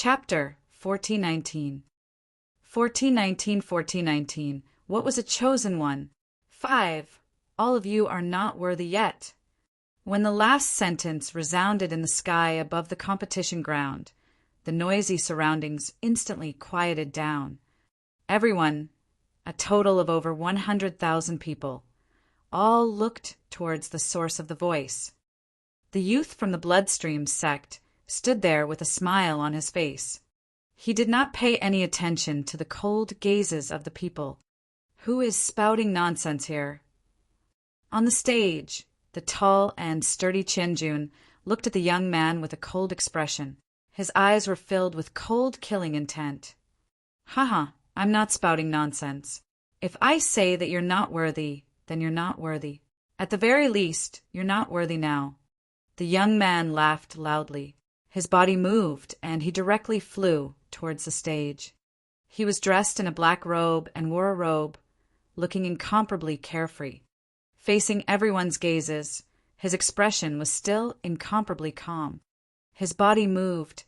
Chapter 1419. 1419. What was a chosen one? 5. All of you are not worthy yet. When the last sentence resounded in the sky above the competition ground, the noisy surroundings instantly quieted down. Everyone, a total of over 100,000 people, all looked towards the source of the voice. The youth from the Bloodstream sect stood there with a smile on his face. He did not pay any attention to the cold gazes of the people. Who is spouting nonsense here? On the stage, the tall and sturdy Qianjun looked at the young man with a cold expression. His eyes were filled with cold, killing intent. Haha, I'm not spouting nonsense. If I say that you're not worthy, then you're not worthy. At the very least, you're not worthy now. The young man laughed loudly. His body moved, and he directly flew towards the stage. He was dressed in a black robe and wore a robe, looking incomparably carefree. Facing everyone's gazes, his expression was still incomparably calm. His body moved,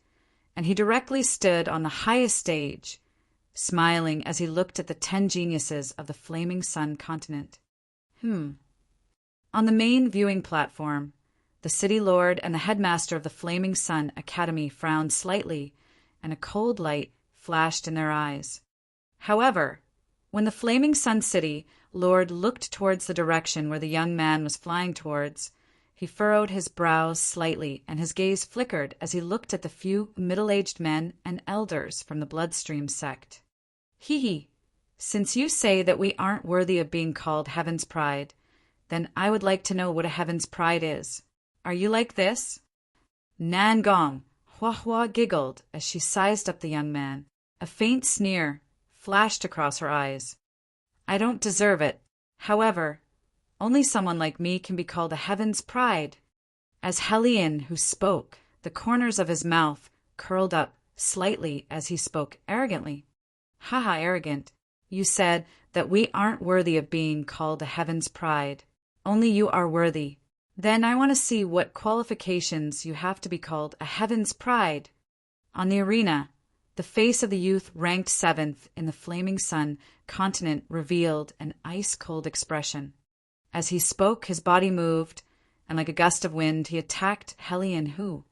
and he directly stood on the highest stage, smiling as he looked at the 10 geniuses of the Flaming Sun continent. On the main viewing platform, the city lord and the headmaster of the Flaming Sun Academy frowned slightly, and a cold light flashed in their eyes. However, when the Flaming Sun City Lord looked towards the direction where the young man was flying towards, he furrowed his brows slightly, and his gaze flickered as he looked at the few middle-aged men and elders from the Bloodstream sect. Hee, since you say that we aren't worthy of being called Heaven's Pride, then I would like to know what a Heaven's Pride is. Are you like this? Nan Gong, Hua giggled as she sized up the young man. A faint sneer flashed across her eyes. I don't deserve it. However, only someone like me can be called a Heaven's Pride. As Helion, who spoke, the corners of his mouth curled up slightly as he spoke arrogantly. Haha, arrogant. You said that we aren't worthy of being called a Heaven's Pride. Only you are worthy. Then I want to see what qualifications you have to be called a Heaven's Pride. On the arena, the face of the youth ranked 7th in the Flaming Sun continent revealed an ice-cold expression. As he spoke, his body moved, and like a gust of wind, he attacked Helion Hu.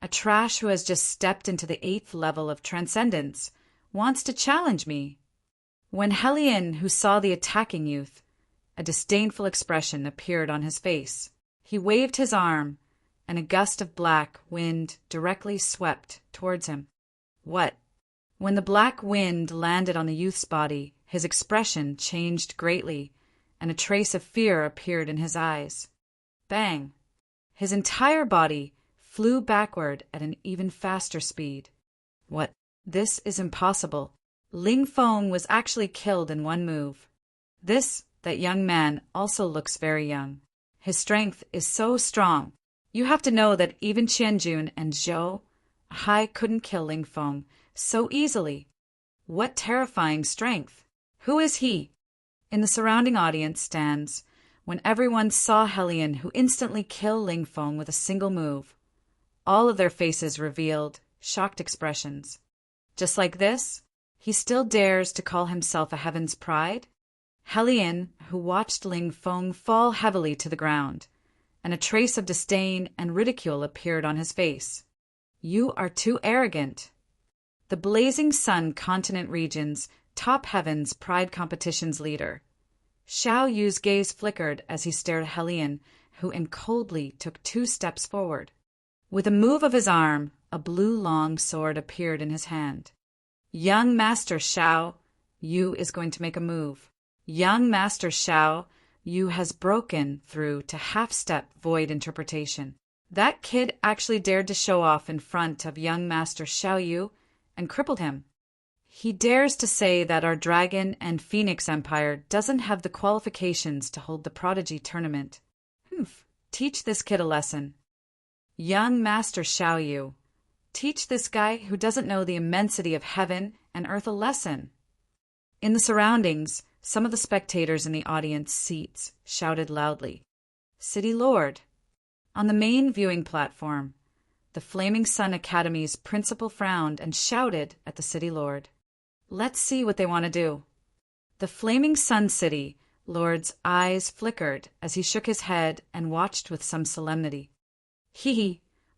A trash who has just stepped into the 8th level of transcendence wants to challenge me. When Helion Hu saw the attacking youth, a disdainful expression appeared on his face. He waved his arm, and a gust of black wind directly swept towards him. What? When the black wind landed on the youth's body, his expression changed greatly, and a trace of fear appeared in his eyes. Bang! His entire body flew backward at an even faster speed. What? This is impossible. Ling Feng was actually killed in one move. That young man also looks very young. His strength is so strong. You have to know that even Qianjun and Zhou Hai couldn't kill Ling Feng so easily. What terrifying strength! Who is he? In the surrounding audience stands, when everyone saw Helion Hu instantly kill Ling Feng with a single move, all of their faces revealed shocked expressions. Just like this, he still dares to call himself a Heaven's Pride? Helion, who watched Ling Feng fall heavily to the ground, and a trace of disdain and ridicule appeared on his face. You are too arrogant. The Blazing Sun continent region's top Heaven's Pride competition's leader. Xiao Yu's gaze flickered as he stared at Helion, who coldly took 2 steps forward. With a move of his arm, a blue long sword appeared in his hand. Young Master Xiao Yu is going to make a move. Young Master Xiao Yu has broken through to half-step void interpretation. That kid actually dared to show off in front of young Master Xiao Yu and crippled him. He dares to say that our Dragon and Phoenix Empire doesn't have the qualifications to hold the Prodigy tournament. Teach this kid a lesson. Young Master Xiao Yu, teach this guy who doesn't know the immensity of heaven and earth a lesson. In the surroundings, some of the spectators in the audience seats shouted loudly, City Lord. On the main viewing platform, The Flaming Sun Academy's principal frowned and shouted at the city lord. Let's see what they want to do. The Flaming Sun City lord's eyes flickered as he shook his head and watched with some solemnity.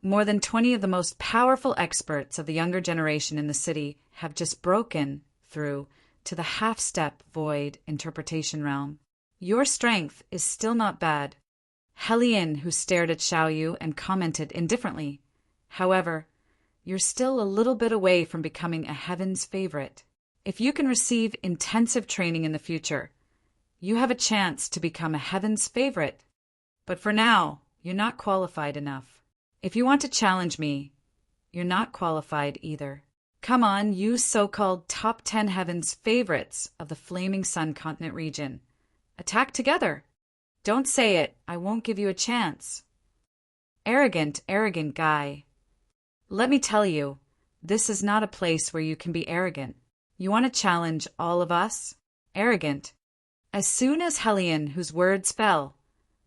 More than 20 of the most powerful experts of the younger generation in the city have just broken through to the half-step void interpretation realm. Your strength is still not bad. Hellion, who stared at Xiaoyu and commented indifferently. However, you're still a little bit away from becoming a heaven's favorite. If you can receive intensive training in the future, you have a chance to become a heaven's favorite. But for now, you're not qualified enough. If you want to challenge me, you're not qualified either. Come on, you so-called top 10 heavens favorites of the Flaming Sun Continent region. Attack together. Don't say it, I won't give you a chance. Arrogant guy. Let me tell you, this is not a place where you can be arrogant. You want to challenge all of us? Arrogant. As soon as Hellion, whose words fell,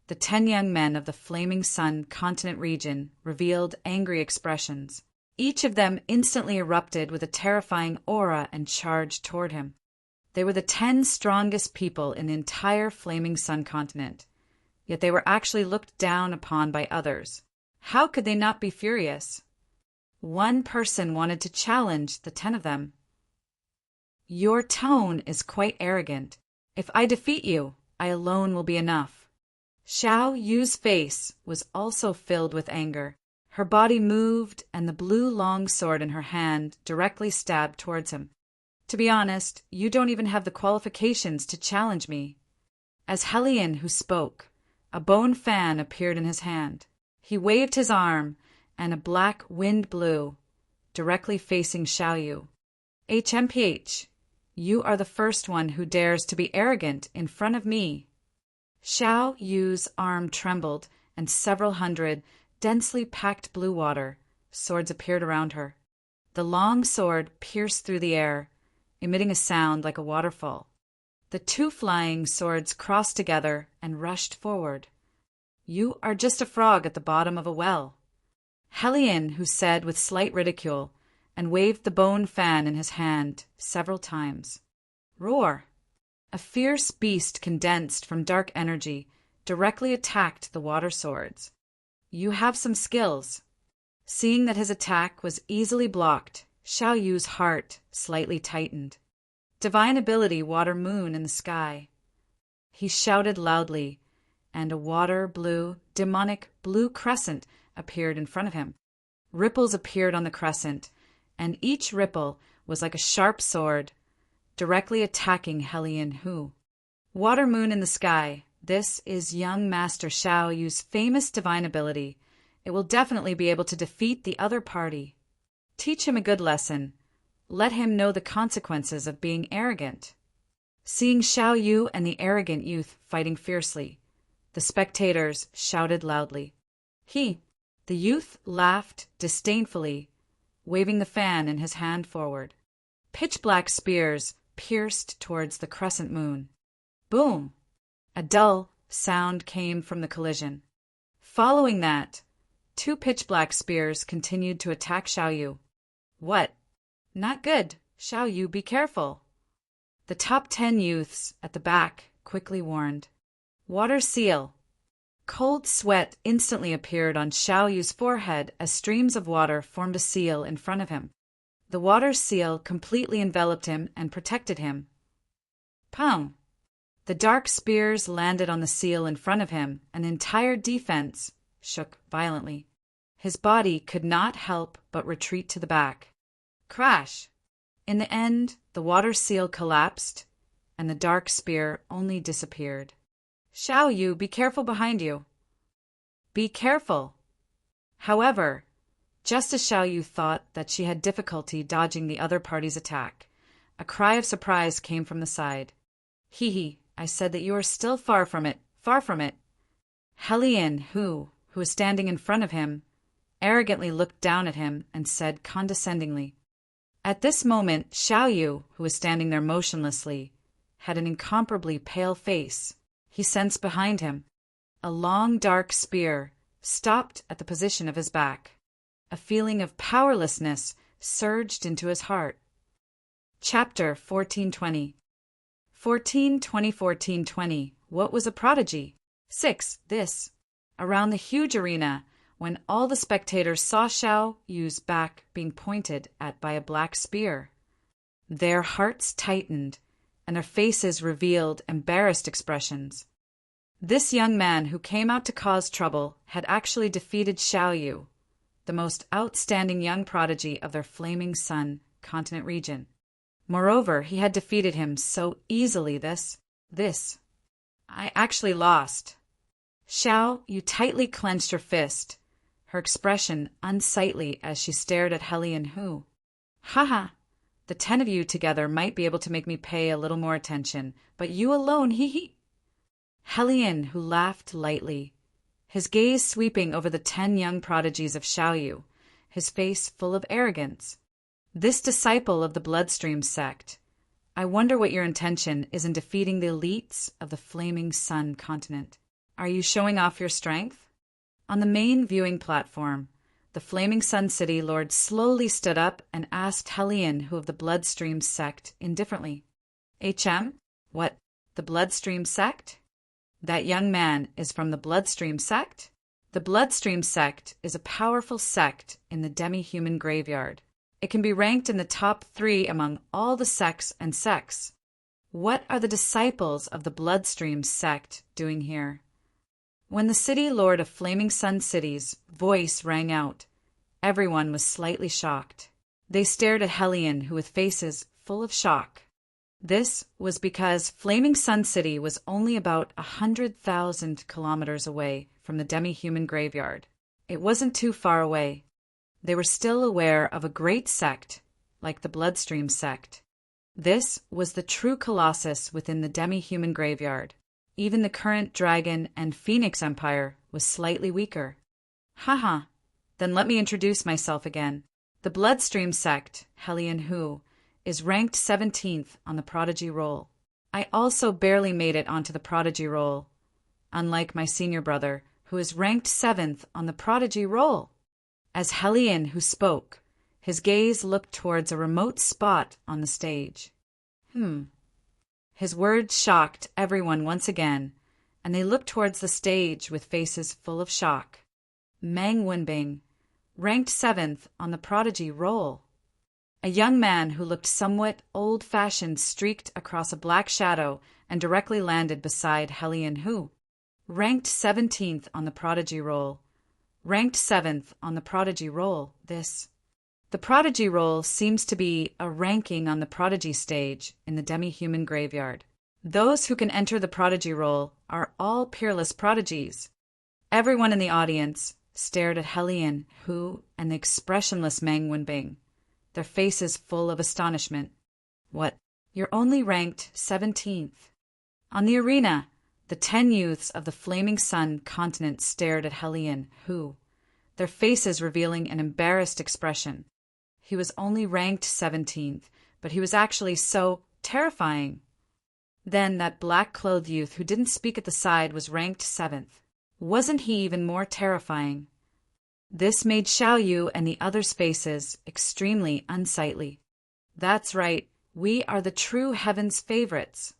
the 10 young men of the Flaming Sun Continent region revealed angry expressions. Each of them instantly erupted with a terrifying aura and charged toward him. They were the 10 strongest people in the entire Flaming Sun Continent, yet they were actually looked down upon by others. How could they not be furious? One person wanted to challenge the 10 of them. Your tone is quite arrogant. If I defeat you, I alone will be enough. Xiao Yu's face was also filled with anger. Her body moved, and the blue long sword in her hand directly stabbed towards him. To be honest, you don't even have the qualifications to challenge me. As Hellion, who spoke, a bone fan appeared in his hand. He waved his arm, and a black wind blew, directly facing Xiao Yu. HMPH, you are the first one who dares to be arrogant in front of me. Xiao Yu's arm trembled, and several hundred densely packed blue water swords appeared around her. The long sword pierced through the air, emitting a sound like a waterfall. The 2 flying swords crossed together and rushed forward. You are just a frog at the bottom of a well. Hellion, who said with slight ridicule, and waved the bone fan in his hand several times. Roar! A fierce beast condensed from dark energy directly attacked the water swords. You have some skills. Seeing that his attack was easily blocked, Xiao Yu's heart slightly tightened. Divine ability water moon in the sky. He shouted loudly, and a water-blue, demonic blue crescent appeared in front of him. Ripples appeared on the crescent, and each ripple was like a sharp sword, directly attacking Hellion Hu. Water moon in the sky. This is young Master Xiao Yu's famous divine ability. It will definitely be able to defeat the other party. Teach him a good lesson. Let him know the consequences of being arrogant. Seeing Xiao Yu and the arrogant youth fighting fiercely, the spectators shouted loudly. The youth laughed disdainfully, waving the fan in his hand forward. Pitch-black spears pierced towards the crescent moon. Boom! A dull sound came from the collision. Following that, 2 pitch-black spears continued to attack Xiao Yu. What? Not good. Xiao Yu, be careful. The top 10 youths at the back quickly warned. Water seal. Cold sweat instantly appeared on Xiao Yu's forehead as streams of water formed a seal in front of him. The water seal completely enveloped him and protected him. Pong! The dark spears landed on the seal in front of him, and the entire defense shook violently. His body could not help but retreat to the back. Crash! In the end, the water seal collapsed, and the dark spear only disappeared. Xiao Yu, be careful behind you. Be careful. However, just as Xiao Yu thought that she had difficulty dodging the other party's attack, a cry of surprise came from the side. I said that you are still far from it, far from it. Hellion, who was standing in front of him, arrogantly looked down at him and said condescendingly. At this moment, Xiao Yu, who was standing there motionlessly, had an incomparably pale face. He sensed behind him. A long dark spear stopped at the position of his back. A feeling of powerlessness surged into his heart. Chapter 1420. 1420. What was a prodigy? 6. This. Around the huge arena, when all the spectators saw Xiao Yu's back being pointed at by a black spear, their hearts tightened, and their faces revealed embarrassed expressions. This young man who came out to cause trouble had actually defeated Xiao Yu, the most outstanding young prodigy of their Flaming Sun continent region. Moreover, he had defeated him so easily I actually lost. Xiao Yu tightly clenched her fist, her expression unsightly as she stared at Helian Hu. Haha, the 10 of you together might be able to make me pay a little more attention, but you alone, hee. Helian Hu laughed lightly, his gaze sweeping over the 10 young prodigies of Xiao Yu, his face full of arrogance. This disciple of the Bloodstream sect, I wonder what your intention is in defeating the elites of the Flaming Sun continent. Are you showing off your strength? On the main viewing platform, the Flaming Sun City Lord slowly stood up and asked Helian Hu of the Bloodstream sect indifferently. HM? What, the Bloodstream sect? That young man is from the Bloodstream sect? The Bloodstream sect is a powerful sect in the demi-human graveyard. It can be ranked in the top 3 among all the sects and sects. What are the disciples of the Bloodstream sect doing here? When the city lord of Flaming Sun City's voice rang out, everyone was slightly shocked. They stared at Helian Hu with faces full of shock. This was because Flaming Sun City was only about 100,000 kilometers away from the demi-human graveyard. It wasn't too far away. They were still aware of a great sect, like the Bloodstream sect. This was the true colossus within the demi-human graveyard. Even the current Dragon and Phoenix Empire was slightly weaker. Haha, then let me introduce myself again. The Bloodstream sect, Helian Hu, is ranked 17th on the prodigy roll. I also barely made it onto the prodigy roll, unlike my senior brother, who is ranked 7th on the prodigy roll. As Helian Hu spoke, his gaze looked towards a remote spot on the stage. His words shocked everyone once again, and they looked towards the stage with faces full of shock. Meng Wenbing, ranked 7th on the prodigy roll. A young man who looked somewhat old-fashioned streaked across a black shadow and directly landed beside Helian Hu. Ranked 17th on the prodigy roll. Ranked 7th on the prodigy roll. The prodigy roll seems to be a ranking on the prodigy stage in the demi-human graveyard. Those who can enter the prodigy roll are all peerless prodigies. Everyone in the audience stared at Helian Hu and the expressionless Meng Wenbing, their faces full of astonishment. What? You're only ranked 17th. On the arena, the 10 youths of the Flaming Sun continent stared at Helian Hu, their faces revealing an embarrassed expression. He was only ranked 17th, but he was actually so terrifying. Then that black-clothed youth who didn't speak at the side was ranked 7th. Wasn't he even more terrifying? This made Xiao Yu and the others' faces extremely unsightly. That's right, we are the true heaven's favorites.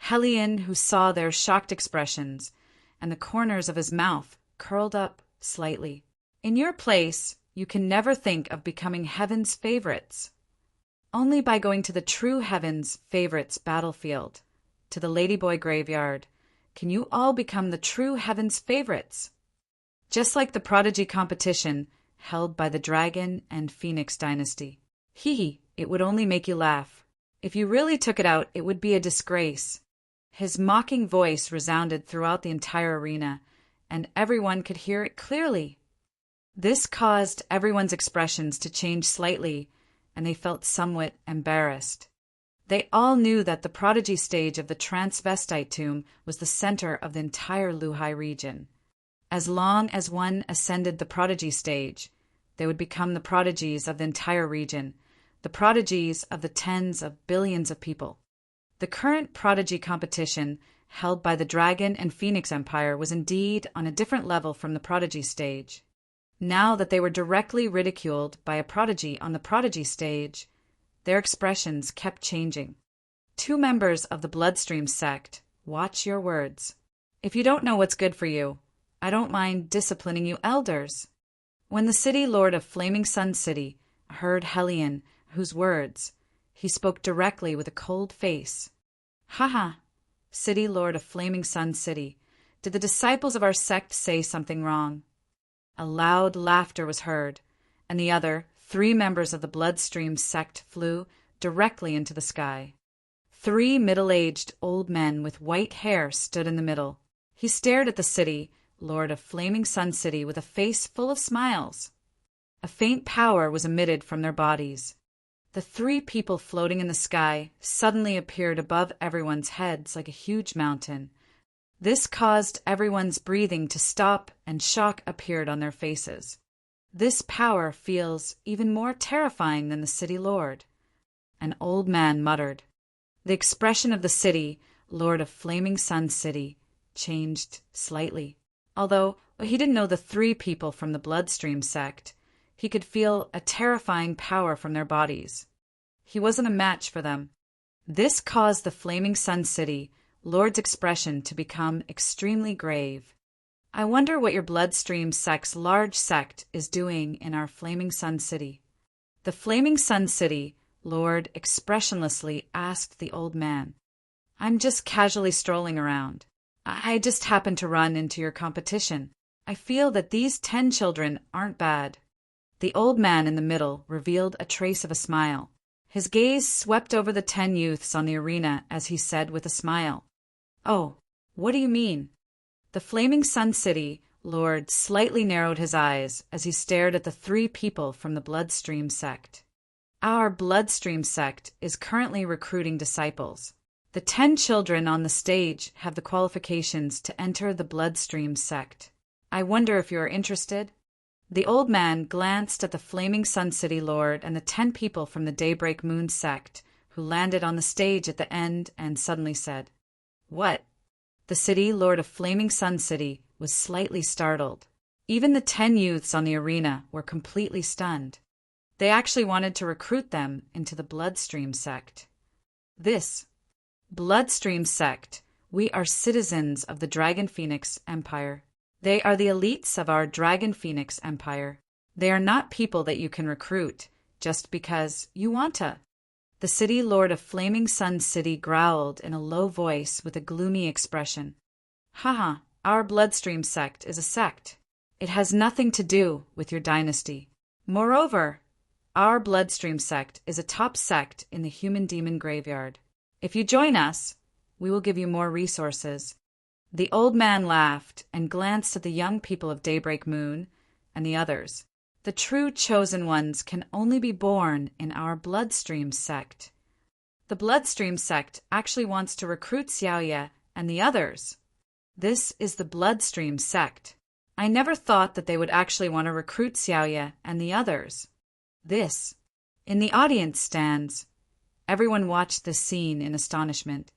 Helian, who saw their shocked expressions, and the corners of his mouth curled up slightly. In your place, you can never think of becoming heaven's favorites. Only by going to the true heaven's favorites battlefield, to the Ladyboy graveyard, can you all become the true heaven's favorites. Just like the prodigy competition held by the Dragon and Phoenix dynasty. It would only make you laugh. If you really took it out, it would be a disgrace. His mocking voice resounded throughout the entire arena, and everyone could hear it clearly. This caused everyone's expressions to change slightly, and they felt somewhat embarrassed. They all knew that the prodigy stage of the transvestite tomb was the center of the entire Luhai region. As long as one ascended the prodigy stage, they would become the prodigies of the entire region, the prodigies of the tens of billions of people. The current prodigy competition held by the Dragon and Phoenix Empire was indeed on a different level from the prodigy stage. Now that they were directly ridiculed by a prodigy on the prodigy stage, their expressions kept changing. 2 members of the Bloodstream sect, watch your words. If you don't know what's good for you, I don't mind disciplining you elders. When the city lord of Flaming Sun City heard Hellion, whose words, he spoke directly with a cold face. Haha, city lord of Flaming Sun City, did the disciples of our sect say something wrong? A loud laughter was heard, and the other 3 members of the Bloodstream sect flew directly into the sky. 3 middle-aged old men with white hair stood in the middle. He stared at the city lord of Flaming Sun City with a face full of smiles. A faint power was emitted from their bodies. The 3 people floating in the sky suddenly appeared above everyone's heads like a huge mountain. This caused everyone's breathing to stop, and shock appeared on their faces. This power feels even more terrifying than the city lord. An old man muttered. The expression of the city lord of Flaming Sun City changed slightly. Although he didn't know the 3 people from the Bloodstream sect, he could feel a terrifying power from their bodies. He wasn't a match for them. This caused the Flaming Sun City lord's expression to become extremely grave. I wonder what your Bloodstream sect's large sect is doing in our Flaming Sun City. The Flaming Sun City lord expressionlessly asked the old man. I'm just casually strolling around. I just happened to run into your competition. I feel that these 10 children aren't bad. The old man in the middle revealed a trace of a smile. His gaze swept over the 10 youths on the arena as he said with a smile, "Oh, what do you mean?" The Flaming Sun City lord slightly narrowed his eyes as he stared at the 3 people from the Bloodstream sect. Our Bloodstream sect is currently recruiting disciples. The 10 children on the stage have the qualifications to enter the Bloodstream sect. I wonder if you are interested? The old man glanced at the Flaming Sun City lord and the 10 people from the Daybreak Moon sect who landed on the stage at the end and suddenly said, "What?" The city lord of Flaming Sun City was slightly startled. Even the 10 youths on the arena were completely stunned. They actually wanted to recruit them into the Bloodstream sect. This Bloodstream sect, we are citizens of the Dragon Phoenix Empire. They are the elites of our Dragon Phoenix Empire. They are not people that you can recruit just because you want to. The city lord of Flaming Sun City growled in a low voice with a gloomy expression. Haha, our Bloodstream sect is a sect. It has nothing to do with your dynasty. Moreover, our Bloodstream sect is a top sect in the Human Demon Graveyard. If you join us, we will give you more resources. The old man laughed and glanced at the young people of Daybreak Moon and the others. The true chosen ones can only be born in our Bloodstream sect. The Bloodstream sect actually wants to recruit Xiaoye and the others. This is the Bloodstream sect. I never thought that they would actually want to recruit Xiaoye and the others. This. In the audience stands. Everyone watched this scene in astonishment.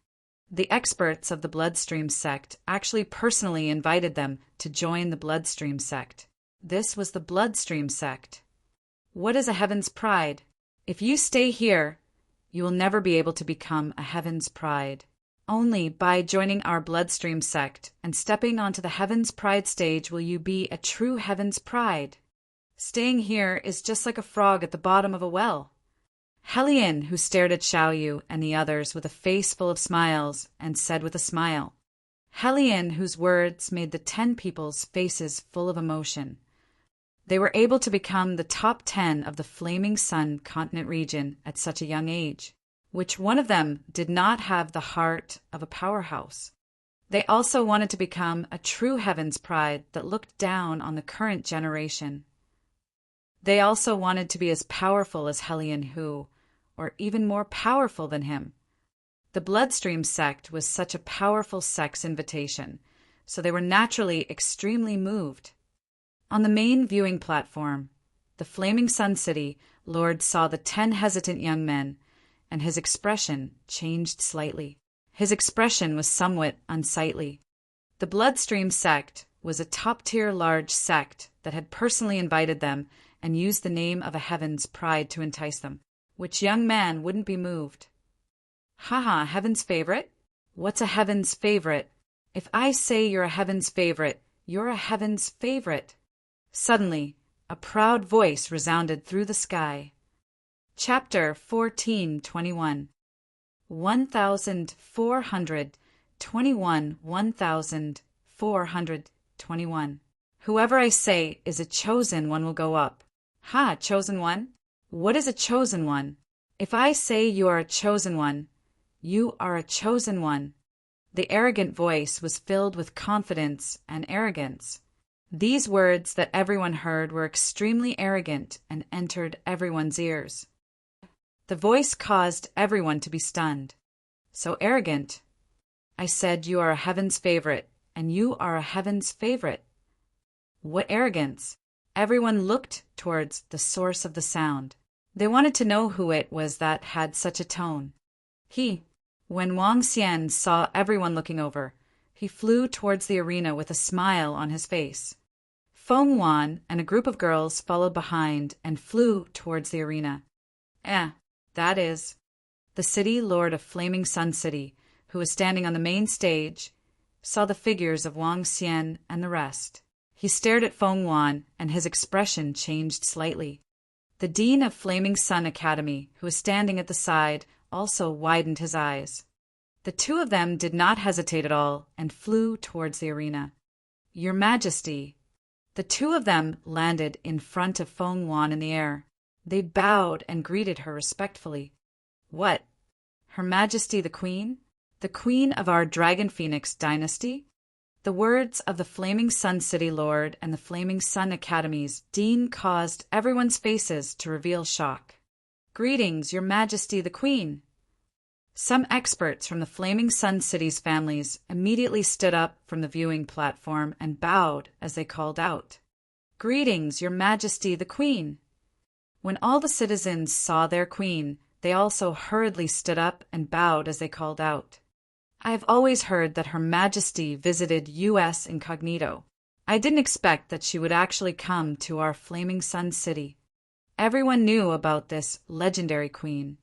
The experts of the Bloodstream sect actually personally invited them to join the Bloodstream sect. This was the Bloodstream sect. What is a Heaven's Pride? If you stay here, you will never be able to become a Heaven's Pride. Only by joining our Bloodstream sect and stepping onto the Heaven's Pride stage will you be a true Heaven's Pride. Staying here is just like a frog at the bottom of a well. Hellion, who stared at Xiaoyu and the others with a face full of smiles, and said with a smile. Hellion, whose words made the 10 people's faces full of emotion. They were able to become the top 10 of the Flaming Sun continent region at such a young age, which one of them did not have the heart of a powerhouse. They also wanted to become a true Heaven's Pride that looked down on the current generation. They also wanted to be as powerful as Hellion who, or even more powerful than him. The Bloodstream sect was such a powerful sect's invitation, so they were naturally extremely moved. On the main viewing platform, the Flaming Sun City lord saw the 10 hesitant young men, and his expression changed slightly. His expression was somewhat unsightly. The Bloodstream sect was a top-tier large sect that had personally invited them and used the name of a heaven's pride to entice them. Which young man wouldn't be moved? Haha, heaven's favorite? What's a heaven's favorite? If I say you're a heaven's favorite, you're a heaven's favorite. Suddenly, a proud voice resounded through the sky. Chapter 14:21. 1421 1421. Whoever I say is a chosen one will go up. Ha, chosen one? What is a chosen one? If I say you are a chosen one, you are a chosen one. The arrogant voice was filled with confidence and arrogance. These words that everyone heard were extremely arrogant and entered everyone's ears. The voice caused everyone to be stunned. So arrogant. I said you are a heaven's favorite, and you are a heaven's favorite. What arrogance! Everyone looked towards the source of the sound. They wanted to know who it was that had such a tone. When Wang Xian saw everyone looking over, he flew towards the arena with a smile on his face. Feng Wan and a group of girls followed behind and flew towards the arena. That is. The city lord of Flaming Sun City, who was standing on the main stage, saw the figures of Wang Xian and the rest. He stared at Feng Wan, and his expression changed slightly. The dean of Flaming Sun Academy, who was standing at the side, also widened his eyes. The two of them did not hesitate at all and flew towards the arena. Your Majesty. The two of them landed in front of Feng Wan in the air. They bowed and greeted her respectfully. What? Her Majesty the Queen? The Queen of our Dragon Phoenix dynasty? The words of the Flaming Sun City Lord and the Flaming Sun Academy's dean caused everyone's faces to reveal shock. Greetings, Your Majesty the Queen! Some experts from the Flaming Sun City's families immediately stood up from the viewing platform and bowed as they called out, Greetings, Your Majesty the Queen! When all the citizens saw their queen, they also hurriedly stood up and bowed as they called out, I have always heard that Her Majesty visited U.S. incognito. I didn't expect that she would actually come to our Flaming Sun City. Everyone knew about this legendary queen,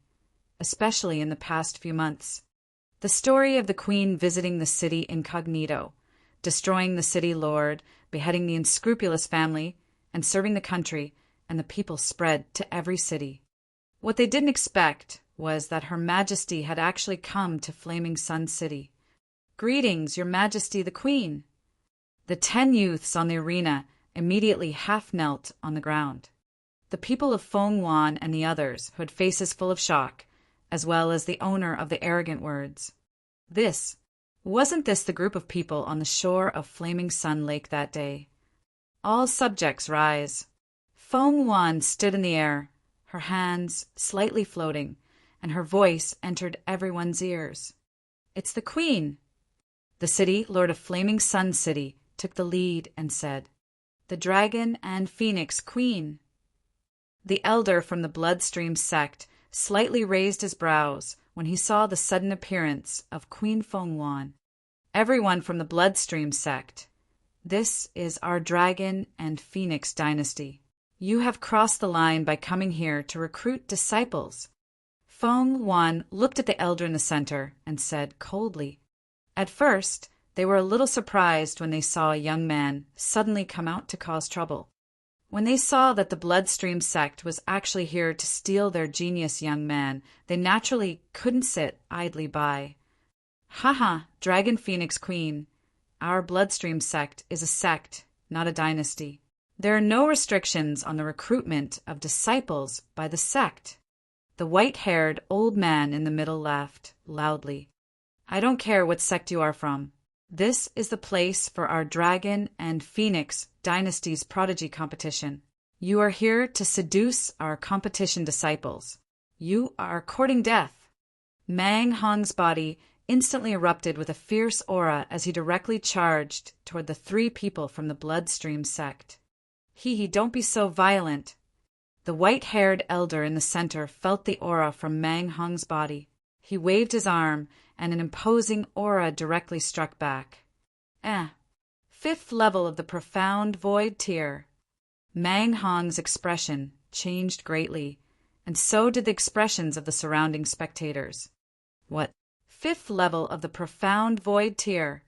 especially in the past few months. The story of the queen visiting the city incognito, destroying the city lord, beheading the unscrupulous family, and serving the country and the people spread to every city. What they didn't expect was that Her Majesty had actually come to Flaming Sun City. Greetings, Your Majesty the Queen! The 10 youths on the arena immediately half-knelt on the ground. The people of Feng Wan and the others, who had faces full of shock, as well as the owner of the arrogant words. Wasn't this the group of people on the shore of Flaming Sun Lake that day? All subjects rise. Feng Wan stood in the air, her hands slightly floating, and her voice entered everyone's ears. It's the Queen! The city lord of Flaming Sun City took the lead and said, The Dragon and Phoenix Queen! The elder from the Bloodstream sect slightly raised his brows when he saw the sudden appearance of Queen Feng Wan. Everyone from the Bloodstream sect. This is our Dragon and Phoenix dynasty. You have crossed the line by coming here to recruit disciples. Feng Wan looked at the elder in the center and said coldly. At first, they were a little surprised when they saw a young man suddenly come out to cause trouble. When they saw that the Bloodstream sect was actually here to steal their genius young man, they naturally couldn't sit idly by. Haha, Dragon Phoenix Queen. Our Bloodstream sect is a sect, not a dynasty. There are no restrictions on the recruitment of disciples by the sect. The white-haired old man in the middle laughed loudly. I don't care what sect you are from. This is the place for our Dragon and Phoenix Dynasty's prodigy competition. You are here to seduce our competition disciples. You are courting death. Mang Hong's body instantly erupted with a fierce aura as he directly charged toward the 3 people from the Bloodstream sect. Don't be so violent. The white-haired elder in the center felt the aura from Mang Hong's body. He waved his arm, and an imposing aura directly struck back. Fifth level of the profound void tier. Mang Hong's expression changed greatly, and so did the expressions of the surrounding spectators. What? Fifth level of the profound void tier.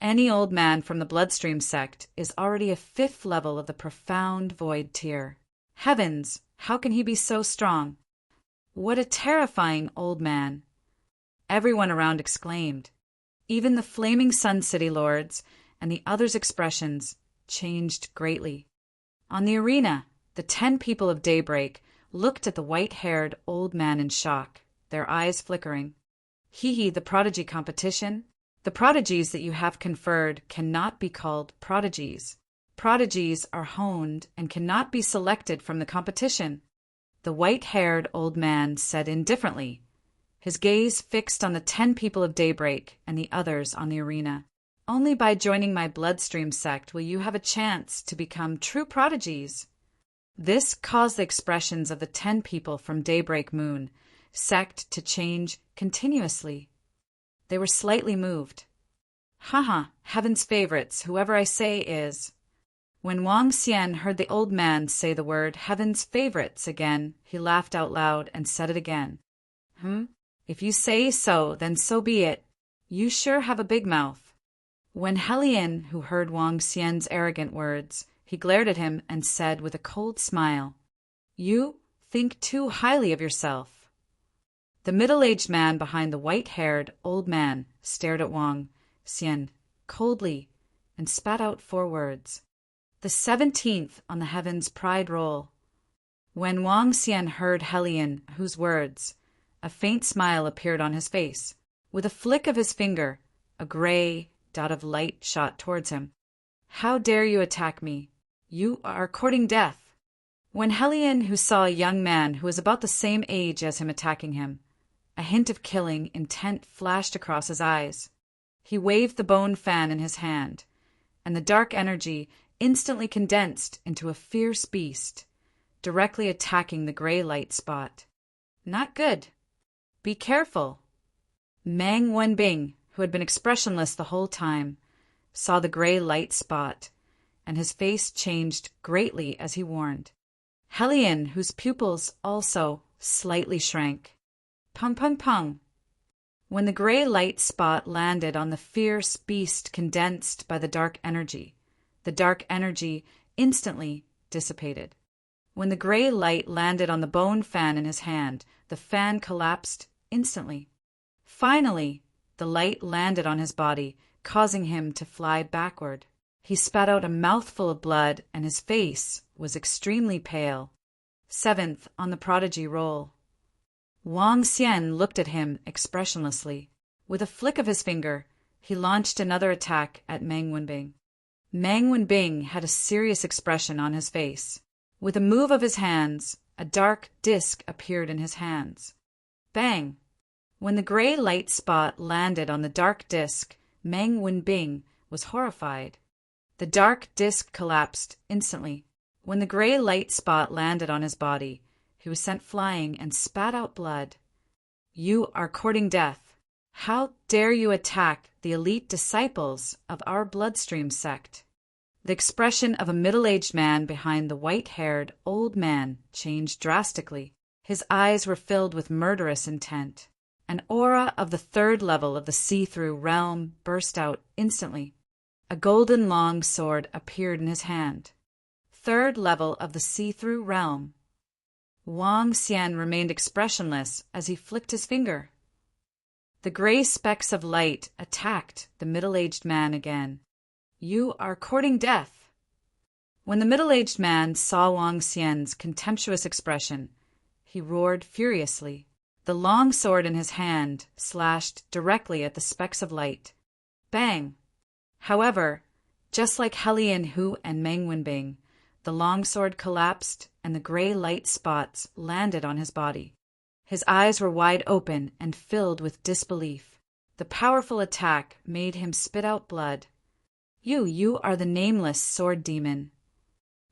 Any old man from the bloodstream sect is already a fifth level of the profound void tier. Heavens, how can he be so strong? What a terrifying old man! Everyone around exclaimed. Even the flaming Sun City lords and the others' expressions changed greatly. On the arena, the 10 people of Daybreak looked at the white-haired old man in shock, their eyes flickering. Hee, the prodigy competition? The prodigies that you have conferred cannot be called prodigies. Prodigies are honed and cannot be selected from the competition. The white-haired old man said indifferently, his gaze fixed on the 10 people of Daybreak and the others on the arena. Only by joining my bloodstream sect will you have a chance to become true prodigies. This caused the expressions of the 10 people from Daybreak Moon sect to change continuously. They were slightly moved. Haha, heaven's favorites, whoever I say is. When Wang Xian heard the old man say the word heaven's favorites again, he laughed out loud and said it again. If you say so, then so be it. You sure have a big mouth. When Helian, who heard Wang Xian's arrogant words, he glared at him and said with a cold smile, You think too highly of yourself. The middle-aged man behind the white-haired old man stared at Wang Xian coldly and spat out 4 words. The 17th on the heavens pride roll. When Wang Xian heard Helian, whose words, a faint smile appeared on his face. With a flick of his finger, a gray dot of light shot towards him. How dare you attack me? You are courting death. When Helian, who saw a young man who was about the same age as him attacking him, a hint of killing intent flashed across his eyes. He waved the bone fan in his hand, and the dark energy instantly condensed into a fierce beast, directly attacking the gray light spot. Not good. Be careful. Mang Wenbing, who had been expressionless the whole time, saw the gray light spot, and his face changed greatly as he warned. Helian, whose pupils also slightly shrank. Pung pung pung. When the gray light spot landed on the fierce beast condensed by the dark energy instantly dissipated. When the gray light landed on the bone fan in his hand, the fan collapsed instantly. Finally, the light landed on his body, causing him to fly backward. He spat out a mouthful of blood, and his face was extremely pale. 7th on the prodigy roll. Wang Xian looked at him expressionlessly. With a flick of his finger, he launched another attack at Mang Wenbing. Mang Wenbing had a serious expression on his face. With a move of his hands, a dark disk appeared in his hands. Bang! When the gray light spot landed on the dark disk, Mang Wenbing was horrified. The dark disk collapsed instantly. When the gray light spot landed on his body, he was sent flying and spat out blood. You are courting death. How dare you attack the elite disciples of our bloodstream sect? The expression of a middle-aged man behind the white-haired old man changed drastically. His eyes were filled with murderous intent. An aura of the 3rd level of the see-through realm burst out instantly. A golden long sword appeared in his hand. 3rd level of the see-through realm. Wang Xian remained expressionless as he flicked his finger. The gray specks of light attacked the middle-aged man again. You are courting death. When the middle-aged man saw Wang Xian's contemptuous expression, he roared furiously. The long sword in his hand slashed directly at the specks of light. Bang! However, just like Helian Hu and Mang Wenbing, the long sword collapsed and the gray light spots landed on his body. His eyes were wide open and filled with disbelief. The powerful attack made him spit out blood. You are the nameless sword demon.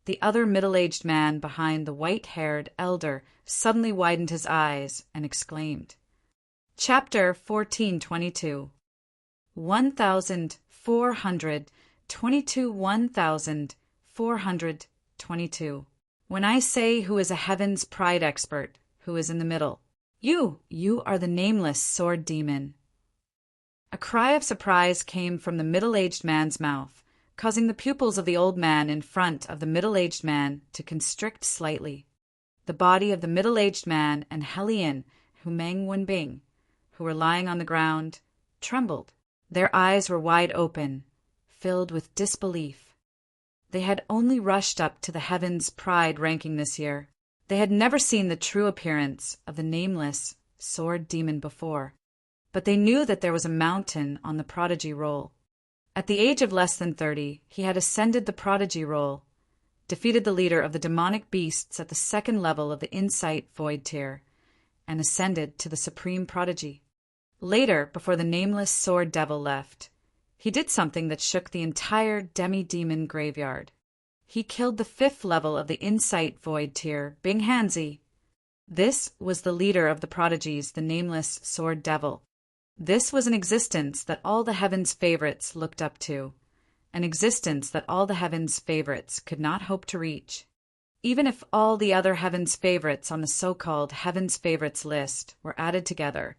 The other middle-aged man behind the white-haired elder suddenly widened his eyes and exclaimed. Chapter 1422. 1422 22 1422. When I say who is a heaven's pride expert, who is in the middle? You are the nameless sword demon. A cry of surprise came from the middle-aged man's mouth, causing the pupils of the old man in front of the middle-aged man to constrict slightly. The body of the middle-aged man and Helian, Humeng Wenbing, who were lying on the ground, trembled. Their eyes were wide open, filled with disbelief. They had only rushed up to the heaven's pride ranking this year. They had never seen the true appearance of the nameless sword demon before, but they knew that there was a mountain on the prodigy roll. At the age of less than 30, he had ascended the prodigy roll, defeated the leader of the demonic beasts at the second level of the Insight Void tier, and ascended to the supreme prodigy. Later, before the nameless sword devil left, he did something that shook the entire demi-demon graveyard. He killed the 5th level of the Insight Void tier, Bing Hanzi. This was the leader of the prodigies, the nameless sword devil. This was an existence that all the heaven's favorites looked up to, an existence that all the heaven's favorites could not hope to reach. Even if all the other heaven's favorites on the so-called heaven's favorites list were added together,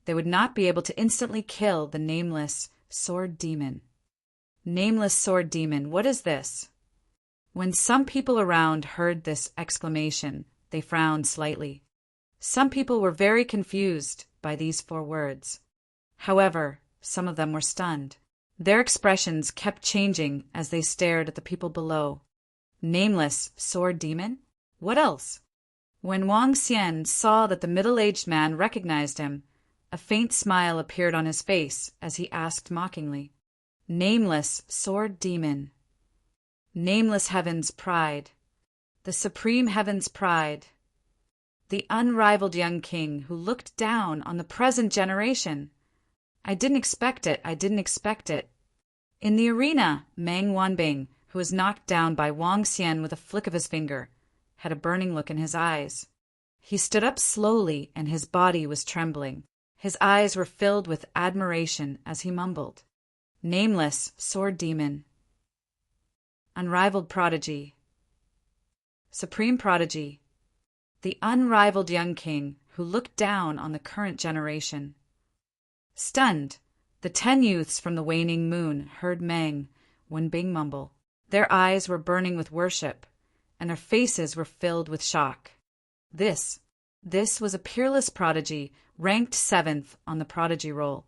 they would not be able to instantly kill the nameless sword demon. Nameless sword demon, what is this? When some people around heard this exclamation, they frowned slightly. Some people were very confused by these 4 words. However, some of them were stunned. Their expressions kept changing as they stared at the people below. Nameless sword demon? What else? When Wang Xian saw that the middle-aged man recognized him, a faint smile appeared on his face as he asked mockingly, Nameless sword demon. Nameless heaven's pride. The supreme heaven's pride. The unrivaled young king who looked down on the present generation. I didn't expect it. In the arena, Meng Wanbing, who was knocked down by Wang Xian with a flick of his finger, had a burning look in his eyes. He stood up slowly and his body was trembling. His eyes were filled with admiration as he mumbled, Nameless sword demon. Unrivaled prodigy. Supreme prodigy. The unrivaled young king who looked down on the current generation. Stunned, the 10 youths from the waning moon heard Meng Wenbing mumble. Their eyes were burning with worship, and their faces were filled with shock. This was a peerless prodigy, ranked 7th on the prodigy roll.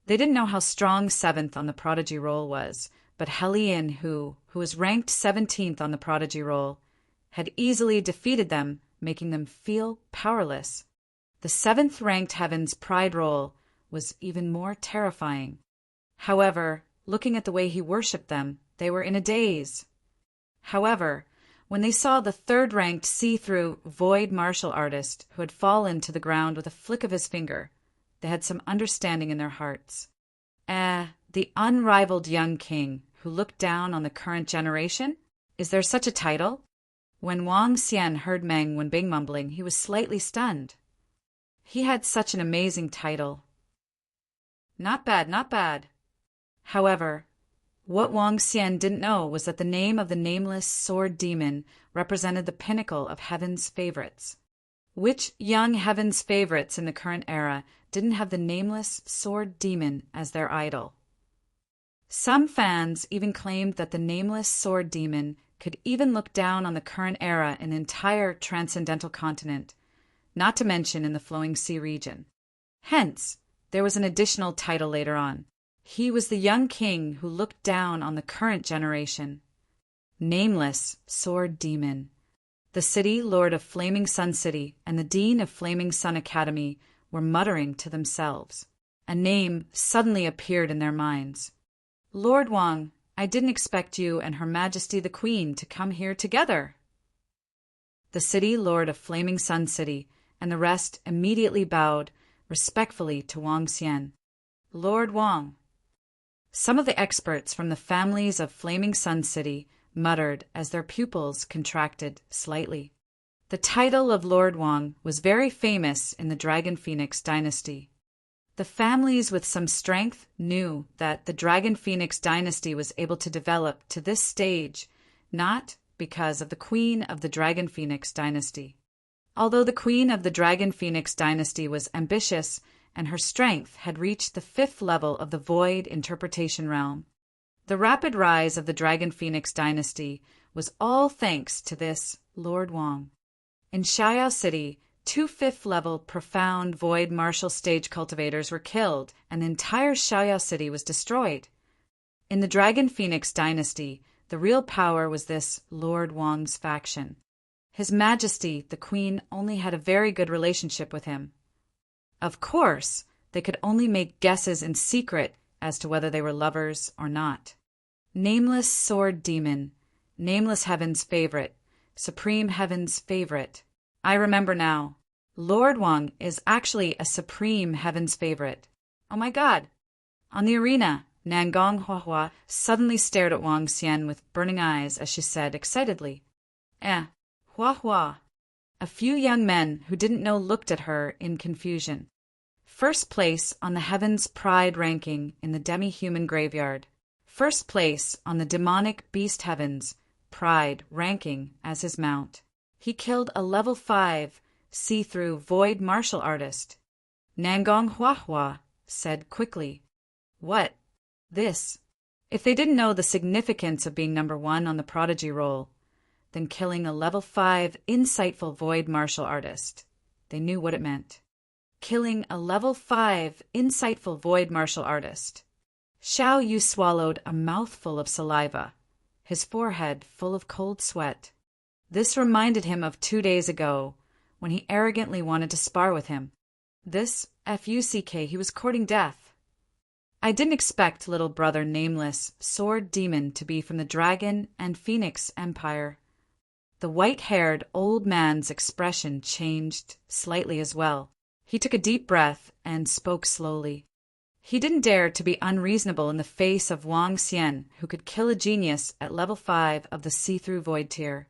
They didn't know how strong 7th on the prodigy roll was, but Helian, who was ranked 17th on the prodigy roll, had easily defeated them, making them feel powerless. The 7th-ranked heaven's pride roll was even more terrifying. However, looking at the way he worshipped them, they were in a daze. However, when they saw the 3rd-ranked see-through void martial artist who had fallen to the ground with a flick of his finger, they had some understanding in their hearts. The unrivaled young king who looked down on the current generation? Is there such a title? When Wang Xian heard Meng Wenbing mumbling, he was slightly stunned. He had such an amazing title. Not bad. However, what Wang Xian didn't know was that the name of the nameless sword demon represented the pinnacle of heaven's favorites. Which young heaven's favorites in the current era didn't have the nameless sword demon as their idol? Some fans even claimed that the nameless sword demon could even look down on the current era in an entire transcendental continent, not to mention in the Flowing Sea region. Hence, there was an additional title later on. He was the young king who looked down on the current generation. Nameless sword demon. The city lord of Flaming Sun City and the dean of Flaming Sun Academy were muttering to themselves. A name suddenly appeared in their minds. Lord Wang, I didn't expect you and Her Majesty the Queen to come here together. The city lord of Flaming Sun City and the rest immediately bowed respectfully to Wang Xian. Lord Wang. Some of the experts from the families of Flaming Sun City muttered as their pupils contracted slightly. The title of Lord Wang was very famous in the Dragon Phoenix dynasty. The families with some strength knew that the Dragon Phoenix dynasty was able to develop to this stage not because of the Queen of the Dragon Phoenix dynasty. Although the Queen of the Dragon Phoenix dynasty was ambitious and her strength had reached the 5th level of the Void interpretation realm, the rapid rise of the Dragon Phoenix dynasty was all thanks to this Lord Wang. In Xiaoyao City, 2 5th-level profound void martial stage cultivators were killed, and the entire Xiaoyao City was destroyed. In the Dragon Phoenix dynasty, the real power was this Lord Wang's faction. His Majesty, the Queen, only had a very good relationship with him. Of course, they could only make guesses in secret as to whether they were lovers or not. Nameless Sword Demon, Nameless Heaven's favorite, Supreme Heaven's favorite. I remember now. Lord Wang is actually a Supreme Heaven's favorite. Oh my God! On the arena, Nangong Huahua suddenly stared at Wang Xian with burning eyes as she said excitedly, Huahua. A few young men who didn't know looked at her in confusion. First place on the Heaven's Pride ranking in the demi-human graveyard. First place on the demonic beast Heaven's Pride ranking as his mount. He killed a level 5 see-through void martial artist. Nangong Huahua said quickly, What? This. If they didn't know the significance of being number 1 on the prodigy roll, then killing a level 5 insightful void martial artist. They knew what it meant. Killing a level 5 insightful void martial artist. Xiao Yu swallowed a mouthful of saliva, his forehead full of cold sweat. This reminded him of 2 days ago, when he arrogantly wanted to spar with him. This fuck, he was courting death. I didn't expect little brother Nameless Sword Demon to be from the Dragon and Phoenix Empire. The white-haired old man's expression changed slightly as well. He took a deep breath and spoke slowly. He didn't dare to be unreasonable in the face of Wang Xian, who could kill a genius at level 5 of the see-through void tier.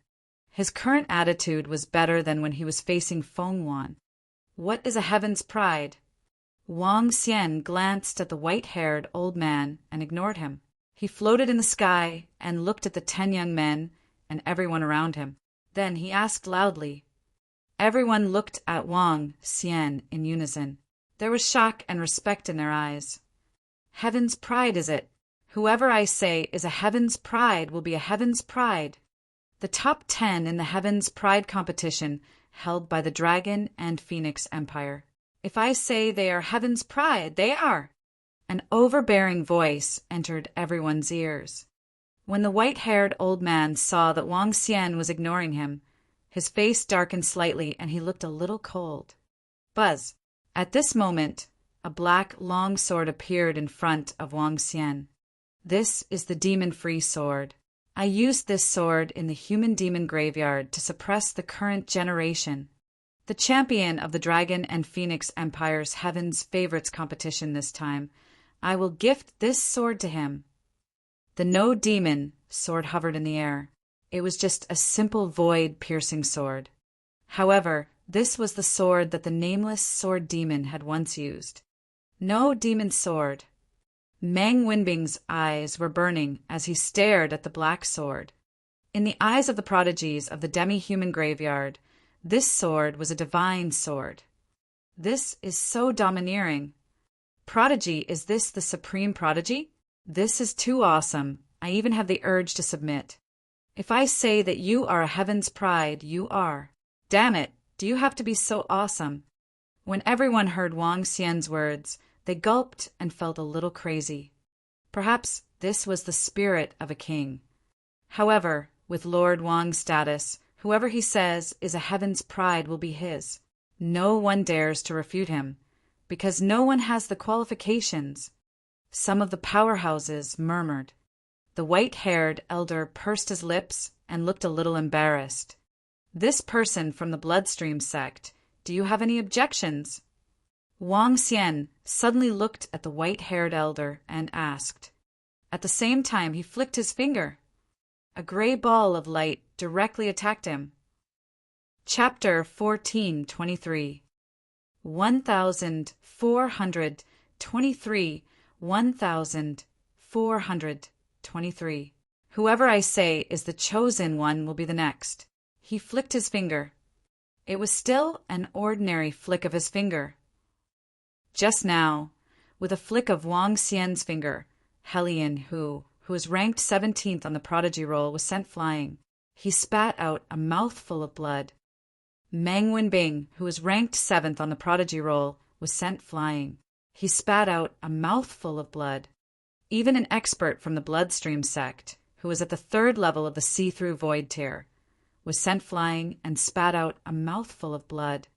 His current attitude was better than when he was facing Feng Wan. What is a Heaven's Pride? Wang Xian glanced at the white-haired old man and ignored him. He floated in the sky and looked at the 10 young men and everyone around him. Then he asked loudly. Everyone looked at Wang Xian in unison. There was shock and respect in their eyes. Heaven's Pride, is it? Whoever I say is a Heaven's Pride will be a Heaven's Pride. The top 10 in the Heaven's Pride competition held by the Dragon and Phoenix Empire. If I say they are Heaven's Pride, they are. An overbearing voice entered everyone's ears. When the white-haired old man saw that Wang Xian was ignoring him, his face darkened slightly and he looked a little cold. Buzz. At this moment, a black long sword appeared in front of Wang Xian. This is the demon-free sword. I used this sword in the human-demon graveyard to suppress the current generation. The champion of the Dragon and Phoenix Empire's Heaven's Favorites competition this time. I will gift this sword to him. The no-demon sword hovered in the air. It was just a simple void-piercing sword. However, this was the sword that the Nameless Sword Demon had once used. No demon sword. Meng Wenbing's eyes were burning as he stared at the black sword. In the eyes of the prodigies of the demi-human graveyard, this sword was a divine sword. This is so domineering. Prodigy, is this the supreme prodigy? This is too awesome. I even have the urge to submit. If I say that you are a Heaven's Pride, you are. Damn it, do you have to be so awesome? When everyone heard Wang Xian's words, they gulped and felt a little crazy. Perhaps this was the spirit of a king. However, with Lord Wang's status, whoever he says is a Heaven's Pride will be his. No one dares to refute him, because no one has the qualifications. Some of the powerhouses murmured. The white-haired elder pursed his lips and looked a little embarrassed. This person from the Bloodstream sect, do you have any objections? Wang Xian suddenly looked at the white-haired elder and asked. At the same time, he flicked his finger. A gray ball of light directly attacked him. Chapter 1423. 1,400 23, 1,423. Whoever I say is the chosen one will be the next. He flicked his finger. It was still an ordinary flick of his finger. Just now, with a flick of Wang Xian's finger, Helian, who was ranked 17th on the prodigy roll, was sent flying. He spat out a mouthful of blood. Meng Wenbing, who was ranked 7th on the prodigy roll, was sent flying. He spat out a mouthful of blood. Even an expert from the bloodstream sect, who was at the 3rd level of the see-through void tier, was sent flying and spat out a mouthful of blood.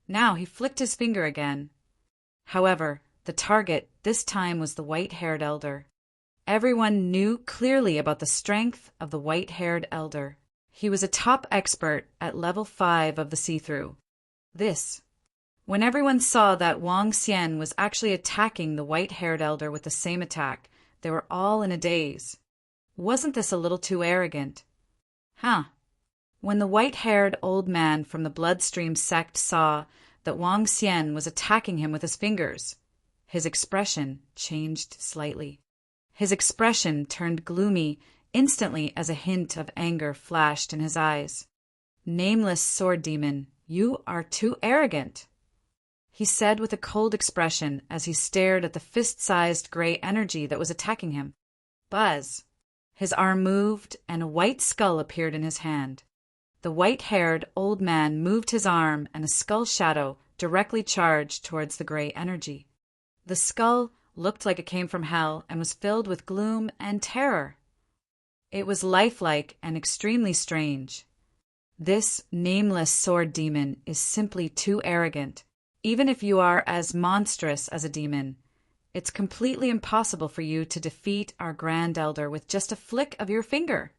Now he flicked his finger again. However, the target this time was the white-haired elder. Everyone knew clearly about the strength of the white-haired elder. He was a top expert at level 5 of the see-through. When everyone saw that Wang Xian was actually attacking the white-haired elder with the same attack, they were all in a daze. Wasn't this a little too arrogant? When the white-haired old man from the bloodstream sect saw that Wang Xian was attacking him with his fingers, his expression changed slightly. His expression turned gloomy instantly as a hint of anger flashed in his eyes. "Nameless sword demon, you are too arrogant," he said with a cold expression as he stared at the fist-sized gray energy that was attacking him. Buzz! His arm moved and a white skull appeared in his hand. The white-haired old man moved his arm and a skull shadow directly charged towards the gray energy. The skull looked like it came from hell and was filled with gloom and terror. It was lifelike and extremely strange. This nameless sword demon is simply too arrogant. Even if you are as monstrous as a demon, it's completely impossible for you to defeat our Grand Elder with just a flick of your finger.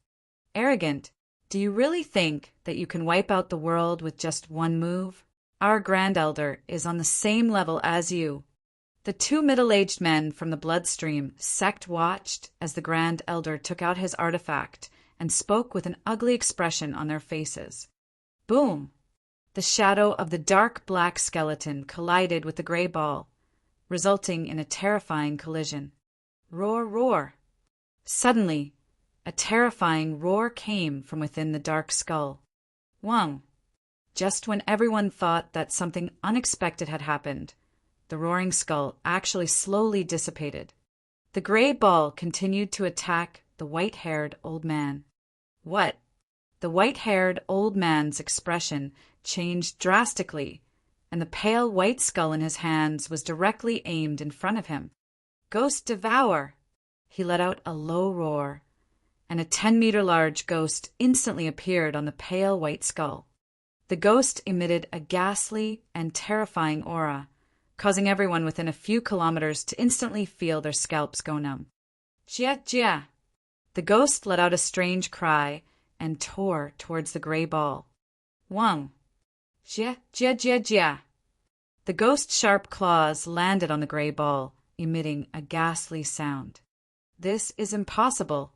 Arrogant. Do you really think that you can wipe out the world with just one move? Our Grand Elder is on the same level as you. The 2 middle-aged men from the bloodstream sect watched as the Grand Elder took out his artifact and spoke with an ugly expression on their faces. Boom! The shadow of the dark black skeleton collided with the gray ball, resulting in a terrifying collision. Roar, roar! Suddenly, a terrifying roar came from within the dark skull. Wang! Just when everyone thought that something unexpected had happened, the roaring skull actually slowly dissipated. The gray ball continued to attack the white-haired old man. What? The white-haired old man's expression changed drastically, and the pale white skull in his hands was directly aimed in front of him. Ghost devour! He let out a low roar, and a 10-meter large ghost instantly appeared on the pale white skull. The ghost emitted a ghastly and terrifying aura, causing everyone within a few kilometers to instantly feel their scalps go numb. Jia, jia! The ghost let out a strange cry and tore towards the gray ball. Wang! Jia, jia, jia, jia! The ghost's sharp claws landed on the gray ball, emitting a ghastly sound. This is impossible.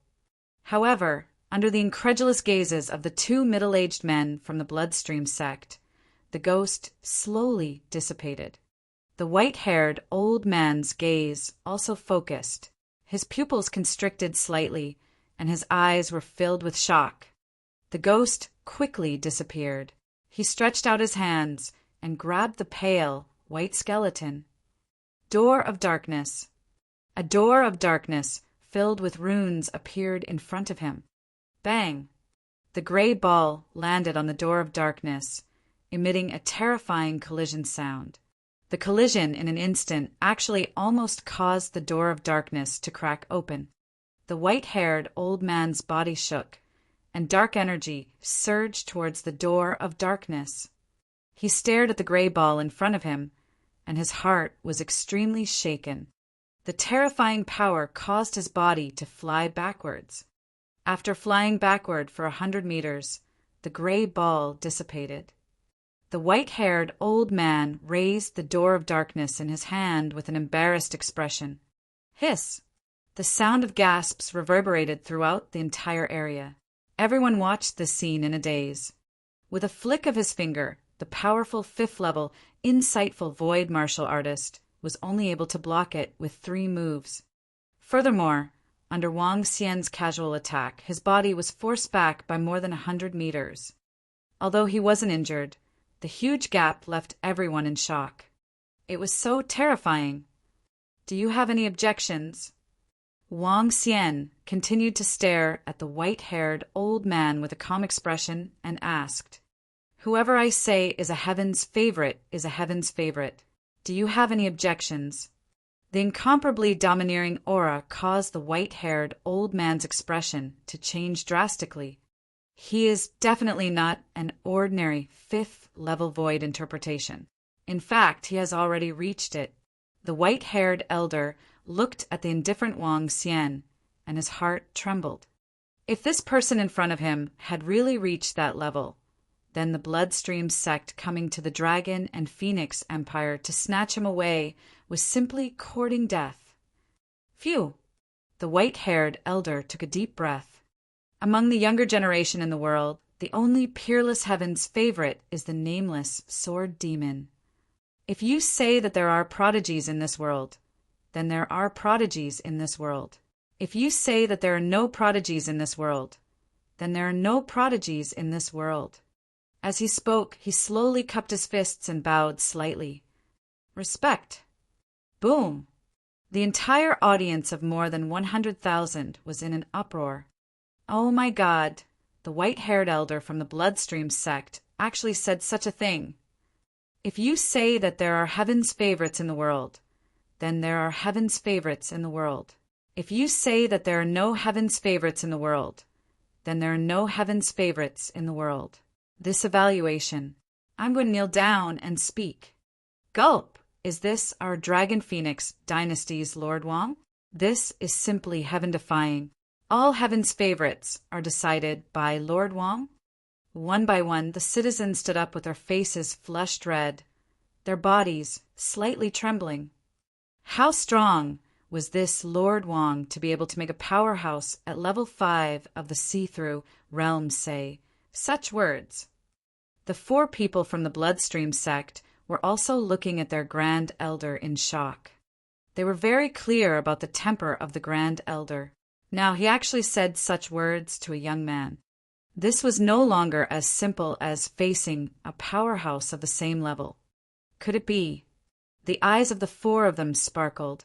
However, under the incredulous gazes of the 2 middle-aged men from the bloodstream sect, the ghost slowly dissipated. The white-haired old man's gaze also focused. His pupils constricted slightly, and his eyes were filled with shock. The ghost quickly disappeared. He stretched out his hands and grabbed the pale, white skeleton. Door of darkness. A door of darkness filled with runes appeared in front of him. Bang! The gray ball landed on the door of darkness, emitting a terrifying collision sound. The collision in an instant actually almost caused the door of darkness to crack open. The white-haired old man's body shook, and dark energy surged towards the door of darkness. He stared at the gray ball in front of him, and his heart was extremely shaken. The terrifying power caused his body to fly backwards. After flying backward for 100 meters, the gray ball dissipated. The white-haired old man raised the door of darkness in his hand with an embarrassed expression. Hiss! The sound of gasps reverberated throughout the entire area. Everyone watched this scene in a daze. With a flick of his finger, the powerful 5th-level, insightful void martial artist was only able to block it with 3 moves. Furthermore, under Wang Xian's casual attack, his body was forced back by more than 100 meters. Although he wasn't injured, the huge gap left everyone in shock. It was so terrifying. Do you have any objections? Wang Xian continued to stare at the white-haired old man with a calm expression and asked, "Whoever I say is a heaven's favorite is a heaven's favorite. Do you have any objections?" The incomparably domineering aura caused the white-haired old man's expression to change drastically. He is definitely not an ordinary 5th-level void interpretation. In fact, he has already reached it. The white-haired elder looked at the indifferent Wang Xian, and his heart trembled. If this person in front of him had really reached that level, then the Bloodstream sect coming to the Dragon and Phoenix Empire to snatch him away was simply courting death. Phew! The white-haired elder took a deep breath. Among the younger generation in the world, the only peerless heaven's favorite is the nameless sword demon. If you say that there are prodigies in this world, then there are prodigies in this world. If you say that there are no prodigies in this world, then there are no prodigies in this world. As he spoke, he slowly cupped his fists and bowed slightly. Respect. Boom! The entire audience of more than 100,000 was in an uproar. Oh my God, the white-haired elder from the Bloodstream sect actually said such a thing. If you say that there are heaven's favorites in the world, then there are heaven's favorites in the world. If you say that there are no heaven's favorites in the world, then there are no heaven's favorites in the world. This evaluation, I'm going to kneel down and speak. Gulp! Is this our Dragon Phoenix dynasty's Lord Wang? This is simply heaven-defying. All heaven's favorites are decided by Lord Wang. One by one, the citizens stood up with their faces flushed red, their bodies slightly trembling. How strong was this Lord Wang to be able to make a powerhouse at level 5 of the see-through realm say such words? The 4 people from the Bloodstream sect were also looking at their Grand Elder in shock. They were very clear about the temper of the Grand Elder. Now, he actually said such words to a young man. This was no longer as simple as facing a powerhouse of the same level. Could it be? The eyes of the 4 of them sparkled,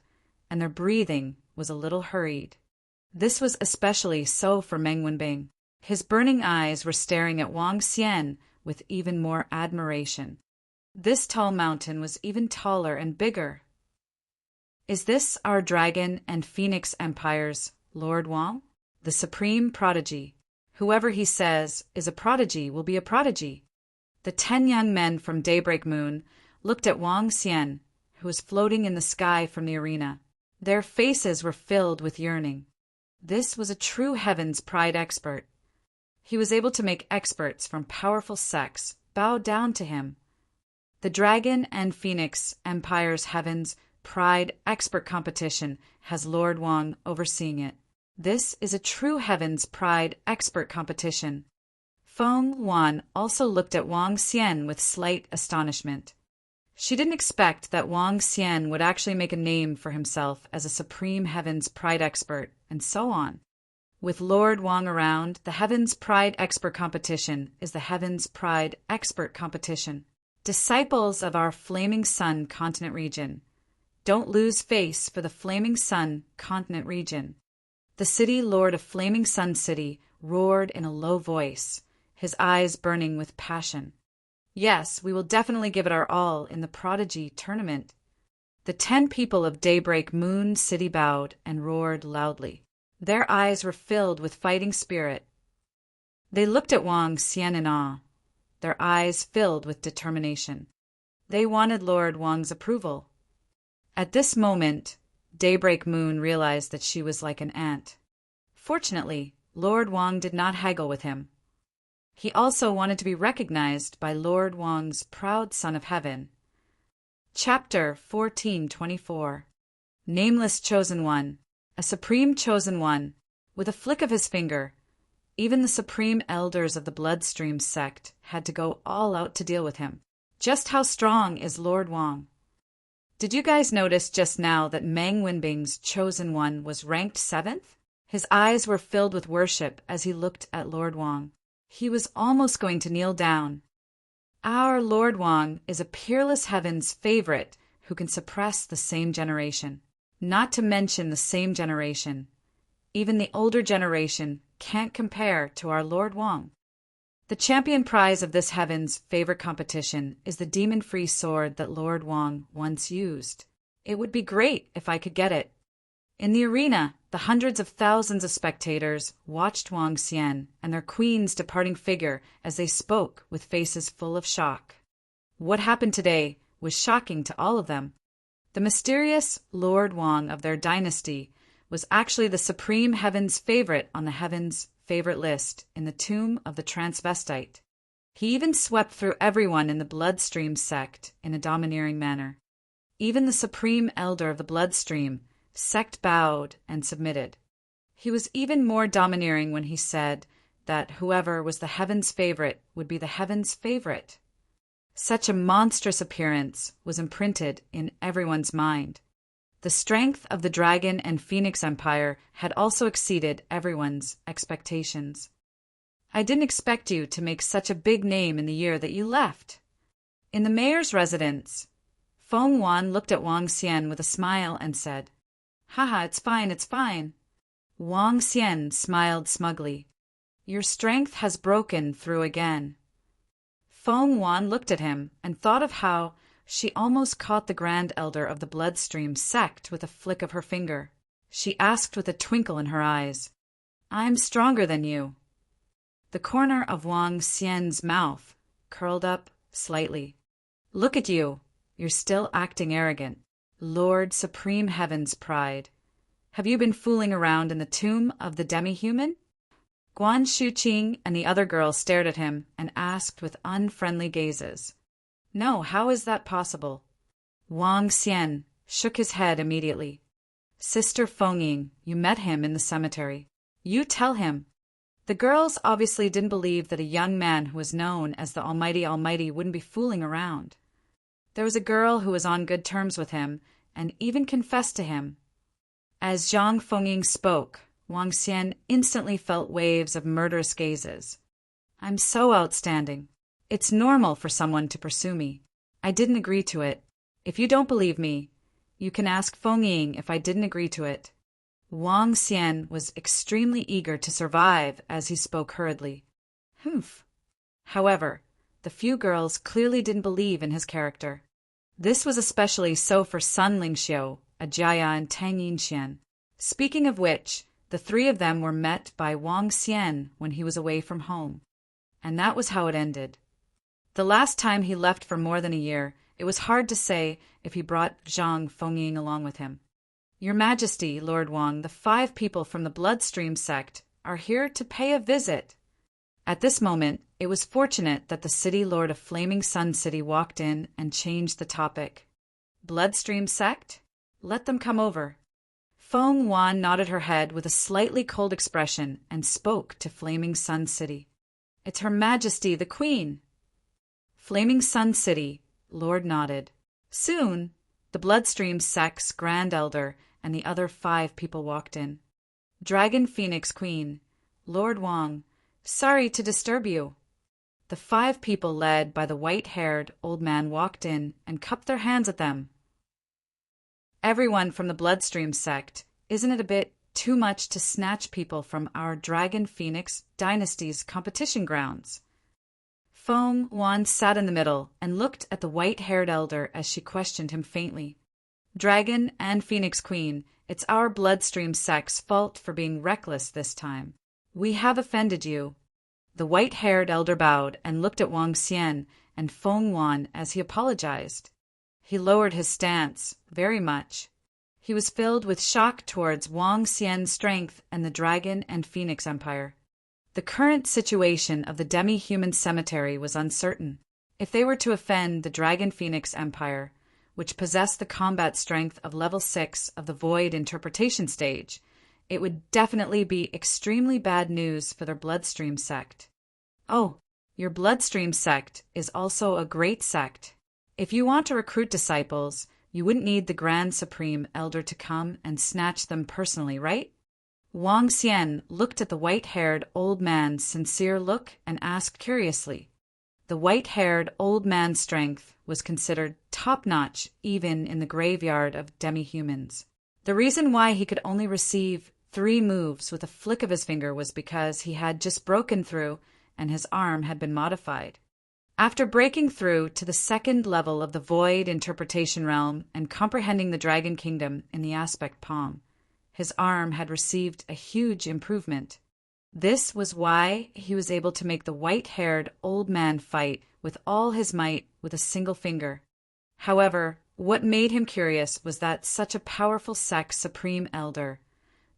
and their breathing was a little hurried. This was especially so for Meng Wenbing. His burning eyes were staring at Wang Xian with even more admiration. This tall mountain was even taller and bigger. Is this our Dragon and Phoenix Empire's Lord Wang? The supreme prodigy. Whoever he says is a prodigy will be a prodigy. The 10 young men from Daybreak Moon looked at Wang Xian, who was floating in the sky from the arena. Their faces were filled with yearning. This was a true heaven's pride expert. He was able to make experts from powerful sects bow down to him. The Dragon and Phoenix Empire's Heaven's Pride Expert Competition has Lord Wang overseeing it. This is a true Heaven's Pride Expert Competition. Feng Wan also looked at Wang Xian with slight astonishment. She didn't expect that Wang Xian would actually make a name for himself as a Supreme Heaven's Pride Expert, and so on. With Lord Wang around, the Heaven's Pride Expert Competition is the Heaven's Pride Expert Competition. Disciples of our Flaming Sun continent region, don't lose face for the Flaming Sun continent region. The city lord of Flaming Sun City roared in a low voice, his eyes burning with passion. Yes, we will definitely give it our all in the Prodigy tournament. The 10 people of Daybreak Moon City bowed and roared loudly. Their eyes were filled with fighting spirit. They looked at Wang Xian in awe, their eyes filled with determination. They wanted Lord Wang's approval. At this moment, Daybreak Moon realized that she was like an ant. Fortunately, Lord Wang did not haggle with him. He also wanted to be recognized by Lord Wang's proud son of heaven. Chapter 1424. Nameless Chosen One, a Supreme Chosen One. With a flick of his finger, even the Supreme Elders of the Bloodstream sect had to go all out to deal with him. Just how strong is Lord Wang? Did you guys notice just now that Meng Wenbing's chosen one was ranked 7th? His eyes were filled with worship as he looked at Lord Wang. He was almost going to kneel down. Our Lord Wang is a peerless heaven's favorite who can suppress the same generation. Not to mention the same generation. Even the older generation can't compare to our Lord Wang. The champion prize of this heaven's favorite competition is the demon-free sword that Lord Wang once used. It would be great if I could get it. In the arena, the hundreds of thousands of spectators watched Wang Xian and their queen's departing figure as they spoke with faces full of shock. What happened today was shocking to all of them. The mysterious Lord Wang of their dynasty was actually the supreme heaven's favorite on the heaven's favorite list in the tomb of the transvestite. He even swept through everyone in the Bloodstream sect in a domineering manner. Even the supreme elder of the Bloodstream sect bowed and submitted. He was even more domineering when he said that whoever was the heaven's favorite would be the heaven's favorite. Such a monstrous appearance was imprinted in everyone's mind. The strength of the Dragon and Phoenix Empire had also exceeded everyone's expectations. I didn't expect you to make such a big name in the year that you left. In the mayor's residence, Feng Wan looked at Wang Xian with a smile and said, "Haha, it's fine, it's fine." Wang Xian smiled smugly. "Your strength has broken through again." Feng Wan looked at him and thought of how she almost caught the Grand Elder of the Bloodstream sect with a flick of her finger. She asked with a twinkle in her eyes, "I'm stronger than you." The corner of Wang Xian's mouth curled up slightly. "Look at you. You're still acting arrogant. Lord Supreme Heaven's pride. Have you been fooling around in the tomb of the demi-human?" Guan Shuqing and the other girl stared at him and asked with unfriendly gazes, "No, how is that possible?" Wang Xian shook his head immediately. "Sister Fengying, you met him in the cemetery. You tell him." The girls obviously didn't believe that a young man who was known as the Almighty wouldn't be fooling around. There was a girl who was on good terms with him and even confessed to him. As Zhang Fengying spoke, Wang Xian instantly felt waves of murderous gazes. "I'm so outstanding. It's normal for someone to pursue me. I didn't agree to it. If you don't believe me, you can ask Fengying if I didn't agree to it." Wang Xian was extremely eager to survive as he spoke hurriedly. Humph. However, the few girls clearly didn't believe in his character. This was especially so for Sun Lingxiu, Ajaya, and Tang Yinxian. Speaking of which, the three of them were met by Wang Xian when he was away from home. And that was how it ended. The last time he left for more than a year, it was hard to say if he brought Zhang Fengying along with him. "Your Majesty, Lord Wang, the 5 people from the Bloodstream sect are here to pay a visit." At this moment, it was fortunate that the city lord of Flaming Sun City walked in and changed the topic. "Bloodstream sect? Let them come over." Feng Wan nodded her head with a slightly cold expression and spoke to Flaming Sun City. "It's Her Majesty the Queen." Flaming Sun City, Lord nodded. Soon, the Bloodstream sect's Grand Elder and the other 5 people walked in. "Dragon Phoenix Queen, Lord Wang, sorry to disturb you." The 5 people led by the white-haired old man walked in and cupped their hands at them. "Everyone from the Bloodstream sect, isn't it a bit too much to snatch people from our Dragon Phoenix dynasty's competition grounds?" Feng Wan sat in the middle and looked at the white-haired elder as she questioned him faintly. "Dragon and Phoenix Queen, it's our Bloodstream sect's fault for being reckless this time. We have offended you." The white-haired elder bowed and looked at Wang Xian and Feng Wan as he apologized. He lowered his stance very much. He was filled with shock towards Wang Xian's strength and the Dragon and Phoenix Empire. The current situation of the demi-human cemetery was uncertain. If they were to offend the Dragon Phoenix Empire, which possessed the combat strength of level 6 of the Void Interpretation stage, it would definitely be extremely bad news for their Bloodstream sect. "Oh, your Bloodstream sect is also a great sect. If you want to recruit disciples, You wouldn't need the Grand Supreme Elder to come and snatch them personally, right? Wang Xian looked at the white-haired old man's sincere look and asked curiously. The white-haired old man's strength was considered top-notch even in the graveyard of demi-humans. The reason why he could only receive 3 moves with a flick of his finger was because he had just broken through and his arm had been modified. After breaking through to the 2nd level of the void interpretation realm and comprehending the Dragon Kingdom in the aspect palm, his arm had received a huge improvement. This was why he was able to make the white-haired old man fight with all his might with a single finger. However, what made him curious was that such a powerful sect supreme elder,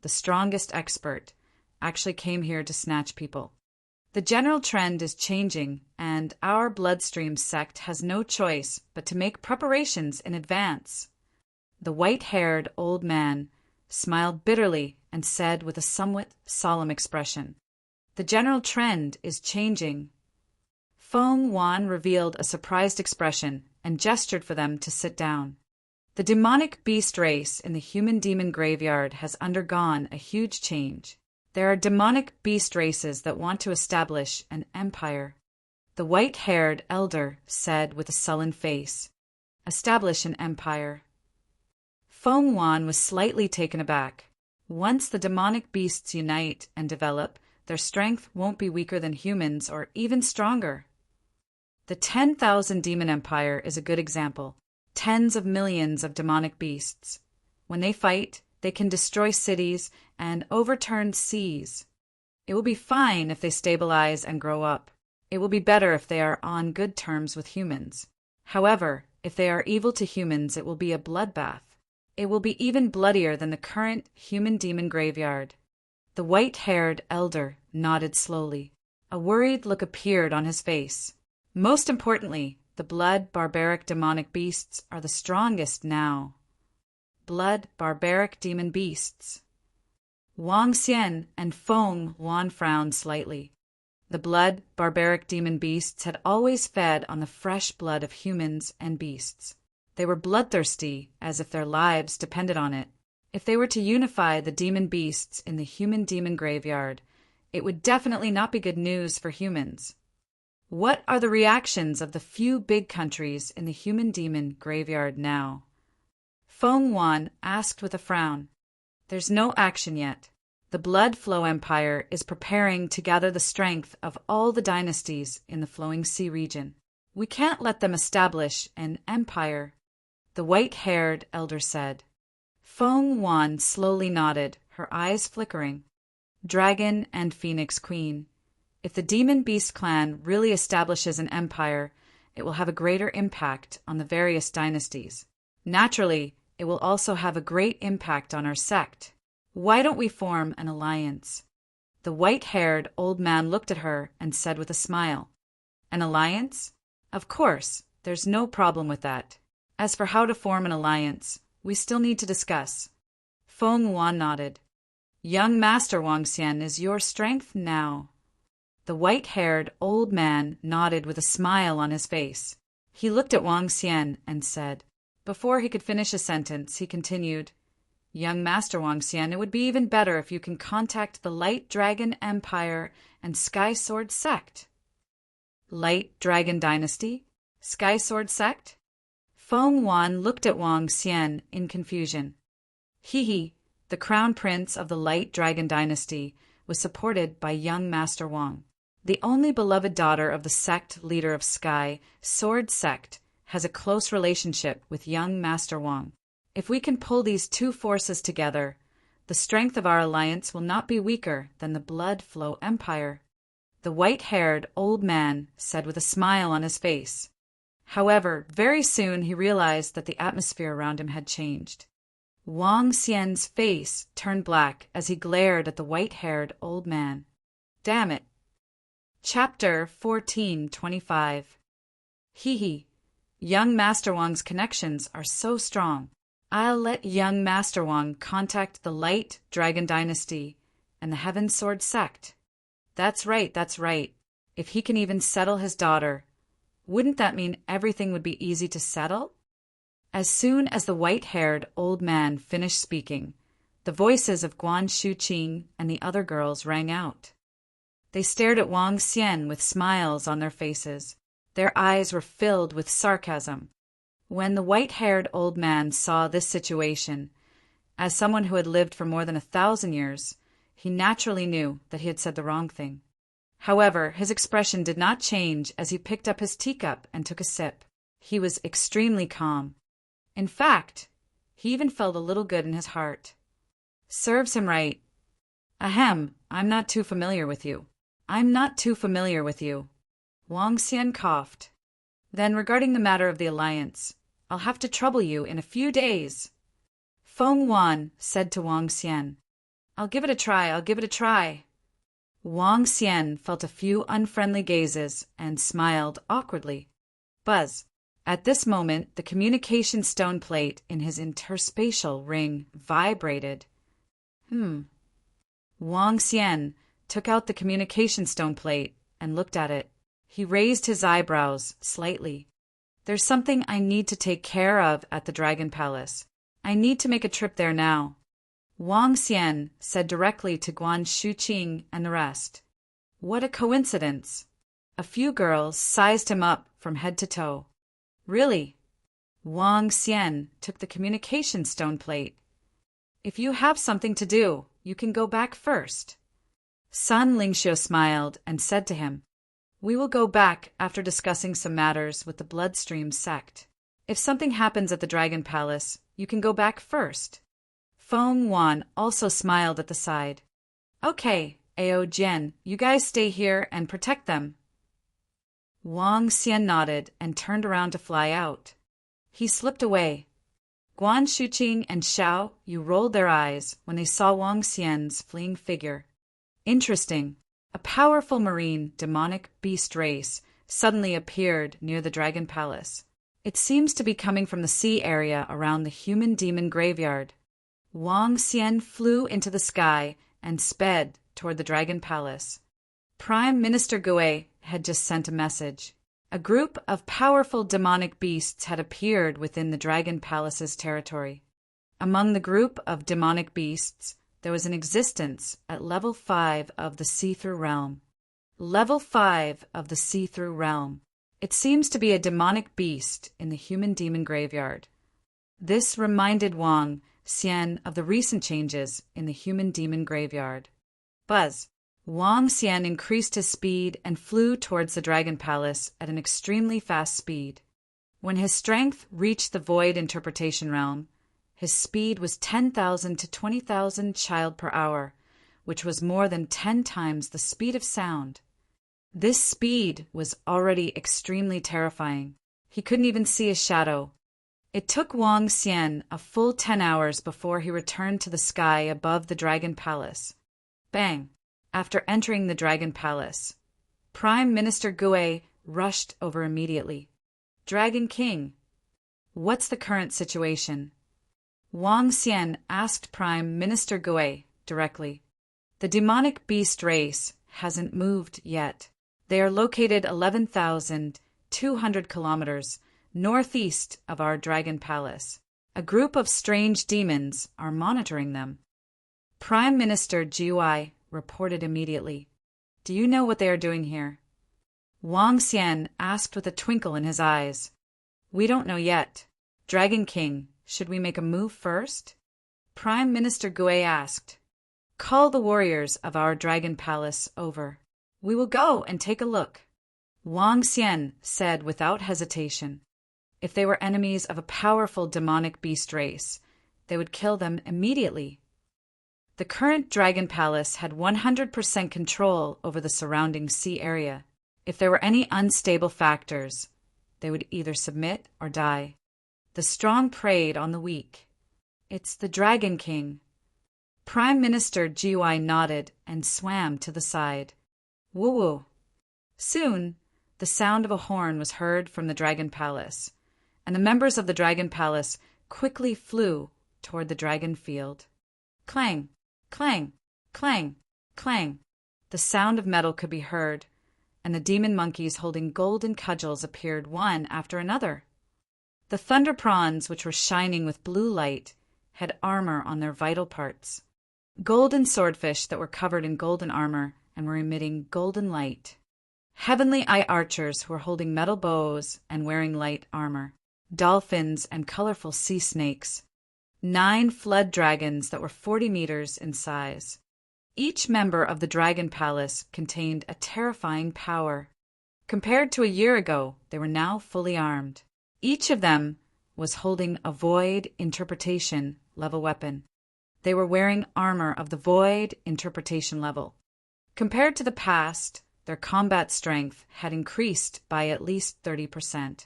the strongest expert, actually came here to snatch people. The general trend is changing, and our bloodstream sect has no choice but to make preparations in advance. The white-haired old man smiled bitterly and said with a somewhat solemn expression, "The general trend is changing." Feng Wan revealed a surprised expression and gestured for them to sit down. The demonic beast race in the human-demon graveyard has undergone a huge change. There are demonic beast races that want to establish an empire. The white-haired elder said with a sullen face, "Establish an empire." Feng Wan was slightly taken aback. Once the demonic beasts unite and develop, their strength won't be weaker than humans or even stronger. The 10,000 Demon Empire is a good example. Tens of millions of demonic beasts. When they fight, they can destroy cities and overturn seas. It will be fine if they stabilize and grow up. It will be better if they are on good terms with humans. However, if they are evil to humans, it will be a bloodbath. It will be even bloodier than the current human-demon graveyard. The white-haired elder nodded slowly. A worried look appeared on his face. Most importantly, the blood barbaric demonic beasts are the strongest now. Blood barbaric demon beasts. Wang Xian and Feng Wan frowned slightly. The blood barbaric demon beasts had always fed on the fresh blood of humans and beasts. They were bloodthirsty, as if their lives depended on it. If they were to unify the demon beasts in the human-demon graveyard, it would definitely not be good news for humans. What are the reactions of the few big countries in the human-demon graveyard now? Feng Wan asked with a frown. There's no action yet. The Blood Flow Empire is preparing to gather the strength of all the dynasties in the Flowing Sea region. We can't let them establish an empire, the white-haired elder said. Feng Wan slowly nodded, her eyes flickering. Dragon and Phoenix Queen. If the Demon Beast clan really establishes an empire, it will have a greater impact on the various dynasties. Naturally, it will also have a great impact on our sect. Why don't we form an alliance? The white-haired old man looked at her and said with a smile, "An alliance? Of course, there's no problem with that. As for how to form an alliance, we still need to discuss." Feng Wan nodded. "Young Master Wang Xian is your strength now." The white-haired old man nodded with a smile on his face. He looked at Wang Xian and said. Before he could finish a sentence, he continued, "Young Master Wang Xian, it would be even better if you can contact the Light Dragon Empire and Sky Sword Sect." Light Dragon Dynasty? Sky Sword Sect? Feng Wan looked at Wang Xian in confusion. He, the crown prince of the Light Dragon Dynasty, was supported by young Master Wang. The only beloved daughter of the sect leader of Sky Sword Sect has a close relationship with young Master Wang. If we can pull these two forces together, the strength of our alliance will not be weaker than the Blood Flow Empire. The white-haired old man said with a smile on his face. However, very soon he realized that the atmosphere around him had changed. Wang Xian's face turned black as he glared at the white-haired old man. Damn it. Chapter 1425. Young Master Wang's connections are so strong. I'll let young Master Wang contact the Light Dragon Dynasty and the Heaven Sword Sect. That's right. If he can even settle his daughter, wouldn't that mean everything would be easy to settle? As soon as the white-haired old man finished speaking, the voices of Guan Shuqing and the other girls rang out. They stared at Wang Xian with smiles on their faces. Their eyes were filled with sarcasm. When the white-haired old man saw this situation, as someone who had lived for more than 1,000 years, he naturally knew that he had said the wrong thing. However, his expression did not change as he picked up his teacup and took a sip. He was extremely calm. In fact, he even felt a little good in his heart. Serves him right. Ahem, I'm not too familiar with you. I'm not too familiar with you. Wang Xian coughed. Then regarding the matter of the alliance, I'll have to trouble you in a few days. Feng Wan said to Wang Xian, I'll give it a try, I'll give it a try. Wang Xian felt a few unfriendly gazes and smiled awkwardly. Buzz. At this moment, the communication stone plate in his interspatial ring vibrated. Wang Xian took out the communication stone plate and looked at it. He raised his eyebrows slightly. There's something I need to take care of at the Dragon Palace. I need to make a trip there now. Wang Xian said directly to Guan Shuqing and the rest. What a coincidence. A few girls sized him up from head to toe. Really? Wang Xian took the communication stone plate. If you have something to do, you can go back first. Sun Lingxiu smiled and said to him, We will go back after discussing some matters with the Bloodstream sect. If something happens at the Dragon Palace, you can go back first. Feng Wan also smiled at the side. Okay, Ao Jian, you guys stay here and protect them. Wang Xian nodded and turned around to fly out. He slipped away. Guan Shuqing and Xiao Yu rolled their eyes when they saw Wang Xian's fleeing figure. Interesting. A powerful marine demonic beast race suddenly appeared near the Dragon Palace. It seems to be coming from the sea area around the human demon graveyard. Wang Xian flew into the sky and sped toward the Dragon Palace. Prime Minister Gui had just sent a message. A group of powerful demonic beasts had appeared within the Dragon Palace's territory. Among the group of demonic beasts, there was an existence at level 5 of the see-through realm. Level 5 of the see-through realm. It seems to be a demonic beast in the human demon graveyard. This reminded Wang Xian of the recent changes in the human demon graveyard. Buzz. Wang Xian increased his speed and flew towards the Dragon Palace at an extremely fast speed. When his strength reached the void interpretation realm, his speed was 10,000 to 20,000 child per hour, which was more than 10 times the speed of sound. This speed was already extremely terrifying. He couldn't even see his shadow. It took Wang Xian a full 10 hours before he returned to the sky above the Dragon Palace. Bang! After entering the Dragon Palace, Prime Minister Gui rushed over immediately. Dragon King, what's the current situation? Wang Xian asked Prime Minister Gui directly. The demonic beast race hasn't moved yet. They are located 11,200 kilometers northeast of our Dragon Palace. A group of strange demons are monitoring them. Prime Minister Gui reported immediately. Do you know what they are doing here? Wang Xian asked with a twinkle in his eyes. We don't know yet. Dragon King, should we make a move first? Prime Minister Gui asked. Call the warriors of our Dragon Palace over. We will go and take a look. Wang Xian said without hesitation. If they were enemies of a powerful demonic beast race, they would kill them immediately. The current Dragon Palace had 100% control over the surrounding sea area. If there were any unstable factors, they would either submit or die. The strong preyed on the weak. It's the Dragon King. Prime Minister Gui nodded and swam to the side. Woo-woo. Soon, the sound of a horn was heard from the Dragon Palace, and the members of the Dragon Palace quickly flew toward the dragon field. Clang! Clang! Clang! Clang! The sound of metal could be heard, and the demon monkeys holding golden cudgels appeared one after another. The thunder prawns, which were shining with blue light, had armor on their vital parts. Golden swordfish that were covered in golden armor and were emitting golden light. Heavenly eye archers who were holding metal bows and wearing light armor. Dolphins and colorful sea snakes. 9 flood dragons that were 40 meters in size. Each member of the Dragon Palace contained a terrifying power. Compared to a year ago, they were now fully armed. Each of them was holding a Void Interpretation level weapon. They were wearing armor of the Void Interpretation level. Compared to the past, their combat strength had increased by at least 30%.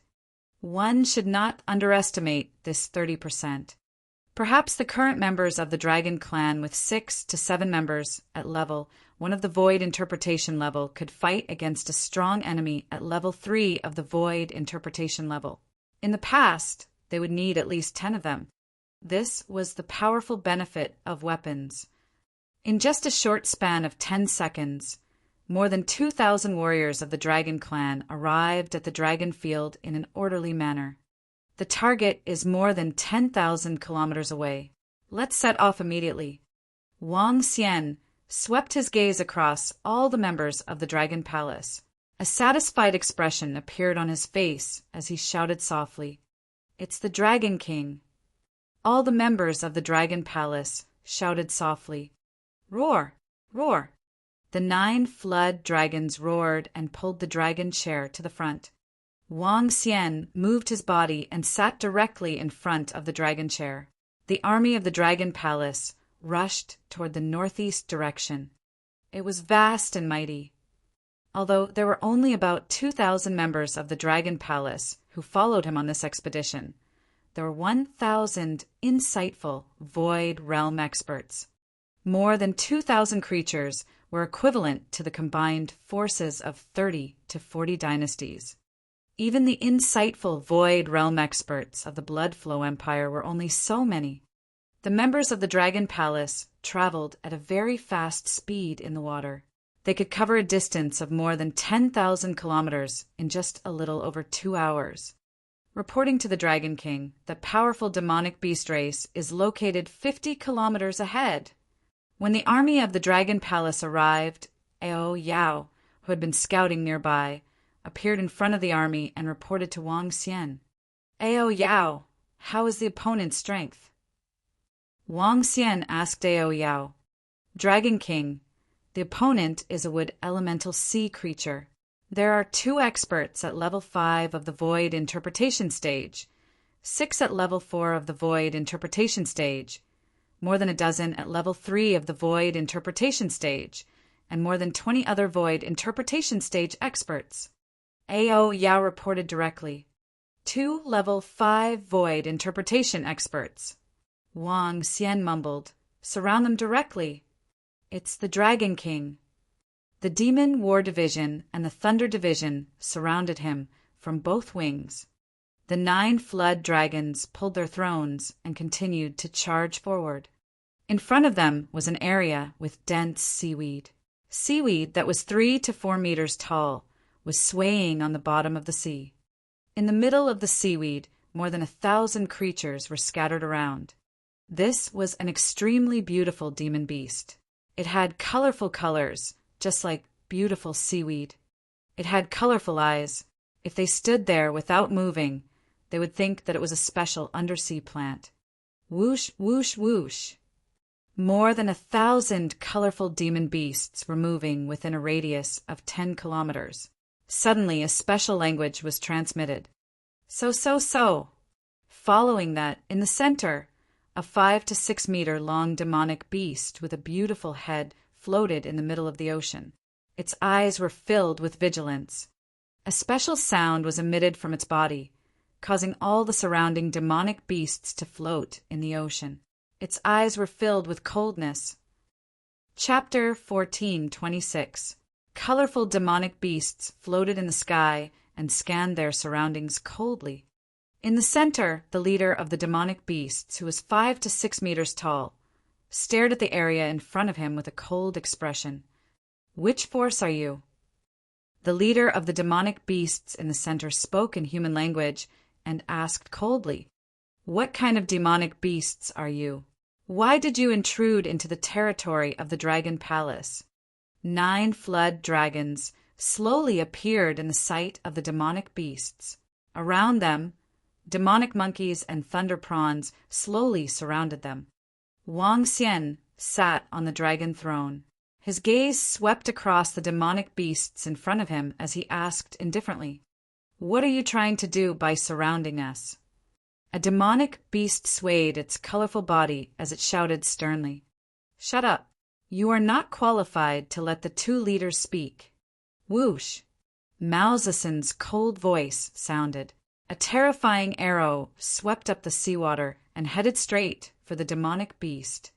One should not underestimate this 30%. Perhaps the current members of the Dragon Clan with 6 to 7 members at level 1 of the Void Interpretation level could fight against a strong enemy at level 3 of the Void Interpretation level. In the past, they would need at least 10 of them. This was the powerful benefit of weapons. In just a short span of 10 seconds, more than 2,000 warriors of the Dragon Clan arrived at the Dragon Field in an orderly manner. The target is more than 10,000 kilometers away. Let's set off immediately. Wang Xian swept his gaze across all the members of the Dragon Palace. A satisfied expression appeared on his face as he shouted softly, "It's the Dragon King." All the members of the Dragon Palace shouted softly, "Roar! Roar!" The 9 flood dragons roared and pulled the dragon chair to the front. Wang Xian moved his body and sat directly in front of the dragon chair. The army of the Dragon Palace rushed toward the northeast direction. It was vast and mighty. Although there were only about 2,000 members of the Dragon Palace who followed him on this expedition, there were 1,000 insightful Void Realm experts. More than 2,000 creatures were equivalent to the combined forces of 30 to 40 dynasties. Even the insightful Void Realm experts of the Bloodflow Empire were only so many. The members of the Dragon Palace traveled at a very fast speed in the water. They could cover a distance of more than 10,000 kilometers in just a little over 2 hours. Reporting to the Dragon King, the powerful demonic beast race is located 50 kilometers ahead. When the army of the Dragon Palace arrived, Ao Yao, who had been scouting nearby, appeared in front of the army and reported to Wang Xian. "Ao Yao, how is the opponent's strength?" Wang Xian asked Ao Yao. "Dragon King, the opponent is a wood elemental sea creature. There are 2 experts at level 5 of the Void Interpretation stage, 6 at level 4 of the Void Interpretation stage, more than a dozen at level 3 of the Void Interpretation stage, and more than 20 other Void Interpretation stage experts." Ao Yao reported directly. 2 level 5 Void Interpretation experts. Wang Xian mumbled, "Surround them directly. It's the Dragon King." The Demon War Division and the Thunder Division surrounded him from both wings. The 9 flood dragons pulled their thrones and continued to charge forward. In front of them was an area with dense seaweed. Seaweed that was 3 to 4 meters tall was swaying on the bottom of the sea. In the middle of the seaweed, more than 1,000 creatures were scattered around. This was an extremely beautiful demon beast. It had colorful colors, just like beautiful seaweed. It had colorful eyes. If they stood there without moving, they would think that it was a special undersea plant. Whoosh, whoosh, whoosh. More than 1,000 colorful demon beasts were moving within a radius of 10 kilometers. Suddenly, a special language was transmitted. So. Following that, in the center, a 5 to 6 meter long demonic beast with a beautiful head floated in the middle of the ocean. Its eyes were filled with vigilance. A special sound was emitted from its body, causing all the surrounding demonic beasts to float in the ocean. Its eyes were filled with coldness. Chapter 14:26. Colorful demonic beasts floated in the sky and scanned their surroundings coldly. In the center, the leader of the demonic beasts, who was 5 to 6 meters tall, stared at the area in front of him with a cold expression. "Which force are you?" The leader of the demonic beasts in the center spoke in human language and asked coldly, "What kind of demonic beasts are you? Why did you intrude into the territory of the Dragon Palace?" 9 flood dragons slowly appeared in the sight of the demonic beasts. Around them, demonic monkeys and thunder prawns slowly surrounded them. Wang Xian sat on the dragon throne. His gaze swept across the demonic beasts in front of him as he asked indifferently, "What are you trying to do by surrounding us?" A demonic beast swayed its colorful body as it shouted sternly, "Shut up! You are not qualified to let the 2 leaders speak." Whoosh! Mao Zedong's cold voice sounded. A terrifying arrow swept up the seawater and headed straight for the demonic beast.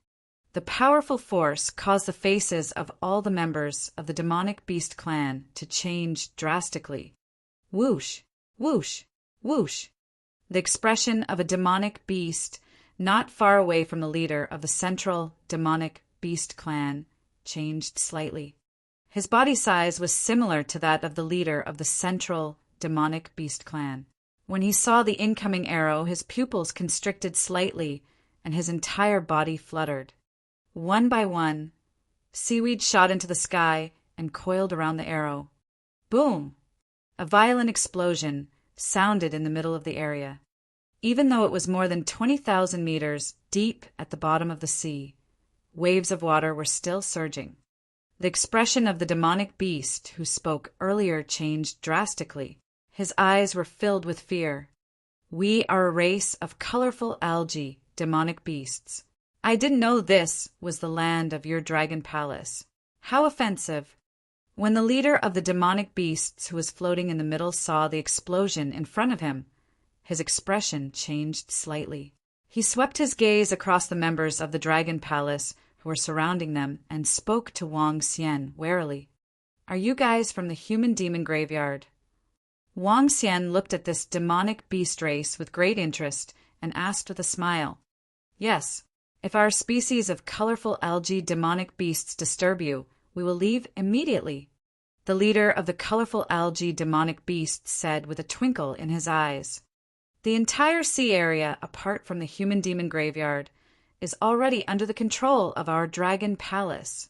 The powerful force caused the faces of all the members of the demonic beast clan to change drastically. Whoosh! Whoosh! Whoosh! The expression of a demonic beast not far away from the leader of the central demonic beast clan changed slightly. His body size was similar to that of the leader of the central demonic beast clan. When he saw the incoming arrow, his pupils constricted slightly and his entire body fluttered. One by one, seaweed shot into the sky and coiled around the arrow. Boom! A violent explosion sounded in the middle of the area. Even though it was more than 20,000 meters deep at the bottom of the sea, waves of water were still surging. The expression of the demonic beast who spoke earlier changed drastically. His eyes were filled with fear. "We are a race of colorful algae, demonic beasts. I didn't know this was the land of your dragon palace. How offensive." When the leader of the demonic beasts who was floating in the middle saw the explosion in front of him, his expression changed slightly. He swept his gaze across the members of the dragon palace who were surrounding them and spoke to Wang Xian warily. "Are you guys from the human demon graveyard?" Wang Xian looked at this demonic beast race with great interest and asked with a smile, "Yes. If our species of colorful algae demonic beasts disturb you, we will leave immediately," the leader of the colorful algae demonic beasts said with a twinkle in his eyes. "The entire sea area, apart from the human demon graveyard, is already under the control of our dragon palace."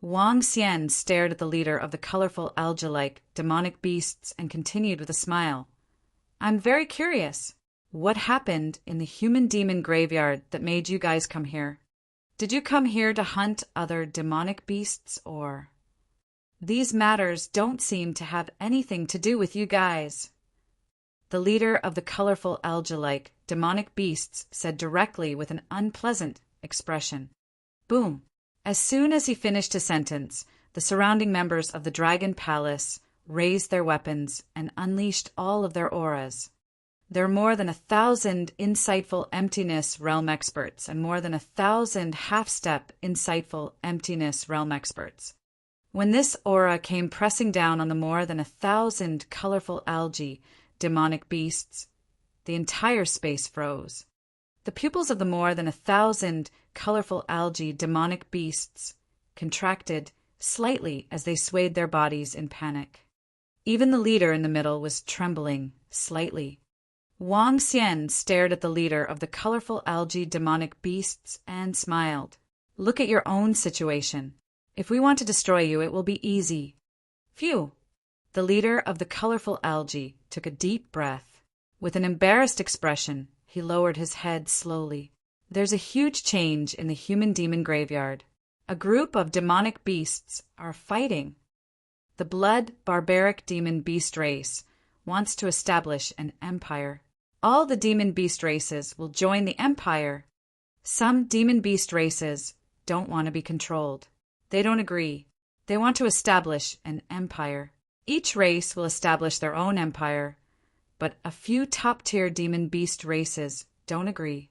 Wang Xian stared at the leader of the colorful algae-like demonic beasts and continued with a smile. "I'm very curious. What happened in the human demon graveyard that made you guys come here? Did you come here to hunt other demonic beasts, or? These matters don't seem to have anything to do with you guys." The leader of the colorful algae-like demonic beasts said directly with an unpleasant expression. Boom! As soon as he finished his sentence, the surrounding members of the Dragon Palace raised their weapons and unleashed all of their auras. There are more than 1,000 insightful emptiness realm experts and more than 1,000 half-step insightful emptiness realm experts. When this aura came pressing down on the more than 1,000 colorful algae demonic beasts, the entire space froze. The pupils of the more than 1,000 colorful algae demonic beasts contracted slightly as they swayed their bodies in panic. Even the leader in the middle was trembling slightly. Wang Xian stared at the leader of the colorful algae demonic beasts and smiled. "Look at your own situation. If we want to destroy you, it will be easy." Phew! The leader of the colorful algae took a deep breath. With an embarrassed expression, he lowered his head slowly. "There's a huge change in the human demon graveyard. A group of demonic beasts are fighting. The blood barbaric demon beast race wants to establish an empire. All the demon beast races will join the empire. Some demon beast races don't want to be controlled. They don't agree. They want to establish an empire. Each race will establish their own empire, but a few top-tier demon beast races don't agree.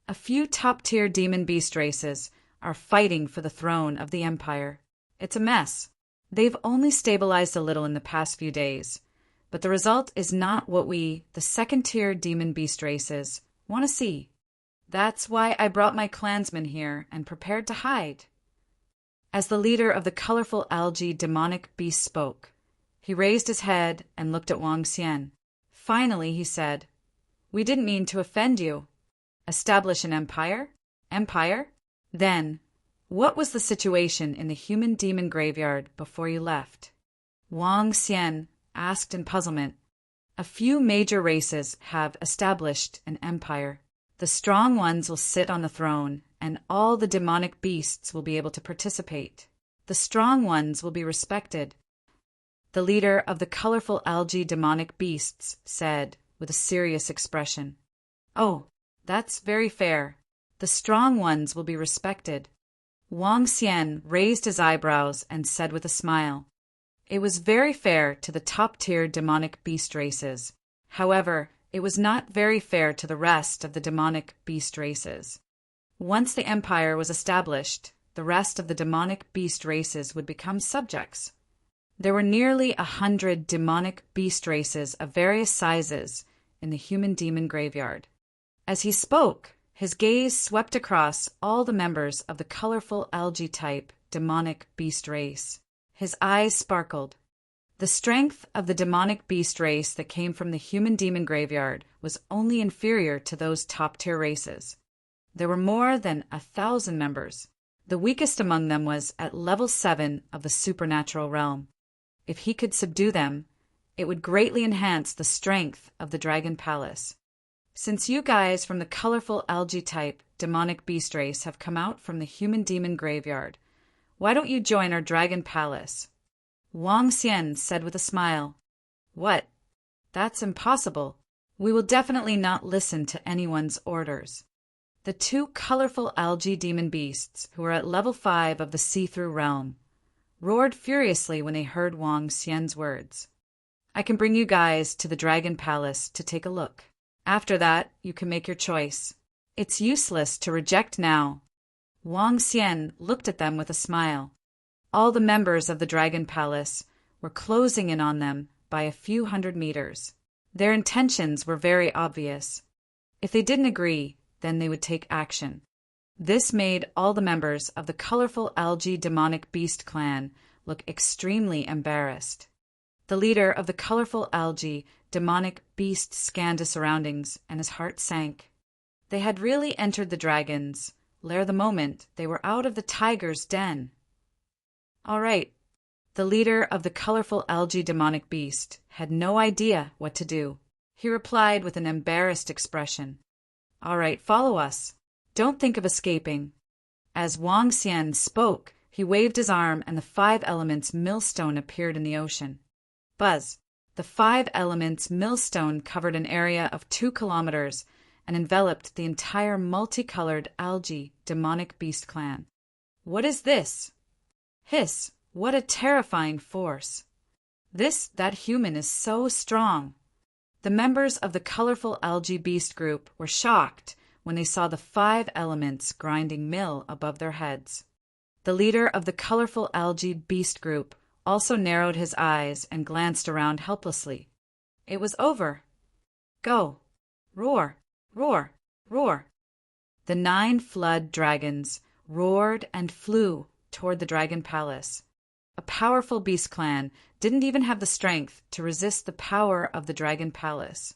A few top-tier demon beast races are fighting for the throne of the empire. It's a mess. They've only stabilized a little in the past few days, but the result is not what we, the second-tier demon beast races, want to see. That's why I brought my clansmen here and prepared to hide." As the leader of the colorful algae demonic beast spoke, he raised his head and looked at Wang Xian. Finally, he said, We didn't mean to offend you. Establish an empire? Empire? Then, what was the situation in the human demon graveyard before you left? Wang Xian asked in puzzlement. A few major races have established an empire. The strong ones will sit on the throne, and all the demonic beasts will be able to participate. The strong ones will be respected. The leader of the colorful algae demonic beasts said with a serious expression. Oh, that's very fair. The strong ones will be respected. Wang Xian raised his eyebrows and said with a smile. It was very fair to the top-tier demonic beast races. However, it was not very fair to the rest of the demonic beast races. Once the empire was established, the rest of the demonic beast races would become subjects. There were nearly 100 demonic beast races of various sizes in the human demon graveyard. As he spoke, his gaze swept across all the members of the colorful algae-type demonic beast race. His eyes sparkled. The strength of the demonic beast race that came from the human demon graveyard was only inferior to those top-tier races. There were more than 1,000 members. The weakest among them was at level 7 of the supernatural realm. If he could subdue them, it would greatly enhance the strength of the Dragon Palace. Since you guys from the colorful algae-type demonic beast race have come out from the human demon graveyard, why don't you join our Dragon Palace? Wang Xian said with a smile. What? That's impossible. We will definitely not listen to anyone's orders. The two colorful algae demon beasts, who were at level 5 of the see-through realm, roared furiously when they heard Wang Xian's words. I can bring you guys to the Dragon Palace to take a look. After that, you can make your choice. It's useless to reject now. Wang Xian looked at them with a smile. All the members of the Dragon Palace were closing in on them by a few hundred meters. Their intentions were very obvious. If they didn't agree, then they would take action. This made all the members of the colorful algae demonic beast clan look extremely embarrassed. The leader of the colorful algae demonic beast scanned his surroundings, and his heart sank. They had really entered the dragon's lair the moment they were out of the tiger's den. All right. The leader of the colorful algae demonic beast had no idea what to do. He replied with an embarrassed expression. All right, follow us. Don't think of escaping. As Wang Xian spoke, he waved his arm and the 5 elements millstone appeared in the ocean. Buzz. The 5 elements millstone covered an area of 2 kilometers and enveloped the entire multicolored algae demonic beast clan. What is this? Hiss, what a terrifying force. That human is so strong. The members of the colorful algae beast group were shocked when they saw the 5 elements grinding mill above their heads. The leader of the colorful algae beast group also narrowed his eyes and glanced around helplessly. It was over. Go. Roar, roar, roar. The 9 flood dragons roared and flew toward the Dragon Palace. A powerful beast clan didn't even have the strength to resist the power of the Dragon Palace.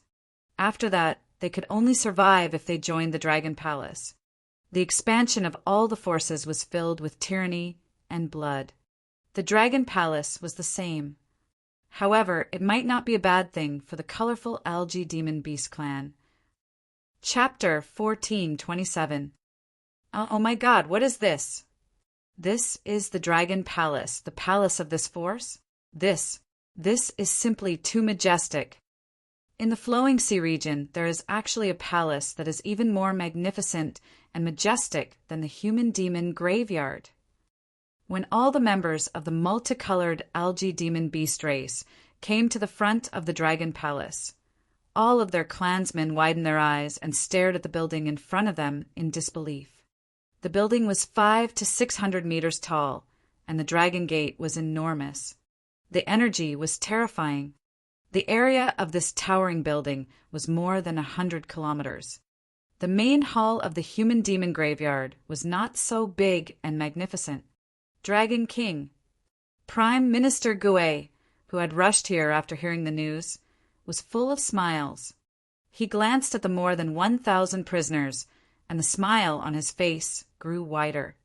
After that, they could only survive if they joined the Dragon Palace. The expansion of all the forces was filled with tyranny and blood. The Dragon Palace was the same. However, it might not be a bad thing for the colorful algae demon beast clan. Chapter 1427. Oh my God, what is this? This is the Dragon Palace, the palace of this force? This is simply too majestic. In the flowing sea region, there is actually a palace that is even more magnificent and majestic than the human demon graveyard. When all the members of the multicolored algae demon beast race came to the front of the Dragon Palace, all of their clansmen widened their eyes and stared at the building in front of them in disbelief. The building was 500 to 600 meters tall, and the Dragon Gate was enormous. The energy was terrifying. The area of this towering building was more than 100 kilometers. The main hall of the human demon graveyard was not so big and magnificent. Dragon King, Prime Minister Gue, who had rushed here after hearing the news, was full of smiles. He glanced at the more than 1,000 prisoners, and the smile on his face grew wider.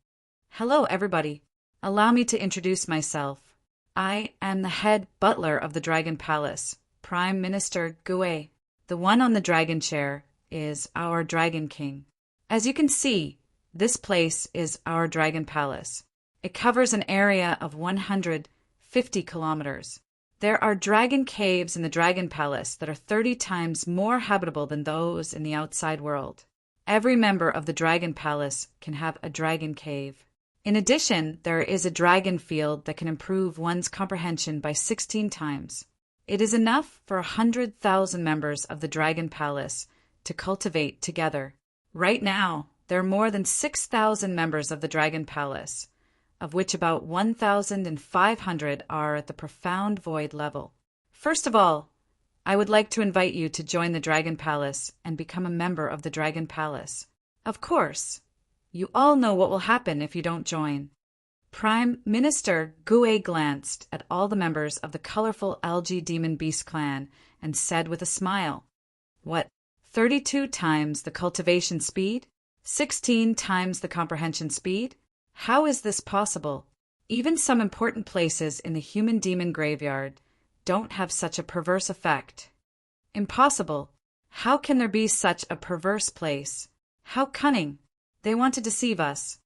Hello, everybody. Allow me to introduce myself. I am the head butler of the Dragon Palace, Prime Minister Gue. The one on the dragon chair is our Dragon King. As you can see, this place is our Dragon Palace. It covers an area of 150 kilometers. There are dragon caves in the Dragon Palace that are 30 times more habitable than those in the outside world. Every member of the Dragon Palace can have a dragon cave. In addition, there is a dragon field that can improve one's comprehension by 16 times. It is enough for 100,000 members of the Dragon Palace to cultivate together. Right now, there are more than 6,000 members of the Dragon Palace, of which about 1,500 are at the profound void level. First of all, I would like to invite you to join the Dragon Palace and become a member of the Dragon Palace. Of course, you all know what will happen if you don't join. Prime Minister Gue glanced at all the members of the colorful algae demon beast clan and said with a smile, "What, 32 times the cultivation speed? 16 times the comprehension speed? How is this possible? Even some important places in the human demon graveyard don't have such a perverse effect. Impossible. How can there be such a perverse place? How cunning! They want to deceive us."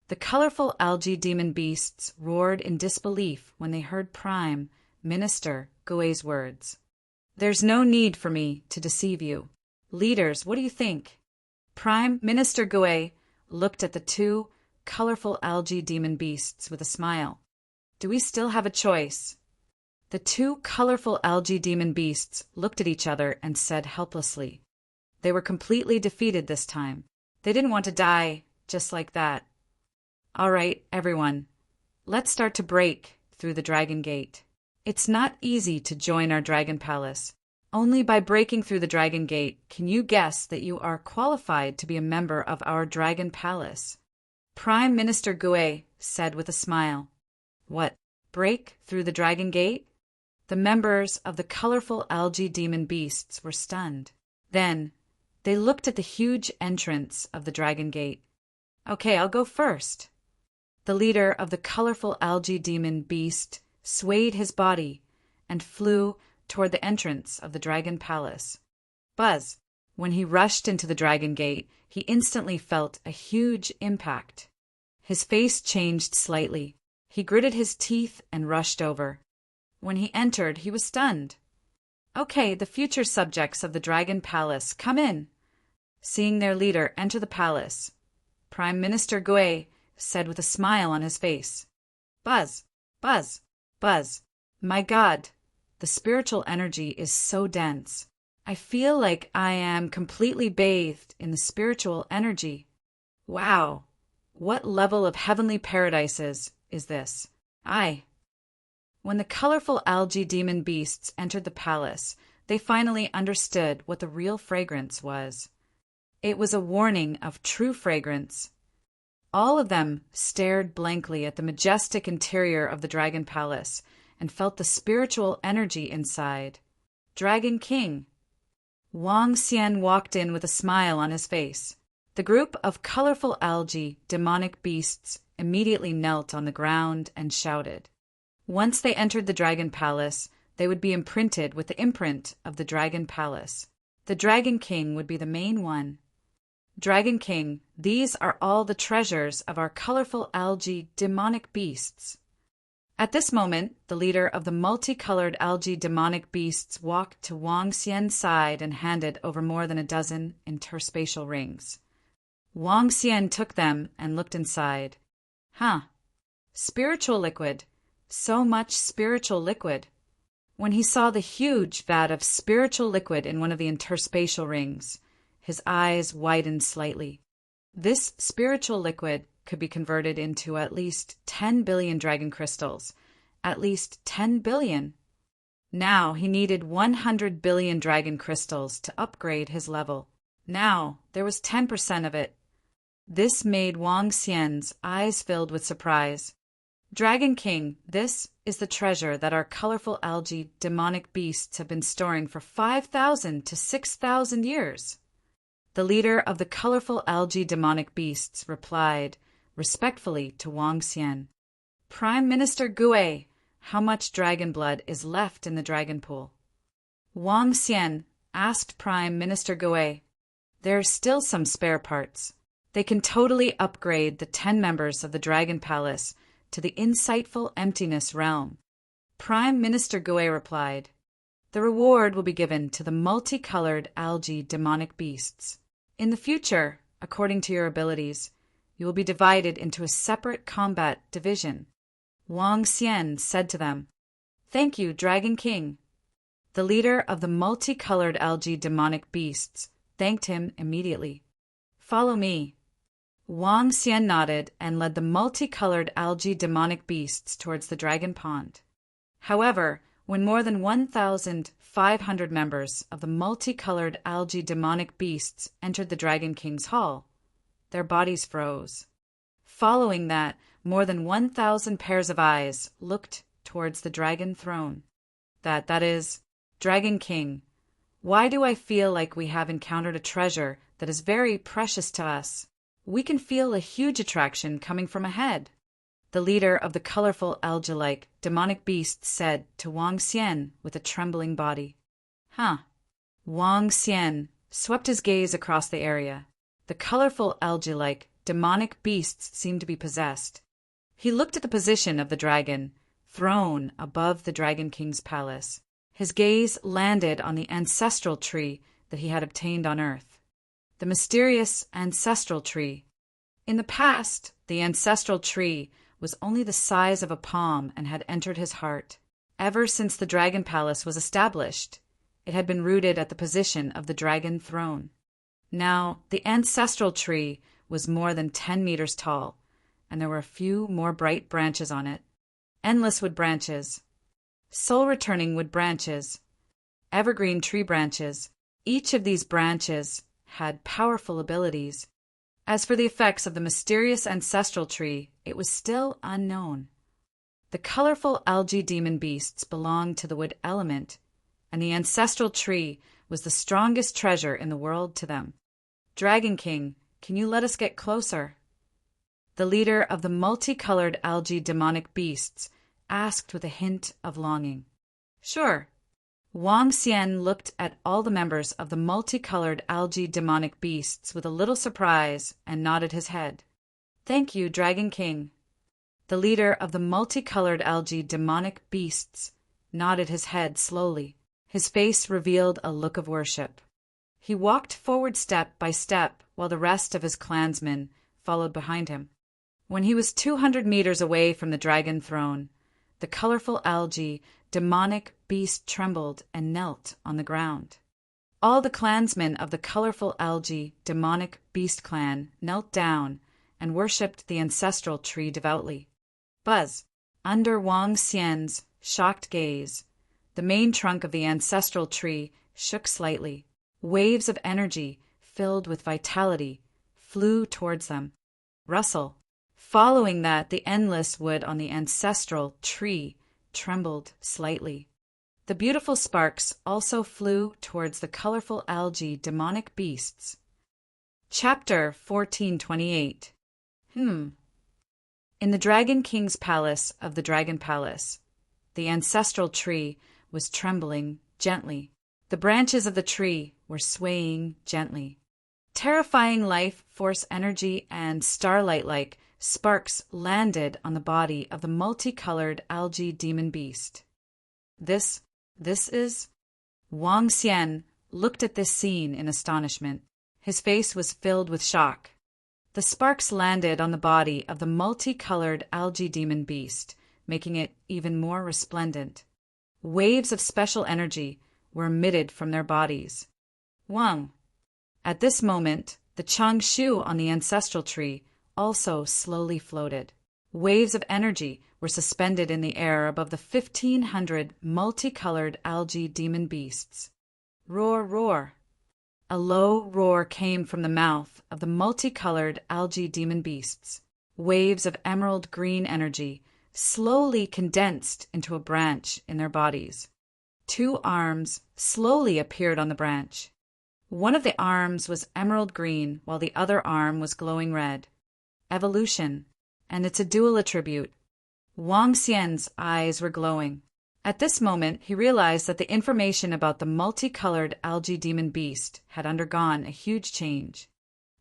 The colorful algae demon beasts roared in disbelief when they heard Prime Minister Gue's words. "There's no need for me to deceive you. Leaders, what do you think?" Prime Minister Gue looked at the two colorful algae demon beasts with a smile. "Do we still have a choice?" The two colorful algae demon beasts looked at each other and said helplessly. They were completely defeated this time. They didn't want to die just like that. "All right, everyone, let's start to break through the Dragon Gate. It's not easy to join our Dragon Palace. Only by breaking through the Dragon Gate can you guess that you are qualified to be a member of our Dragon Palace." Prime Minister Gue said with a smile. "What, break through the Dragon Gate?" The members of the colorful algae demon beasts were stunned. Then they looked at the huge entrance of the Dragon Gate. "Okay, I'll go first." The leader of the colorful algae demon beast swayed his body and flew toward the entrance of the Dragon Palace. Buzz! When he rushed into the Dragon Gate, he instantly felt a huge impact. His face changed slightly. He gritted his teeth and rushed over. When he entered, he was stunned. "Okay, the future subjects of the Dragon Palace, come in." Seeing their leader enter the palace, Prime Minister Gue said with a smile on his face, "Buzz, Buzz, Buzz. My God, the spiritual energy is so dense. I feel like I am completely bathed in the spiritual energy. Wow, what level of heavenly paradises is this?" When the colorful algae demon beasts entered the palace, they finally understood what the real fragrance was. It was a warning of true fragrance. All of them stared blankly at the majestic interior of the Dragon Palace and felt the spiritual energy inside. "Dragon King." Wang Xian walked in with a smile on his face. The group of colorful algae demonic beasts immediately knelt on the ground and shouted. Once they entered the Dragon Palace, they would be imprinted with the imprint of the Dragon Palace. The Dragon King would be the main one. "Dragon King, these are all the treasures of our colorful algae demonic beasts." At this moment, the leader of the multicolored algae demonic beasts walked to Wang Xian's side and handed over more than a dozen interspatial rings. Wang Xian took them and looked inside. Spiritual liquid. So much spiritual liquid. When he saw the huge vat of spiritual liquid in one of the interspatial rings, his eyes widened slightly. This spiritual liquid could be converted into at least 10 billion dragon crystals. At least 10 billion. Now he needed 100 billion dragon crystals to upgrade his level. Now there was 10% of it. This made Wang Xian's eyes filled with surprise. "Dragon King, this is the treasure that our colorful algae demonic beasts have been storing for 5,000 to 6,000 years. The leader of the colorful algae demonic beasts replied respectfully to Wang Xian, Prime Minister Gue, how much dragon blood is left in the dragon pool? Wang Xian asked Prime Minister Gue, There's still some spare parts. They can totally upgrade the 10 members of the Dragon Palace to the insightful emptiness realm. Prime Minister Gue replied, The reward will be given to the multicolored algae demonic beasts. In the future, according to your abilities, you will be divided into a separate combat division. Wang Xian said to them, Thank you, Dragon King. The leader of the multicolored algae demonic beasts thanked him immediately. Follow me. Wang Xian nodded and led the multicolored algae demonic beasts towards the dragon pond. However, when more than 1,500 members of the multicolored algae demonic beasts entered the Dragon King's hall, their bodies froze. Following that, more than 1,000 pairs of eyes looked towards the dragon throne. That is, Dragon King, why do I feel like we have encountered a treasure that is very precious to us? We can feel a huge attraction coming from ahead. The leader of the colorful algae-like demonic beasts said to Wang Xian with a trembling body. Wang Xian swept his gaze across the area. The colorful algae-like demonic beasts seemed to be possessed. He looked at the position of the dragon throne above the Dragon King's palace. His gaze landed on the ancestral tree that he had obtained on Earth. The mysterious ancestral tree. In the past, the ancestral tree was only the size of a palm and had entered his heart. Ever since the Dragon Palace was established, it had been rooted at the position of the dragon throne. Now, the ancestral tree was more than 10 meters tall, and there were a few more bright branches on it. Endless wood branches, soul-returning wood branches, evergreen tree branches. Each of these branches had powerful abilities. As for the effects of the mysterious ancestral tree, it was still unknown. The colorful algae demon beasts belonged to the wood element, and the ancestral tree was the strongest treasure in the world to them. Dragon King, can you let us get closer? The leader of the multicolored algae demonic beasts asked with a hint of longing. Sure. Wang Xian looked at all the members of the multicolored algae demonic beasts with a little surprise and nodded his head. Thank you, Dragon King. The leader of the multicolored algae demonic beasts nodded his head slowly. His face revealed a look of worship. He walked forward step by step while the rest of his clansmen followed behind him. When he was 200 meters away from the dragon throne, the colorful algae demonic beast trembled and knelt on the ground. All the clansmen of the colorful algae demonic beast clan knelt down and worshipped the ancestral tree devoutly. Buzz, under Wang Xian's shocked gaze, the main trunk of the ancestral tree shook slightly. Waves of energy, filled with vitality, flew towards them. Rustle. Following that, the endless wood on the ancestral tree trembled slightly. The beautiful sparks also flew towards the colorful algae demonic beasts. Chapter 1428. In the Dragon King's palace of the Dragon Palace, the ancestral tree was trembling gently. The branches of the tree were swaying gently. Terrifying life force energy and starlight-like sparks landed on the body of the multicolored algae demon beast. This is... Wang Xian looked at this scene in astonishment. His face was filled with shock. The sparks landed on the body of the multicolored algae demon beast, making it even more resplendent. Waves of special energy were emitted from their bodies. Wang. At this moment, the Changshu on the ancestral tree also slowly floated. Waves of energy were suspended in the air above the 1,500 multicolored algae demon beasts. Roar, roar. A low roar came from the mouth of the multicolored algae demon beasts. Waves of emerald green energy slowly condensed into a branch in their bodies. 2 arms slowly appeared on the branch. One of the arms was emerald green, while the other arm was glowing red. Evolution, and it's a dual attribute. Wang Xian's eyes were glowing. At this moment, he realized that the information about the multicolored algae demon beast had undergone a huge change.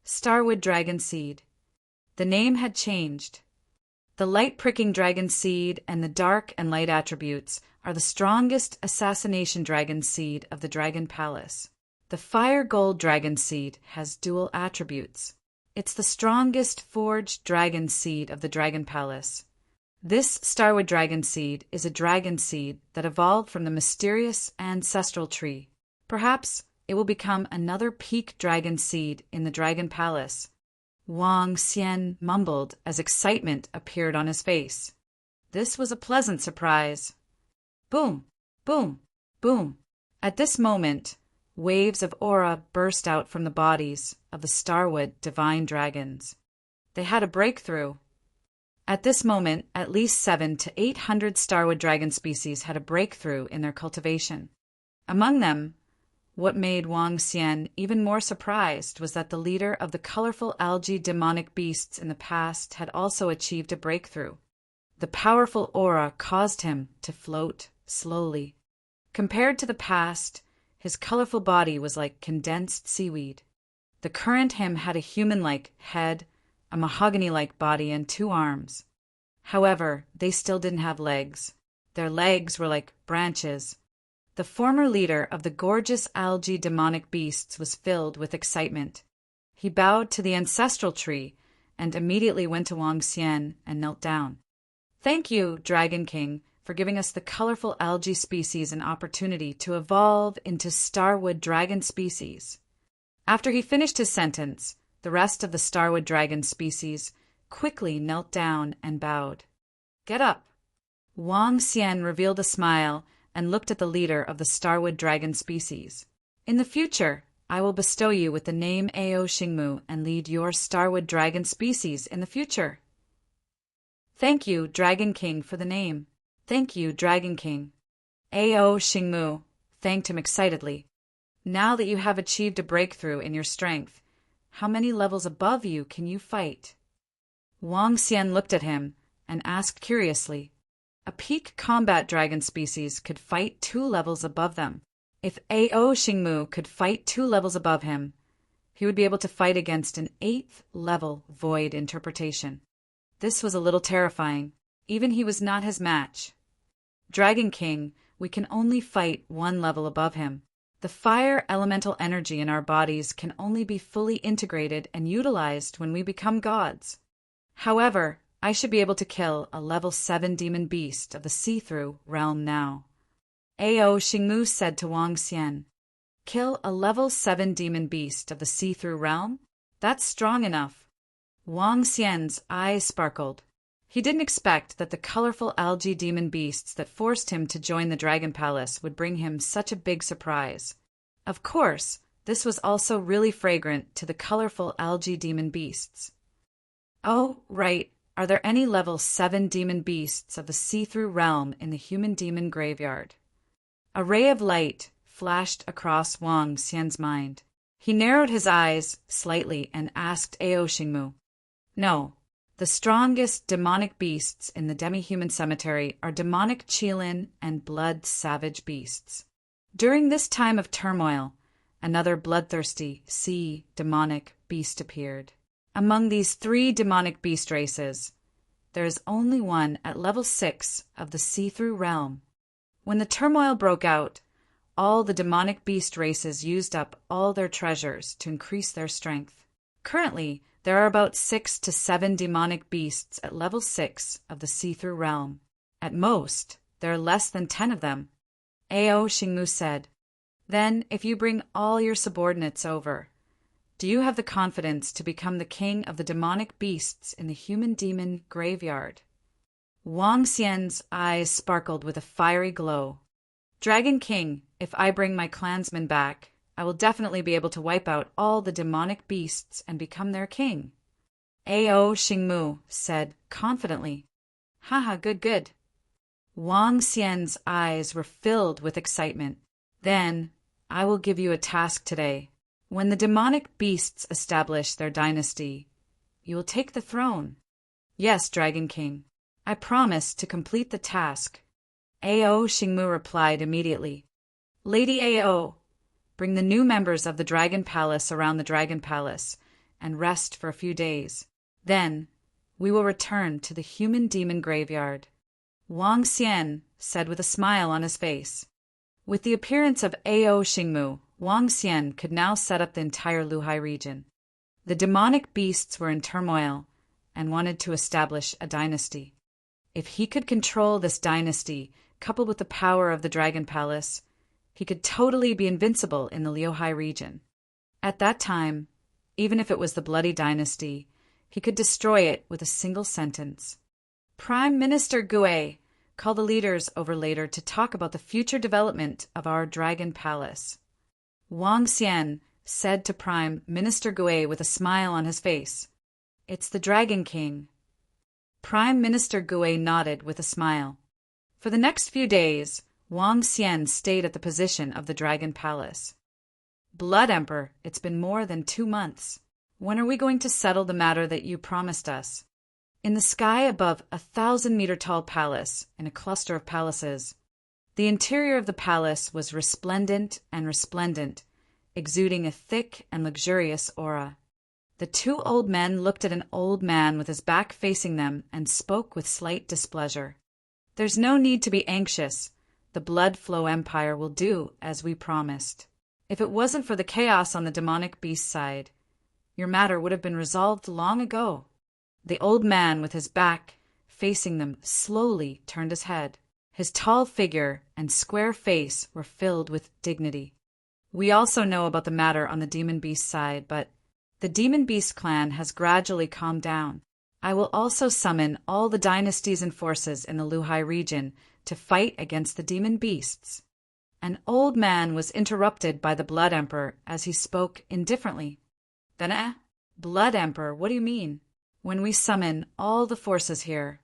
Starwood Dragon Seed. The name had changed. The light-pricking dragon seed and the dark and light attributes are the strongest assassination dragon seed of the Dragon Palace. The fire gold dragon seed has dual attributes. It's the strongest forged dragon seed of the Dragon Palace. This Starwood Dragon Seed is a dragon seed that evolved from the mysterious ancestral tree. Perhaps it will become another peak dragon seed in the Dragon Palace. Wang Xian mumbled as excitement appeared on his face. This was a pleasant surprise. Boom, boom, boom. At this moment, waves of aura burst out from the bodies of the Starwood divine dragons. They had a breakthrough. At this moment, at least 700 to 800 Starwood dragon species had a breakthrough in their cultivation. Among them, what made Wang Xian even more surprised was that the leader of the colorful algae demonic beasts in the past had also achieved a breakthrough. The powerful aura caused him to float slowly. Compared to the past, his colorful body was like condensed seaweed. The current him had a human-like head, a mahogany-like body, and 2 arms. However, they still didn't have legs. Their legs were like branches. The former leader of the gorgeous algae demonic beasts was filled with excitement. He bowed to the ancestral tree and immediately went to Wang Xian and knelt down. Thank you, Dragon King, for giving us the colorful algae species an opportunity to evolve into Starwood dragon species. After he finished his sentence, the rest of the Starwood dragon species quickly knelt down and bowed. Get up. Wang Xian revealed a smile and looked at the leader of the Starwood dragon species. In the future, I will bestow you with the name Ao Xingmu and lead your Starwood dragon species in the future. Thank you, Dragon King, for the name. Thank you, Dragon King. Ao Xingmu thanked him excitedly. Now that you have achieved a breakthrough in your strength, how many levels above you can you fight? Wang Xian looked at him and asked curiously. A peak combat dragon species could fight 2 levels above them. If Ao Xingmu could fight 2 levels above him, he would be able to fight against an 8th level void interpretation. This was a little terrifying. Even he was not his match. Dragon King, we can only fight 1 level above him. The fire elemental energy in our bodies can only be fully integrated and utilized when we become gods. However, I should be able to kill a level 7 demon beast of the see-through realm now. Ao Xingmu said to Wang Xian, Kill a level 7 demon beast of the see-through realm? That's strong enough. Wang Xian's eyes sparkled. He didn't expect that the colorful algae demon beasts that forced him to join the Dragon Palace would bring him such a big surprise. Of course, this was also really fragrant to the colorful algae demon beasts. Oh, right. Are there any level 7 demon beasts of the see-through realm in the human demon graveyard? A ray of light flashed across Wang Xian's mind. He narrowed his eyes slightly and asked Ao Xingmu. No, the strongest demonic beasts in the demi-human cemetery are demonic Qilin and blood savage beasts. During this time of turmoil, another bloodthirsty sea demonic beast appeared. Among these 3 demonic beast races, there is only one at level 6 of the see-through realm. When the turmoil broke out, all the demonic beast races used up all their treasures to increase their strength. Currently, there are about 6 to 7 demonic beasts at level 6 of the see-through realm. At most, there are less than 10 of them. Ao Xingmu said, Then, if you bring all your subordinates over, do you have the confidence to become the king of the demonic beasts in the human demon graveyard? Wang Xian's eyes sparkled with a fiery glow. Dragon King, if I bring my clansmen back, I will definitely be able to wipe out all the demonic beasts and become their king. Ao Xingmu said confidently. Haha, good, good. Wang Xian's eyes were filled with excitement. Then, I will give you a task today. When the demonic beasts establish their dynasty, you will take the throne. Yes, Dragon King. I promise to complete the task. Ao Xingmu replied immediately. Lady Ao, bring the new members of the Dragon Palace around the Dragon Palace and rest for a few days. Then, we will return to the human demon graveyard. Wang Xian said with a smile on his face. With the appearance of Ao Xingmu, Wang Xian could now set up the entire Luhai region. The demonic beasts were in turmoil and wanted to establish a dynasty. If he could control this dynasty, coupled with the power of the Dragon Palace, he could totally be invincible in the Liuhai region. At that time, even if it was the Bloody Dynasty, he could destroy it with a single sentence. Prime Minister Gue, call the leaders over later to talk about the future development of our Dragon Palace. Wang Xian said to Prime Minister Gue with a smile on his face. It's the Dragon King. Prime Minister Gue nodded with a smile. For the next few days, Wang Xian stayed at the position of the Dragon Palace. Blood Emperor, it's been more than 2 months. When are we going to settle the matter that you promised us? In the sky above a 1,000-meter-tall palace, in a cluster of palaces, the interior of the palace was resplendent, exuding a thick and luxurious aura. The 2 old men looked at an old man with his back facing them and spoke with slight displeasure. There's no need to be anxious. The Blood Flow Empire will do as we promised. If it wasn't for the chaos on the demonic beast side, your matter would have been resolved long ago. The old man with his back facing them slowly turned his head. His tall figure and square face were filled with dignity. We also know about the matter on the demon beast side, but the demon beast clan has gradually calmed down. I will also summon all the dynasties and forces in the Luhai region to fight against the demon beasts. An old man was interrupted by the Blood Emperor as he spoke indifferently. Then, Blood Emperor, what do you mean? When we summon all the forces here.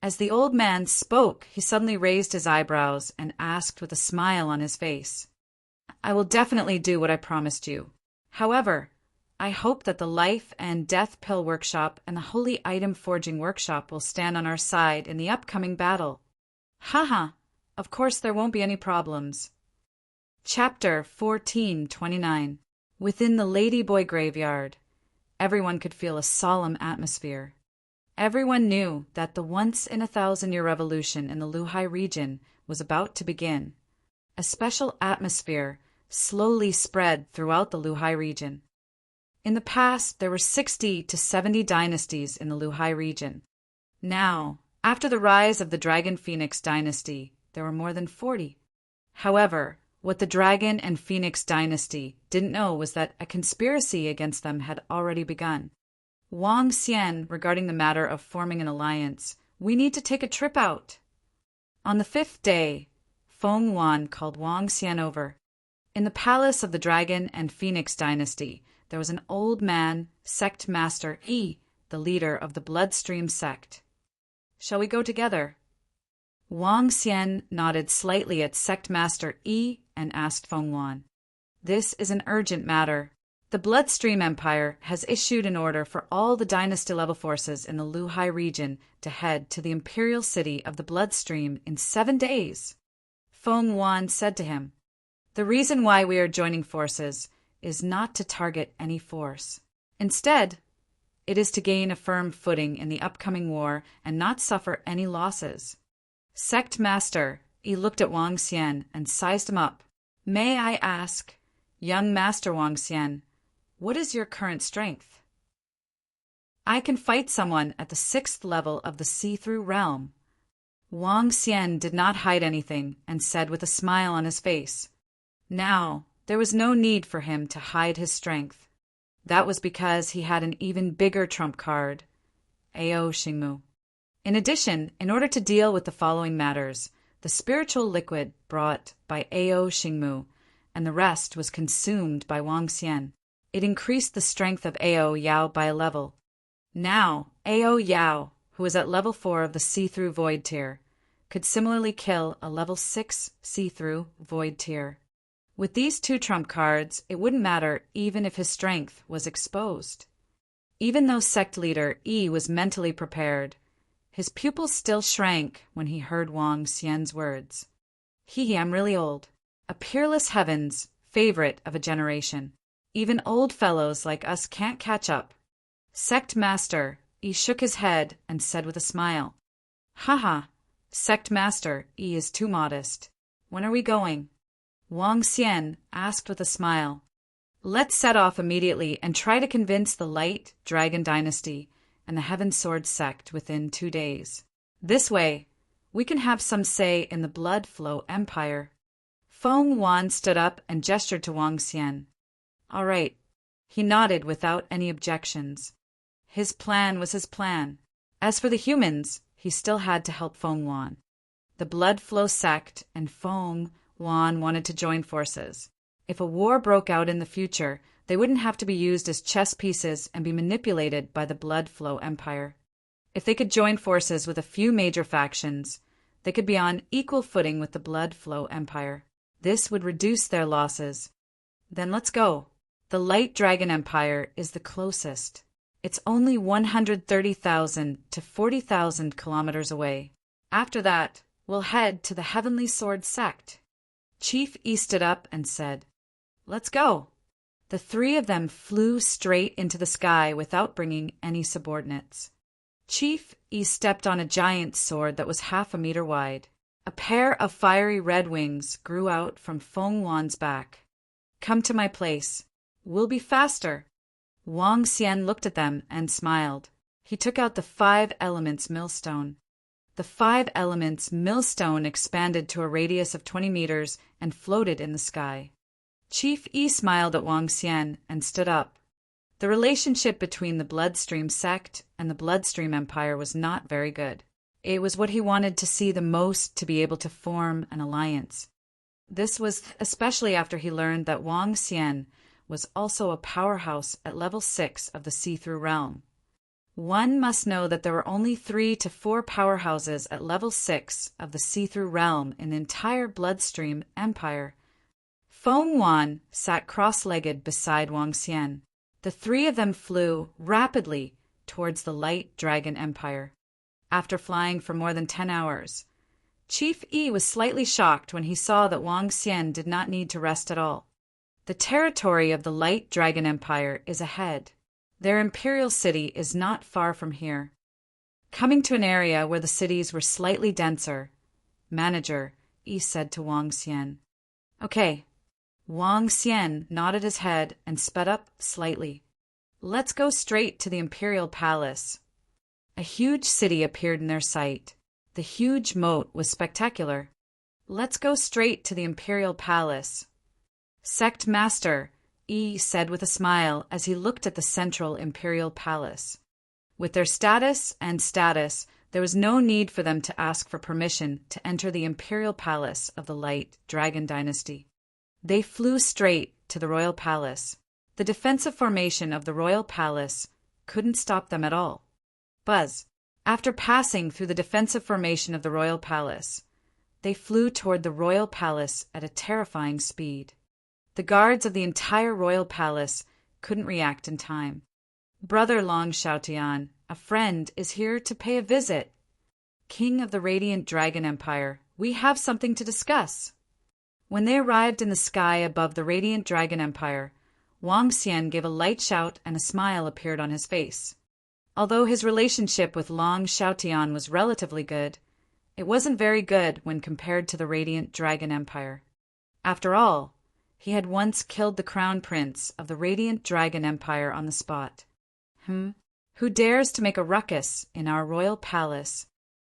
As the old man spoke, he suddenly raised his eyebrows and asked with a smile on his face. I will definitely do what I promised you. However, I hope that the Life and Death Pill Workshop and the Holy Item Forging Workshop will stand on our side in the upcoming battle. Haha, of course there won't be any problems. Chapter 1429. Within the Ladyboy Graveyard, everyone could feel a solemn atmosphere. Everyone knew that the once-in-a-thousand-year revolution in the Luhai region was about to begin. A special atmosphere slowly spread throughout the Luhai region. In the past, there were 60 to 70 dynasties in the Luhai region. Now, after the rise of the Dragon Phoenix dynasty, there were more than 40. However, what the Dragon and Phoenix dynasty didn't know was that a conspiracy against them had already begun. Wang Xian, regarding the matter of forming an alliance, we need to take a trip out. On the 5th day, Feng Wan called Wang Xian over. In the palace of the Dragon and Phoenix dynasty, there was an old man, Sect Master Yi, the leader of the Bloodstream sect. Shall we go together? Wang Xian nodded slightly at Sect Master Yi and asked Feng Wan. This is an urgent matter. The Bloodstream Empire has issued an order for all the dynasty-level forces in the Luhai region to head to the imperial city of the Bloodstream in 7 days. Feng Wan said to him, The reason why we are joining forces is not to target any force. Instead, it is to gain a firm footing in the upcoming war and not suffer any losses. Sect Master, he looked at Wang Xian and sized him up. May I ask, young Master Wang Xian, what is your current strength? I can fight someone at the 6th level of the see-through realm. Wang Xian did not hide anything and said with a smile on his face. Now, there was no need for him to hide his strength. That was because he had an even bigger trump card, Ao Xingmu. In addition, in order to deal with the following matters, the spiritual liquid brought by Ao Xingmu, and the rest was consumed by Wang Xian. It increased the strength of Ao Yao by a level. Now, Ao Yao, who was at level 4 of the see-through void tier, could similarly kill a level 6 see-through void tier. With these 2 trump cards, it wouldn't matter even if his strength was exposed. Even though sect leader Yi was mentally prepared, his pupils still shrank when he heard Wang Xian's words. I'm really old. A peerless heavens, favorite of a generation. Even old fellows like us can't catch up. Sect Master Yi shook his head and said with a smile, Haha, Sect Master Yi is too modest. When are we going? Wang Xian asked with a smile. Let's set off immediately and try to convince the Light Dragon Dynasty and the Heaven Sword sect within 2 days. This way, we can have some say in the Blood Flow Empire. Feng Wan stood up and gestured to Wang Xian. All right. He nodded without any objections. His plan was his plan. As for the humans, he still had to help Feng Wan. The Blood Flow sect and Feng Wan wanted to join forces. If a war broke out in the future, they wouldn't have to be used as chess pieces and be manipulated by the Blood Flow Empire. If they could join forces with a few major factions, they could be on equal footing with the Blood Flow Empire. This would reduce their losses. Then let's go. The Light Dragon Empire is the closest. It's only 130,000 to 40,000 kilometers away. After that, we'll head to the Heavenly Sword sect. Chief Yi stood up and said, Let's go. The 3 of them flew straight into the sky without bringing any subordinates. Chief Yi stepped on a giant sword that was half a meter wide. A pair of fiery red wings grew out from Feng Wan's back. Come to my place. We'll be faster. Wang Xian looked at them and smiled. He took out the 5 elements millstone. The 5 elements millstone expanded to a radius of 20 meters and floated in the sky. Chief Yi smiled at Wang Xian and stood up. The relationship between the Bloodstream sect and the Bloodstream Empire was not very good. It was what he wanted to see the most to be able to form an alliance. This was especially after he learned that Wang Xian was also a powerhouse at level 6 of the see-through realm. One must know that there were only 3 to 4 powerhouses at level 6 of the see-through realm in the entire Bloodstream Empire. Feng Wan sat cross-legged beside Wang Xian. The 3 of them flew rapidly towards the Light Dragon Empire. After flying for more than 10 hours, Chief Yi was slightly shocked when he saw that Wang Xian did not need to rest at all. The territory of the Light Dragon Empire is ahead. Their imperial city is not far from here. Coming to an area where the cities were slightly denser, Manager Yi said to Wang Xian. Okay. Wang Xian nodded his head and sped up slightly. Let's go straight to the Imperial Palace. A huge city appeared in their sight. The huge moat was spectacular. Let's go straight to the Imperial Palace. Sect Master Yi said with a smile as he looked at the central Imperial Palace. With their status, there was no need for them to ask for permission to enter the Imperial Palace of the Light Dragon Dynasty. They flew straight to the Royal Palace. The defensive formation of the Royal Palace couldn't stop them at all. Buzz. After passing through the defensive formation of the Royal Palace, they flew toward the Royal Palace at a terrifying speed. The guards of the entire Royal Palace couldn't react in time. Brother Long Xiaotian, a friend, is here to pay a visit. King of the Radiant Dragon Empire, we have something to discuss. When they arrived in the sky above the Radiant Dragon Empire, Wang Xian gave a light shout and a smile appeared on his face. Although his relationship with Long Xiaotian was relatively good, it wasn't very good when compared to the Radiant Dragon Empire. After all, he had once killed the crown prince of the Radiant Dragon Empire on the spot. Who dares to make a ruckus in our royal palace?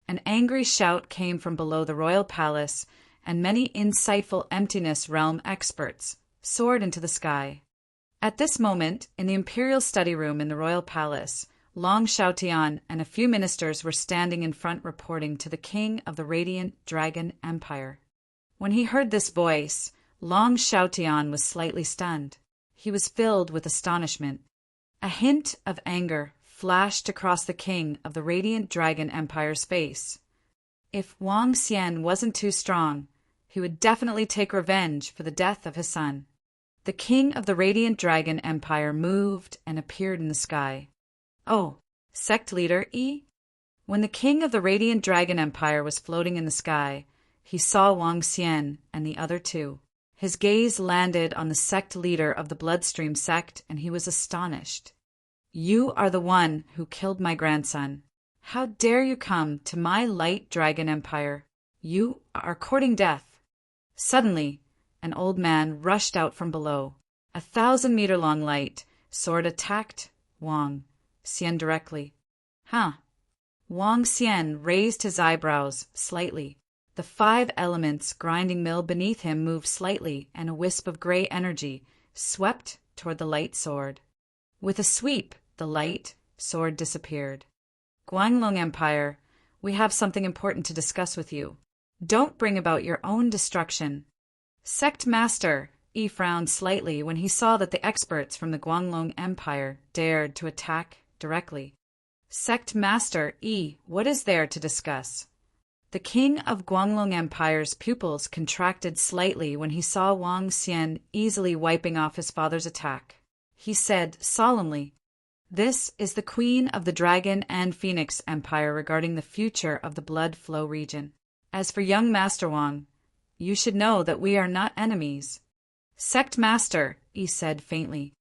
An angry shout came from below the royal palace, and many insightful emptiness realm experts soared into the sky. At this moment, in the imperial study room in the royal palace, Long Xiaotian and a few ministers were standing in front reporting to the king of the Radiant Dragon Empire. When he heard this voice, Long Xiaotian was slightly stunned. He was filled with astonishment. A hint of anger flashed across the king of the Radiant Dragon Empire's face. If Wang Xian wasn't too strong, he would definitely take revenge for the death of his son. The king of the Radiant Dragon Empire moved and appeared in the sky. Oh, sect leader Yi? When the king of the Radiant Dragon Empire was floating in the sky, he saw Wang Xian and the other two. His gaze landed on the sect leader of the Bloodstream sect, and he was astonished. You are the one who killed my grandson. How dare you come to my Light Dragon Empire? You are courting death. Suddenly, an old man rushed out from below. 1,000-meter-long light sword attacked Wang Xian directly. Huh? Wang Xian raised his eyebrows slightly. The 5 elements grinding mill beneath him moved slightly, and a wisp of gray energy swept toward the light sword. With a sweep, the light sword disappeared. Guanglong Empire, we have something important to discuss with you. Don't bring about your own destruction. Sect Master Yi frowned slightly when he saw that the experts from the Guanglong Empire dared to attack directly. Sect Master Yi, what is there to discuss? The king of Guanglong Empire's pupils contracted slightly when he saw Wang Xian easily wiping off his father's attack. He said solemnly, "This is the Queen of the Dragon and Phoenix Empire regarding the future of the Blood Flow region. As for young Master Wang, you should know that we are not enemies." Sect Master, he said faintly.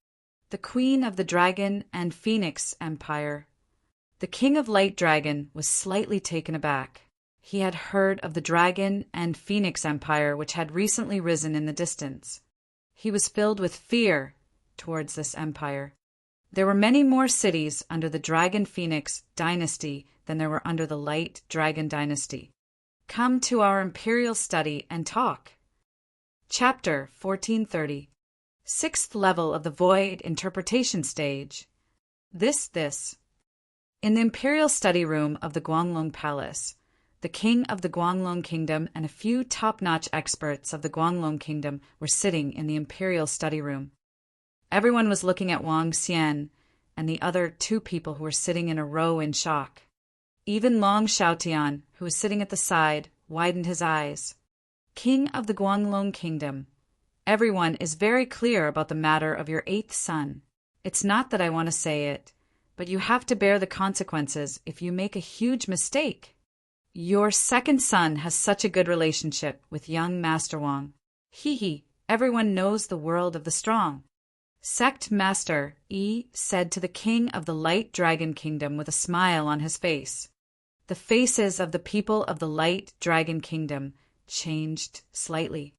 The Queen of the Dragon and Phoenix Empire. The King of Light Dragon was slightly taken aback. He had heard of the Dragon and Phoenix Empire, which had recently risen in the distance. He was filled with fear towards this empire. There were many more cities under the Dragon Phoenix dynasty than there were under the Light Dragon dynasty. Come to our imperial study and talk. Chapter 1430. 6th level of the Void Interpretation Stage. This. In the imperial study room of the Guanglong Palace, the king of the Guanglong Kingdom and a few top-notch experts of the Guanglong Kingdom were sitting in the imperial study room. Everyone was looking at Wang Xian and the other 2 people who were sitting in a row in shock. Even Long Xiaotian, who was sitting at the side, widened his eyes. King of the Guanglong Kingdom, everyone is very clear about the matter of your 8th son. It's not that I want to say it, but you have to bear the consequences if you make a huge mistake. Your 2nd son has such a good relationship with young Master Wang. Everyone knows the world of the strong. Sect Master Yi said to the king of the Light Dragon Kingdom with a smile on his face. The faces of the people of the Light Dragon Kingdom changed slightly.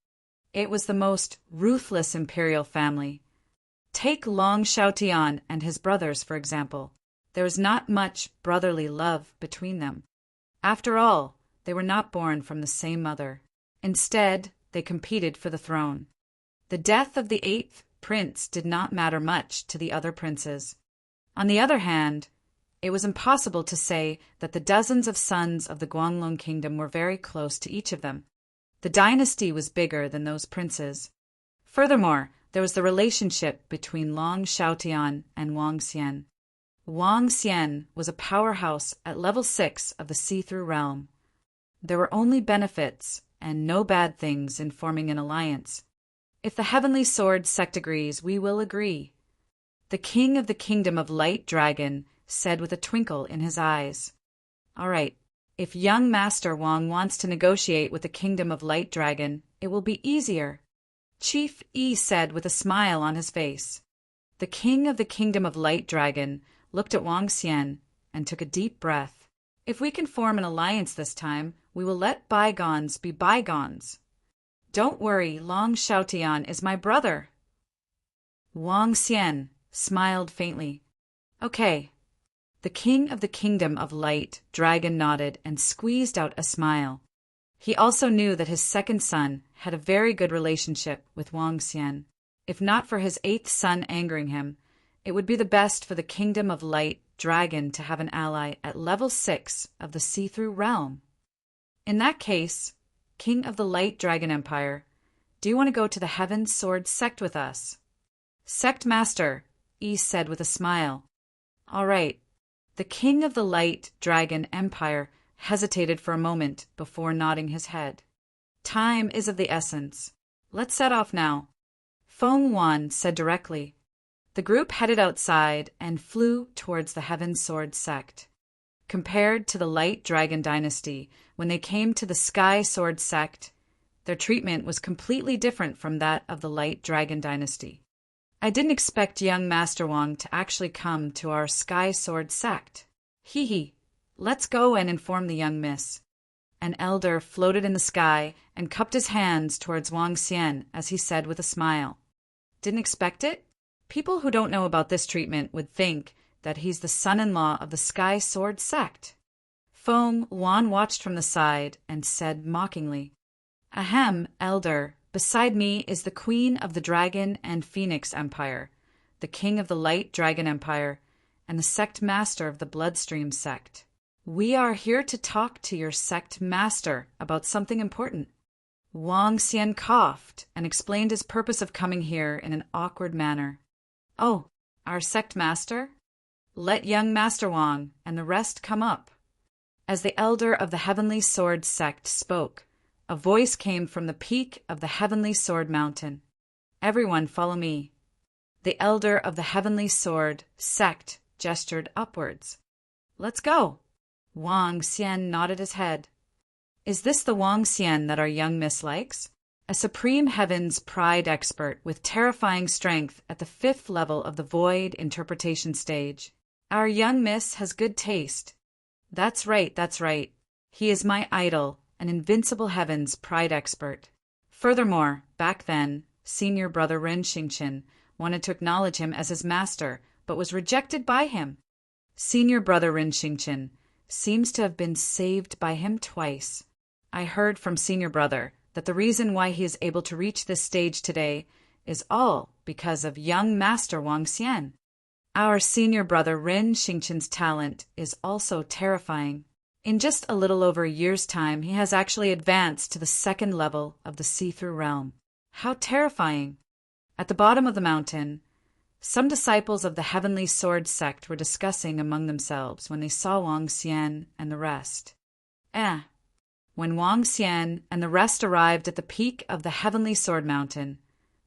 It was the most ruthless imperial family. Take Long Xiaotian and his brothers, for example. There was not much brotherly love between them. After all, they were not born from the same mother. Instead, they competed for the throne. The death of the 8th prince did not matter much to the other princes. On the other hand, it was impossible to say that the dozens of sons of the Guanglong Kingdom were very close to each of them. The dynasty was bigger than those princes. Furthermore, there was the relationship between Long Xiaotian and Wang Xian. Wang Xian was a powerhouse at level 6 of the See-Through Realm. There were only benefits and no bad things in forming an alliance. If the Heavenly Sword sect agrees, we will agree. The king of the Kingdom of Light Dragon said with a twinkle in his eyes. All right, if young Master Wang wants to negotiate with the Kingdom of Light Dragon, it will be easier. Chief Yi said with a smile on his face. The king of the Kingdom of Light Dragon looked at Wang Xian and took a deep breath. If we can form an alliance this time, we will let bygones be bygones. Don't worry, Long Xiaotian is my brother. Wang Xian smiled faintly. Okay. The king of the Kingdom of Light Dragon nodded and squeezed out a smile. He also knew that his 2nd son had a very good relationship with Wang Xian. If not for his 8th son angering him, it would be the best for the Kingdom of Light Dragon to have an ally at level 6 of the See-Through Realm. In that case, King of the Light Dragon Empire, do you want to go to the Heaven Sword sect with us? Sect Master, Yi said with a smile. All right, The king of the Light Dragon Empire hesitated for a moment before nodding his head. Time is of the essence. Let's set off now. Feng Wan said directly. The group headed outside and flew towards the Heaven Sword sect. Compared to the Light Dragon Dynasty, when they came to the Sky Sword sect, their treatment was completely different from that of the Light Dragon Dynasty. I didn't expect young Master Wang to actually come to our Sky Sword sect. Hee. Let's go and inform the young miss. An elder floated in the sky and cupped his hands towards Wang Xian as he said with a smile. Didn't expect it? People who don't know about this treatment would think that he's the son-in-law of the Sky Sword sect. Feng Wan watched from the side and said mockingly, Ahem, elder. Beside me is the Queen of the Dragon and Phoenix Empire, the King of the Light Dragon Empire, and the Sect Master of the Bloodstream Sect. We are here to talk to your Sect Master about something important. Wang Xian coughed and explained his purpose of coming here in an awkward manner. Oh, our Sect Master? Let young Master Wang and the rest come up. As the elder of the Heavenly Sword sect spoke, a voice came from the peak of the Heavenly Sword Mountain. Everyone follow me. The elder of the Heavenly Sword sect gestured upwards. Let's go. Wang Xian nodded his head. Is this the Wang Xian that our young miss likes? A supreme heavens pride expert with terrifying strength at the 5th level of the Void interpretation stage. Our young miss has good taste. That's right. He is my idol, an invincible heavens pride expert. Furthermore, back then, senior brother Ren Xingqian wanted to acknowledge him as his master, but was rejected by him. Senior brother Ren Xingqian seems to have been saved by him twice. I heard from senior brother that the reason why he is able to reach this stage today is all because of young master Wang Xian. Our senior brother Ren Xingqian's talent is also terrifying. In just a little over a year's time, he has actually advanced to the 2nd level of the see-through realm. How terrifying! At the bottom of the mountain, some disciples of the Heavenly Sword sect were discussing among themselves when they saw Wang Xian and the rest. When Wang Xian and the rest arrived at the peak of the Heavenly Sword Mountain,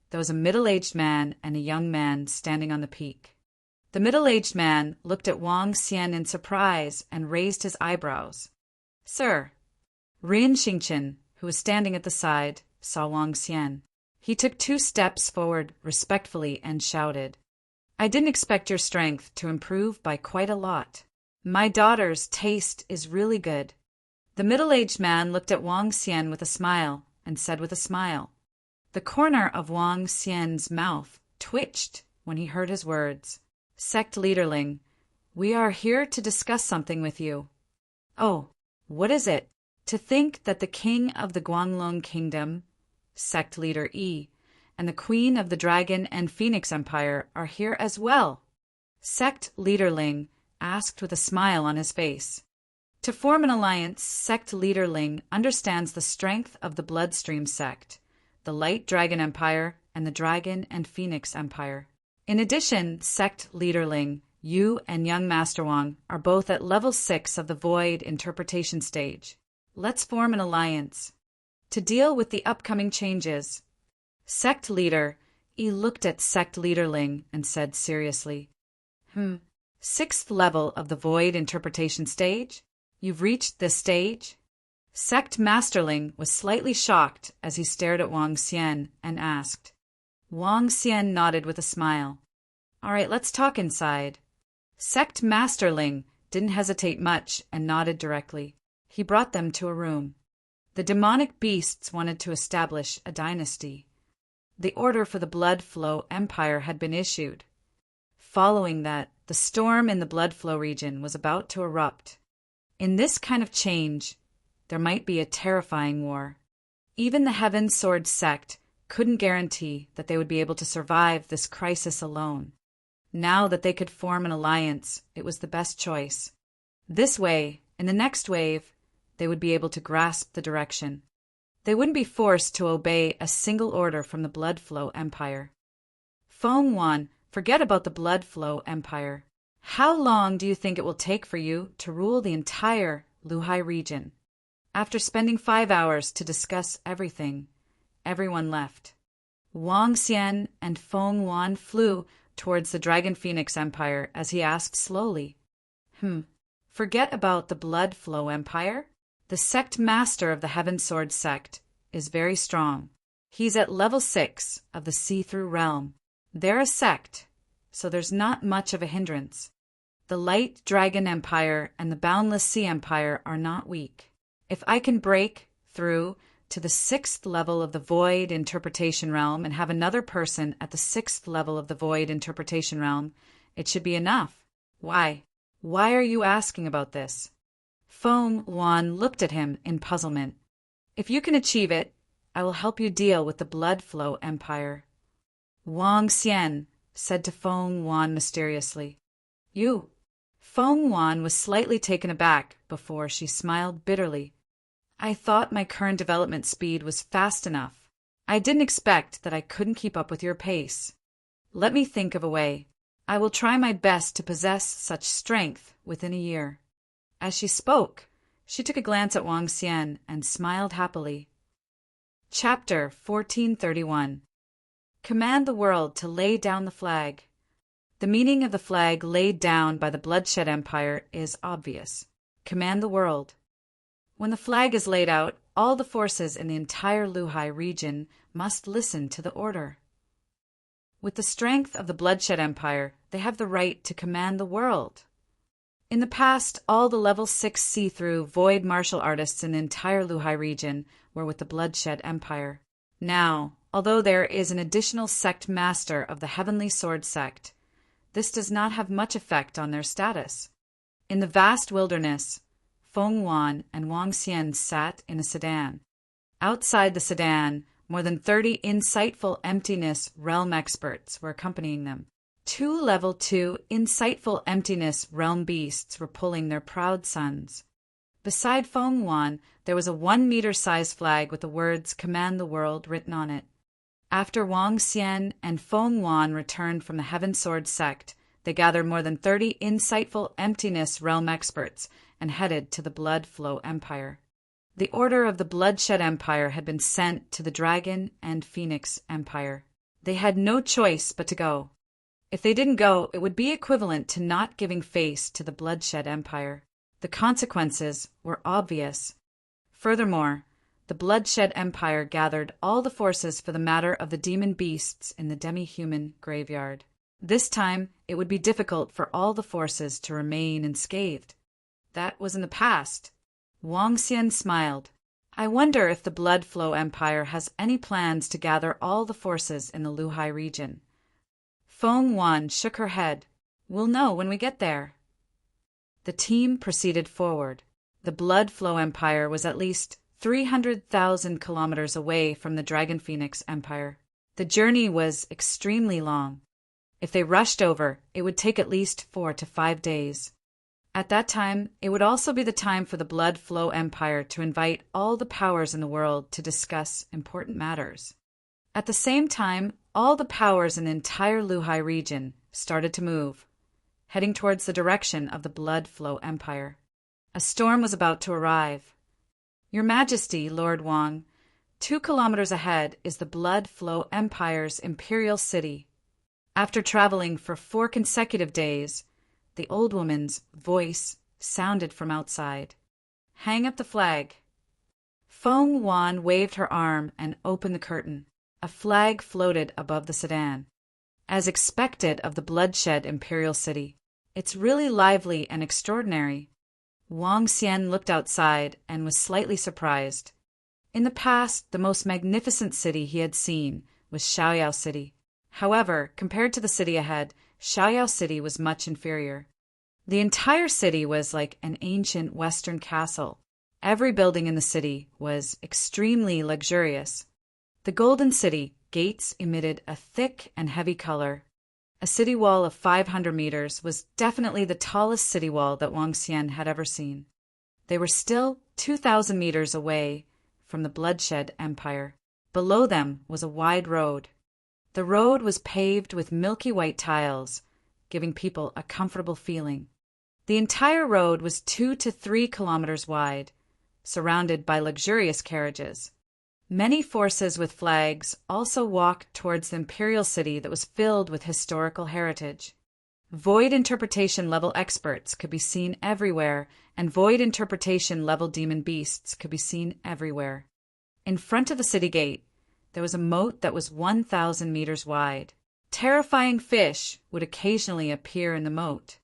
there was a middle-aged man and a young man standing on the peak. The middle-aged man looked at Wang Xian in surprise and raised his eyebrows. Sir. Ren Xingqian, who was standing at the side, saw Wang Xian. He took 2 steps forward respectfully and shouted, I didn't expect your strength to improve by quite a lot. My daughter's taste is really good. The middle-aged man looked at Wang Xian with a smile and said with a smile. The corner of Wang Xian's mouth twitched when he heard his words. Sect Leaderling, we are here to discuss something with you. Oh, what is it? To think that the king of the Guanglong Kingdom, Sect Leader E, and the queen of the Dragon and Phoenix Empire are here as well. Sect Leaderling asked with a smile on his face. To form an alliance, Sect Leaderling understands the strength of the Bloodstream sect, the Light Dragon Empire, and the Dragon and Phoenix Empire. In addition, Sect Leaderling, you and young Master Wang are both at level 6 of the Void interpretation stage. Let's form an alliance. To deal with the upcoming changes. Sect Leader, he looked at Sect Leaderling and said seriously, 6th level of the Void interpretation stage? You've reached this stage? Sect Masterling was slightly shocked as he stared at Wang Xian and asked. Wang Xian nodded with a smile. All right, let's talk inside. Sect Masterling didn't hesitate much and nodded directly. He brought them to a room. The demonic beasts wanted to establish a dynasty. The order for the Blood Flow Empire had been issued. Following that, the storm in the Blood Flow region was about to erupt. In this kind of change, there might be a terrifying war. Even the Heaven Sword sect couldn't guarantee that they would be able to survive this crisis alone. Now that they could form an alliance, it was the best choice. This way, in the next wave, they would be able to grasp the direction. They wouldn't be forced to obey a single order from the Blood Flow Empire. Feng Wan, forget about the Blood Flow Empire. How long do you think it will take for you to rule the entire Luhai region? After spending 5 hours to discuss everything, everyone left. Wang Xian and Feng Wan flew towards the Dragon Phoenix Empire as he asked slowly, Forget about the Blood Flow Empire? The sect master of the Heaven Sword sect is very strong. He's at level 6 of the See-Through Realm. They're a sect, so there's not much of a hindrance. The Light Dragon Empire and the Boundless Sea Empire are not weak. If I can break through to the 6th level of the Void Interpretation Realm and have another person at the 6th level of the Void Interpretation Realm, it should be enough. Why? Why are you asking about this? Feng Wan looked at him in puzzlement. If you can achieve it, I will help you deal with the Blood Flow Empire. Wang Xian said to Feng Wan mysteriously. You. Feng Wan was slightly taken aback before she smiled bitterly. I thought my current development speed was fast enough. I didn't expect that I couldn't keep up with your pace. Let me think of a way. I will try my best to possess such strength within a year. As she spoke, she took a glance at Wang Xian and smiled happily. Chapter 1431. Command the world to lay down the flag. The meaning of the flag laid down by the Bloodshed Empire is obvious. Command the world. When the flag is laid out, all the forces in the entire Luhai region must listen to the order. With the strength of the Bloodshed Empire, they have the right to command the world. In the past, all the level 6 see-through void martial artists in the entire Luhai region were with the Bloodshed Empire. Now, although there is an additional sect master of the Heavenly Sword sect, this does not have much effect on their status. In the vast wilderness, Feng Wan and Wang Xian sat in a sedan. Outside the sedan, more than 30 insightful emptiness realm experts were accompanying them. 2 level 2 insightful emptiness realm beasts were pulling their proud sons. Beside Feng Wan, there was a 1-meter-sized flag with the words "Command the World" written on it. After Wang Xian and Feng Wan returned from the Heaven Sword sect, they gathered more than 30 insightful emptiness realm experts and headed to the Blood Flow Empire. The order of the Bloodshed Empire had been sent to the Dragon and Phoenix Empire. They had no choice but to go. If they didn't go, it would be equivalent to not giving face to the Bloodshed Empire. The consequences were obvious. Furthermore, the Bloodshed Empire gathered all the forces for the matter of the demon beasts in the demi-human graveyard. This time, it would be difficult for all the forces to remain unscathed. That was in the past. Wang Xian smiled. I wonder if the Blood Flow Empire has any plans to gather all the forces in the Luhai region. Feng Wan shook her head. We'll know when we get there. The team proceeded forward. The Blood Flow Empire was at least 300,000 kilometers away from the Dragon Phoenix Empire. The journey was extremely long. If they rushed over, it would take at least 4 to 5 days. At that time, it would also be the time for the Blood Flow Empire to invite all the powers in the world to discuss important matters. At the same time, all the powers in the entire Luhai region started to move, heading towards the direction of the Blood Flow Empire. A storm was about to arrive. Your Majesty, Lord Wang, 2 kilometers ahead is the Blood Flow Empire's imperial city. After traveling for 4 consecutive days, the old woman's voice sounded from outside. Hang up the flag. Feng Wan waved her arm and opened the curtain. A flag floated above the sedan. As expected of the bloodshed imperial city, it's really lively and extraordinary. Wang Xian looked outside and was slightly surprised. In the past, the most magnificent city he had seen was Xiaoyao City. However, compared to the city ahead, Xiaoyao City was much inferior. The entire city was like an ancient Western castle. Every building in the city was extremely luxurious. The Golden City gates emitted a thick and heavy color. A city wall of 500 meters was definitely the tallest city wall that Wang Xian had ever seen. They were still 2,000 meters away from the Bloodshed Empire. Below them was a wide road. The road was paved with milky white tiles, giving people a comfortable feeling. The entire road was 2 to 3 kilometers wide, surrounded by luxurious carriages. Many forces with flags also walked towards the imperial city that was filled with historical heritage. Void interpretation level experts could be seen everywhere, and void interpretation level demon beasts could be seen everywhere. In front of the city gate, there was a moat that was 1,000 meters wide. Terrifying fish would occasionally appear in the moat.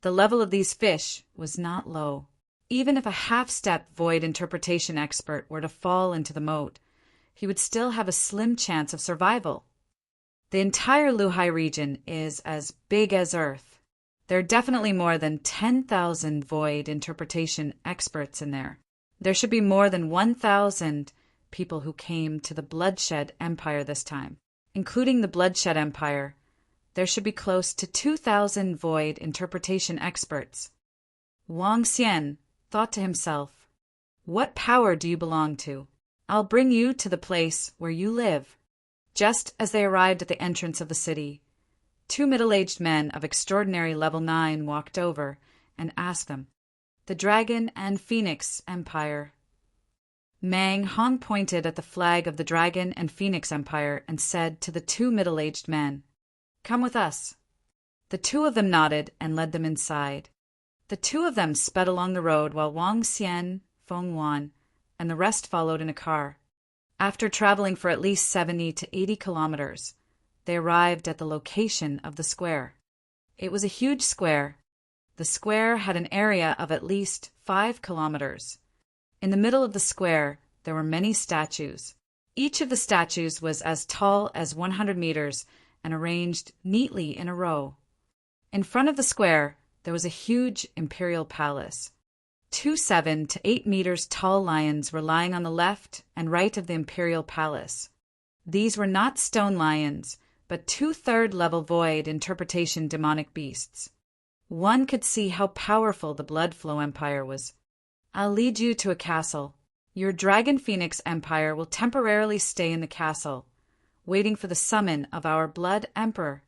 The level of these fish was not low. Even if a half-step void interpretation expert were to fall into the moat, he would still have a slim chance of survival. The entire Luhai region is as big as Earth. There are definitely more than 10,000 void interpretation experts in there. There should be more than 1,000 people who came to the Bloodshed Empire this time. Including the Bloodshed Empire, there should be close to 2,000 void interpretation experts. Wang Xian thought to himself, "What power do you belong to? I'll bring you to the place where you live." Just as they arrived at the entrance of the city, 2 middle-aged men of extraordinary level 9 walked over and asked them, "The Dragon and Phoenix Empire." Mang Hong pointed at the flag of the Dragon and Phoenix Empire and said to the 2 middle-aged men, "Come with us." The 2 of them nodded and led them inside. The 2 of them sped along the road while Wang Xian, Feng Wan, and the rest followed in a car. After traveling for at least 70 to 80 kilometers, they arrived at the location of the square. It was a huge square. The square had an area of at least 5 kilometers. In the middle of the square, there were many statues. Each of the statues was as tall as 100 meters and arranged neatly in a row. In front of the square, there was a huge imperial palace. 2 7 to 8 meters tall lions were lying on the left and right of the imperial palace. These were not stone lions, but 2 third-level void interpretation demonic beasts. One could see how powerful the Blood Flow Empire was. "I'll lead you to a castle. Your Dragon Phoenix Empire will temporarily stay in the castle, waiting for the summon of our Blood Emperor."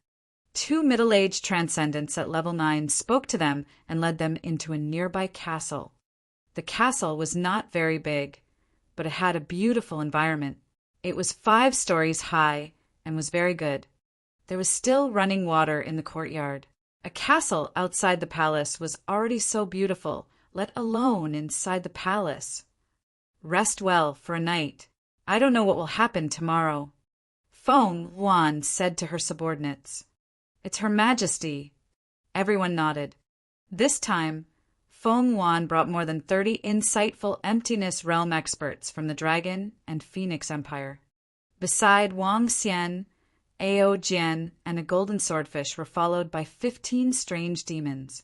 2 middle-aged transcendents at level 9 spoke to them and led them into a nearby castle. The castle was not very big, but it had a beautiful environment. It was 5 stories high and was very good. There was still running water in the courtyard. A castle outside the palace was already so beautiful, let alone inside the palace. "Rest well for a night. I don't know what will happen tomorrow," Feng Wan said to her subordinates. "It's Her Majesty." Everyone nodded. This time, Feng Wan brought more than 30 insightful emptiness realm experts from the Dragon and Phoenix Empire. Beside Wang Xian, Ao Jian, and a golden swordfish were followed by 15 strange demons.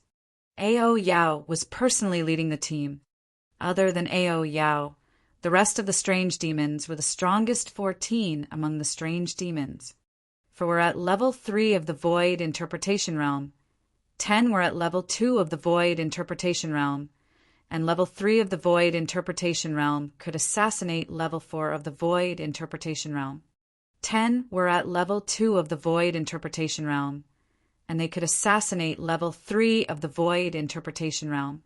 Ao Yao was personally leading the team. Other than Ao Yao, the rest of the strange demons were the strongest 14 among the strange demons. For we're at level 3 of the Void Interpretation Realm, 10 were at level 2 of the Void Interpretation Realm, and level 3 of the Void Interpretation Realm could assassinate level 4 of the Void Interpretation Realm. 10 were at level 2 of the Void Interpretation Realm, and they could assassinate level 3 of the Void Interpretation Realm.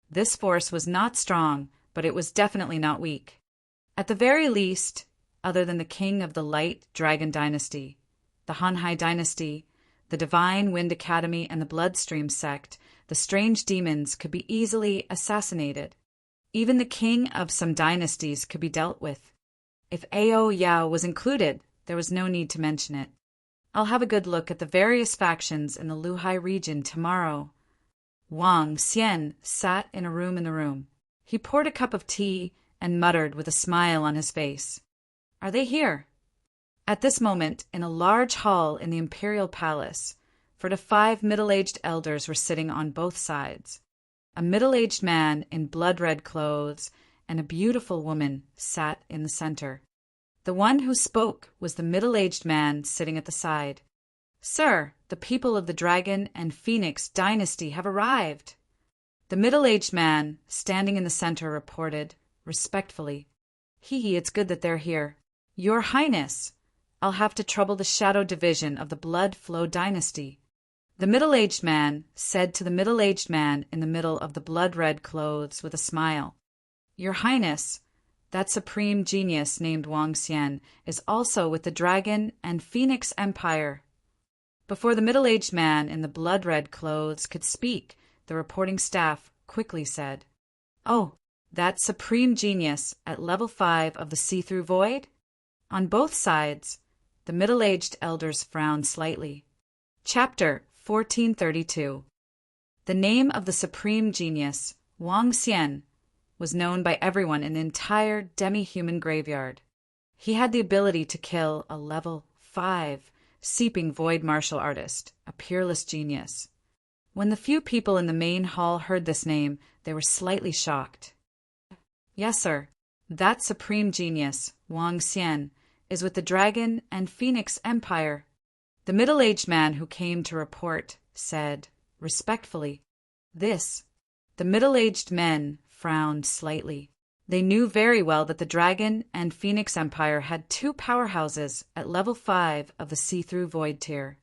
This force was not strong, but it was definitely not weak. At the very least, other than the king of the Light Dragon Dynasty, the Hanhai Dynasty, the Divine Wind Academy, and the Bloodstream sect, the strange demons could be easily assassinated. Even the king of some dynasties could be dealt with. If Ao Yao was included, there was no need to mention it. I'll have a good look at the various factions in the Luhai region tomorrow. Wang Xian sat in a room in the room. He poured a cup of tea and muttered with a smile on his face, "Are they here?" At this moment, in a large hall in the imperial palace, 4 to 5 middle-aged elders were sitting on both sides. A middle-aged man in blood-red clothes and a beautiful woman sat in the center. The one who spoke was the middle-aged man sitting at the side. "Sir, the people of the Dragon and Phoenix dynasty have arrived." The middle-aged man, standing in the center, reported, respectfully, It's good that they're here. Your Highness, I'll have to trouble the Shadow Division of the Blood Flow Dynasty." The middle-aged man said to the middle-aged man in the middle of the blood-red clothes with a smile, "Your Highness, that supreme genius named Wang Xian is also with the Dragon and Phoenix Empire." Before the middle-aged man in the blood-red clothes could speak, the reporting staff quickly said, "Oh, that supreme genius at level 5 of the see-through void?" On both sides, the middle-aged elders frowned slightly. Chapter 1432. The name of the supreme genius, Wang Xian, was known by everyone in the entire demi-human graveyard. He had the ability to kill a level 5 seeping void martial artist, a peerless genius. When the few people in the main hall heard this name, they were slightly shocked. "Yes, sir. That supreme genius, Wang Xian, is with the Dragon and Phoenix Empire." The middle-aged man who came to report said, respectfully, "This." The middle-aged men frowned slightly. They knew very well that the Dragon and Phoenix Empire had 2 powerhouses at level 5 of the see-through void tier.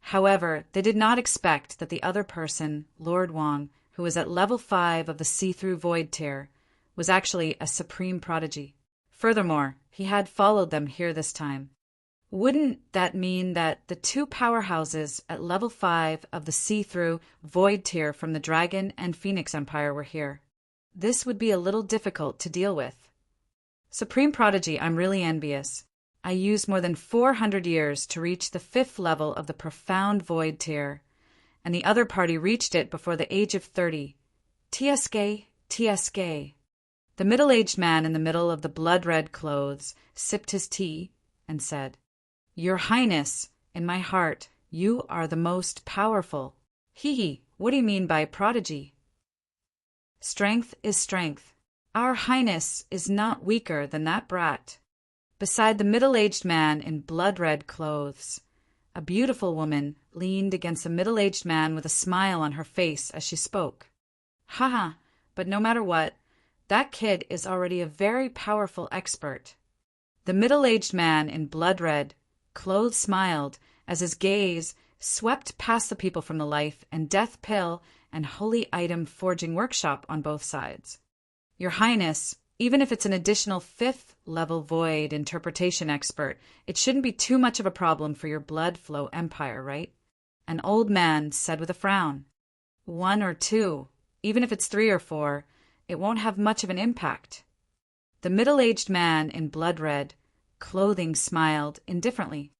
However, they did not expect that the other person, Lord Wang, who was at level 5 of the see-through void tier, was actually a supreme prodigy. Furthermore, he had followed them here this time. Wouldn't that mean that the 2 powerhouses at level 5 of the see-through void tier from the Dragon and Phoenix Empire were here? This would be a little difficult to deal with. Supreme Prodigy, I'm really envious. I used more than 400 years to reach the 5th level of the Profound Void tier, and the other party reached it before the age of 30. TSK, TSK. The middle-aged man in the middle of the blood-red clothes sipped his tea and said, "Your Highness, in my heart, you are the most powerful." "Hee, what do you mean by prodigy?" "Strength is strength. Our Highness is not weaker than that brat." Beside the middle-aged man in blood-red clothes, a beautiful woman leaned against the middle-aged man with a smile on her face as she spoke. "Haha, but no matter what, that kid is already a very powerful expert." The middle-aged man in blood-red clothes smiled as his gaze swept past the people from the Life and Death Pill and Holy Item Forging Workshop on both sides. "Your Highness, even if it's an additional 5th level void interpretation expert, it shouldn't be too much of a problem for your blood flow empire, right?" An old man said with a frown. "1 or 2, even if it's 3 or 4, it won't have much of an impact." The middle-aged man in blood-red clothing smiled indifferently.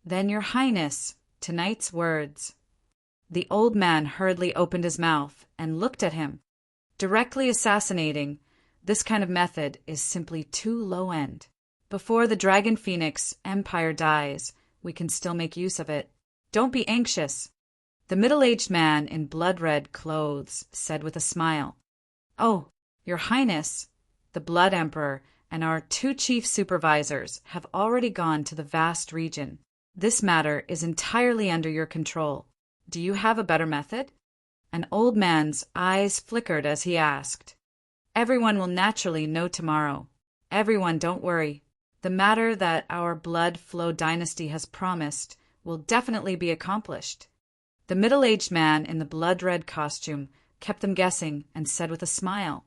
"Then, Your Highness, tonight's words." The old man hurriedly opened his mouth and looked at him. Directly assassinating, this kind of method is simply too low-end. Before the Dragon Phoenix Empire dies, we can still make use of it. Don't be anxious. The middle-aged man in blood-red clothes said with a smile, "Oh, Your Highness, the Blood Emperor and our 2 chief supervisors have already gone to the vast region. This matter is entirely under your control. Do you have a better method?" An old man's eyes flickered as he asked. "Everyone will naturally know tomorrow. Everyone, don't worry. The matter that our blood flow dynasty has promised will definitely be accomplished." The middle-aged man in the blood-red costume kept them guessing and said with a smile,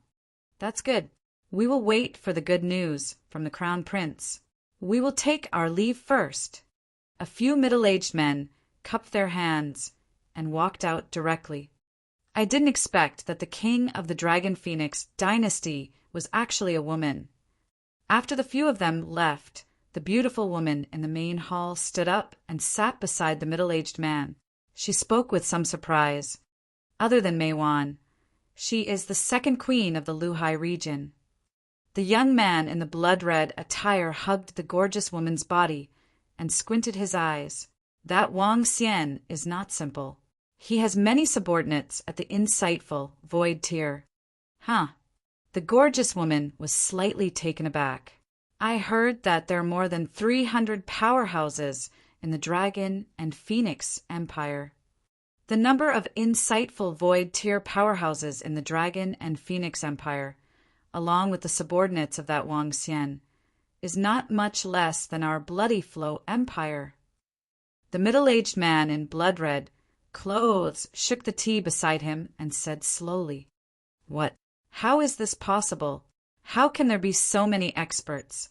"That's good. We will wait for the good news from the Crown Prince. We will take our leave first." A few middle-aged men cupped their hands and walked out directly. I didn't expect that the king of the Dragon Phoenix dynasty was actually a woman. After the few of them left, the beautiful woman in the main hall stood up and sat beside the middle-aged man. She spoke with some surprise. Other than Mei Wan, she is the 2nd queen of the Luhai region. The young man in the blood-red attire hugged the gorgeous woman's body and squinted his eyes. That Wang Xian is not simple. He has many subordinates at the insightful void tier. Huh. The gorgeous woman was slightly taken aback. "I heard that there are more than 300 powerhouses in the Dragon and Phoenix Empire." The number of insightful void tier powerhouses in the Dragon and Phoenix Empire, along with the subordinates of that Wang Xian, is not much less than our Bloody Flow Empire. The middle-aged man in blood-red Clothes shook the tea beside him and said slowly, "What? How is this possible? How can there be so many experts?"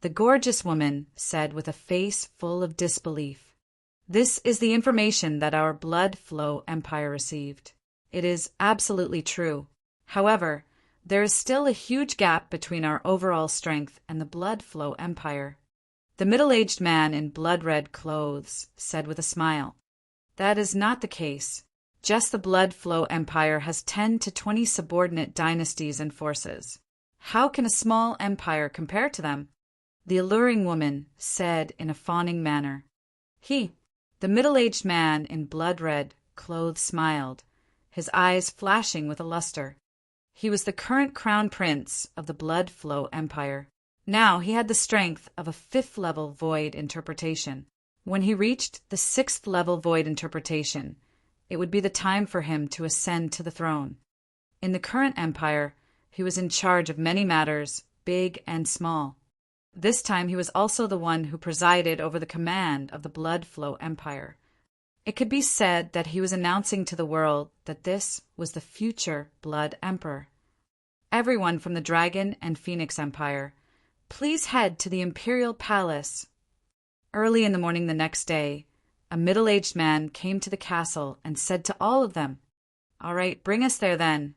The gorgeous woman said with a face full of disbelief, "This is the information that our blood flow empire received. It is absolutely true. However, there is still a huge gap between our overall strength and the blood flow empire." The middle-aged man in blood-red clothes said with a smile, "That is not the case. Just the blood flow empire has 10 to 20 subordinate dynasties and forces. How can a small empire compare to them?" The alluring woman said in a fawning manner. The middle-aged man in blood-red clothes smiled, his eyes flashing with a luster. He was the current crown prince of the blood flow empire. Now he had the strength of a 5th-level void interpretation. When he reached the 6th-level void interpretation, it would be the time for him to ascend to the throne. In the current empire, he was in charge of many matters, big and small. This time he was also the one who presided over the command of the blood flow empire. It could be said that he was announcing to the world that this was the future blood emperor. "Everyone from the Dragon and Phoenix Empire, please head to the Imperial Palace." Early in the morning the next day, a middle-aged man came to the castle and said to all of them, "All right, bring us there then."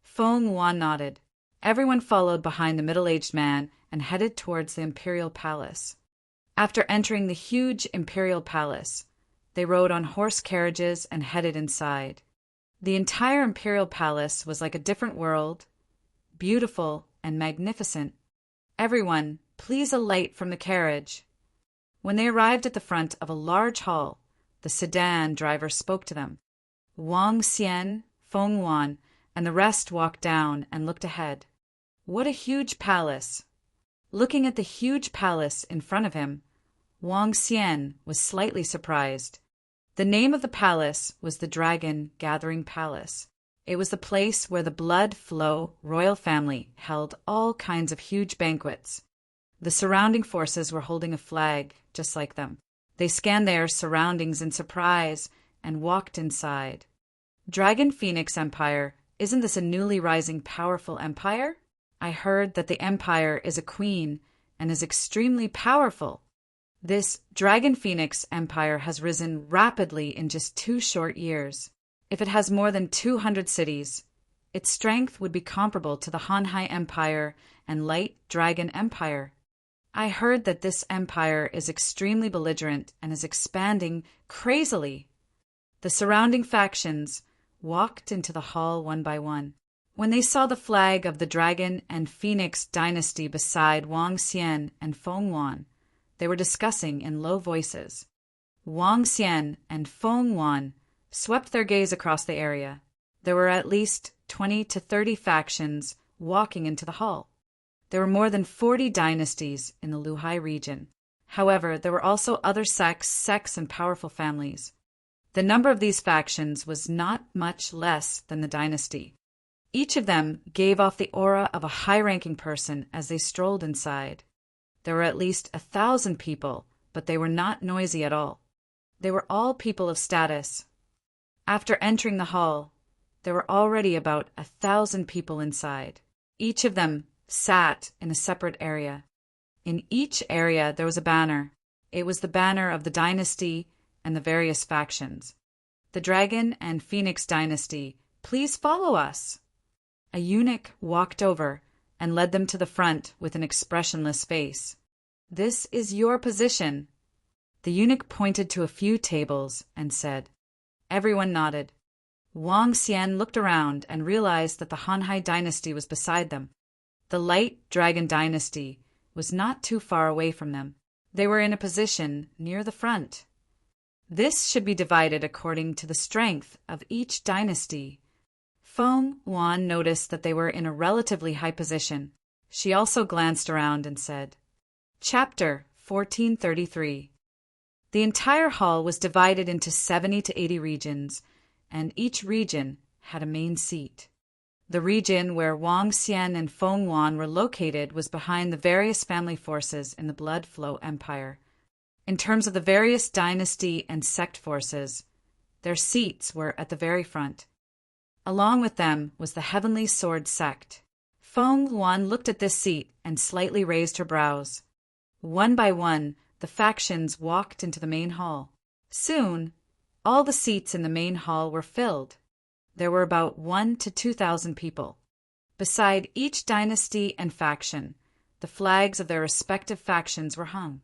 Feng Wan nodded. Everyone followed behind the middle-aged man and headed towards the Imperial Palace. After entering the huge Imperial Palace, they rode on horse carriages and headed inside. The entire Imperial Palace was like a different world, beautiful and magnificent. "Everyone, please alight from the carriage." When they arrived at the front of a large hall, the sedan driver spoke to them. Wang Xian, Feng Wan, and the rest walked down and looked ahead. What a huge palace! Looking at the huge palace in front of him, Wang Xian was slightly surprised. The name of the palace was the Dragon Gathering Palace. It was the place where the blood flow royal family held all kinds of huge banquets. The surrounding forces were holding a flag, just like them. They scanned their surroundings in surprise and walked inside. "Dragon Phoenix Empire, isn't this a newly rising powerful empire? I heard that the empire is a queen and is extremely powerful. This Dragon Phoenix Empire has risen rapidly in just 2 short years. If it has more than 200 cities, its strength would be comparable to the Hanhai Empire and Light Dragon Empire. I heard that this empire is extremely belligerent and is expanding crazily." The surrounding factions walked into the hall one by one. When they saw the flag of the Dragon and Phoenix dynasty beside Wang Xian and Feng Wan, they were discussing in low voices. Wang Xian and Feng Wan swept their gaze across the area. There were at least 20 to 30 factions walking into the hall. There were more than 40 dynasties in the Luhai region. However, there were also other sects, and powerful families. The number of these factions was not much less than the dynasty. Each of them gave off the aura of a high-ranking person as they strolled inside. There were at least 1,000 people, but they were not noisy at all. They were all people of status. After entering the hall, there were already about 1,000 people inside. Each of them sat in a separate area. In each area there was a banner. It was the banner of the dynasty and the various factions. "The Dragon and Phoenix Dynasty, please follow us." A eunuch walked over and led them to the front with an expressionless face. "This is your position." The eunuch pointed to a few tables and said. Everyone nodded. Wang Xian looked around and realized that the Hanhai dynasty was beside them. The Light Dragon dynasty was not too far away from them. They were in a position near the front. This should be divided according to the strength of each dynasty. Feng Wan noticed that they were in a relatively high position. She also glanced around and said, Chapter 1433. The entire hall was divided into 70 to 80 regions, and each region had a main seat. The region where Wang Xian and Feng Wan were located was behind the various family forces in the Blood Flow Empire. In terms of the various dynasty and sect forces, Their seats were at the very front. Along with them was the Heavenly Sword sect. Feng Luan looked at this seat and slightly raised her brows. One by one, the factions walked into the main hall. Soon, all the seats in the main hall were filled. There were about 1,000 to 2,000 people. Beside each dynasty and faction, the flags of their respective factions were hung.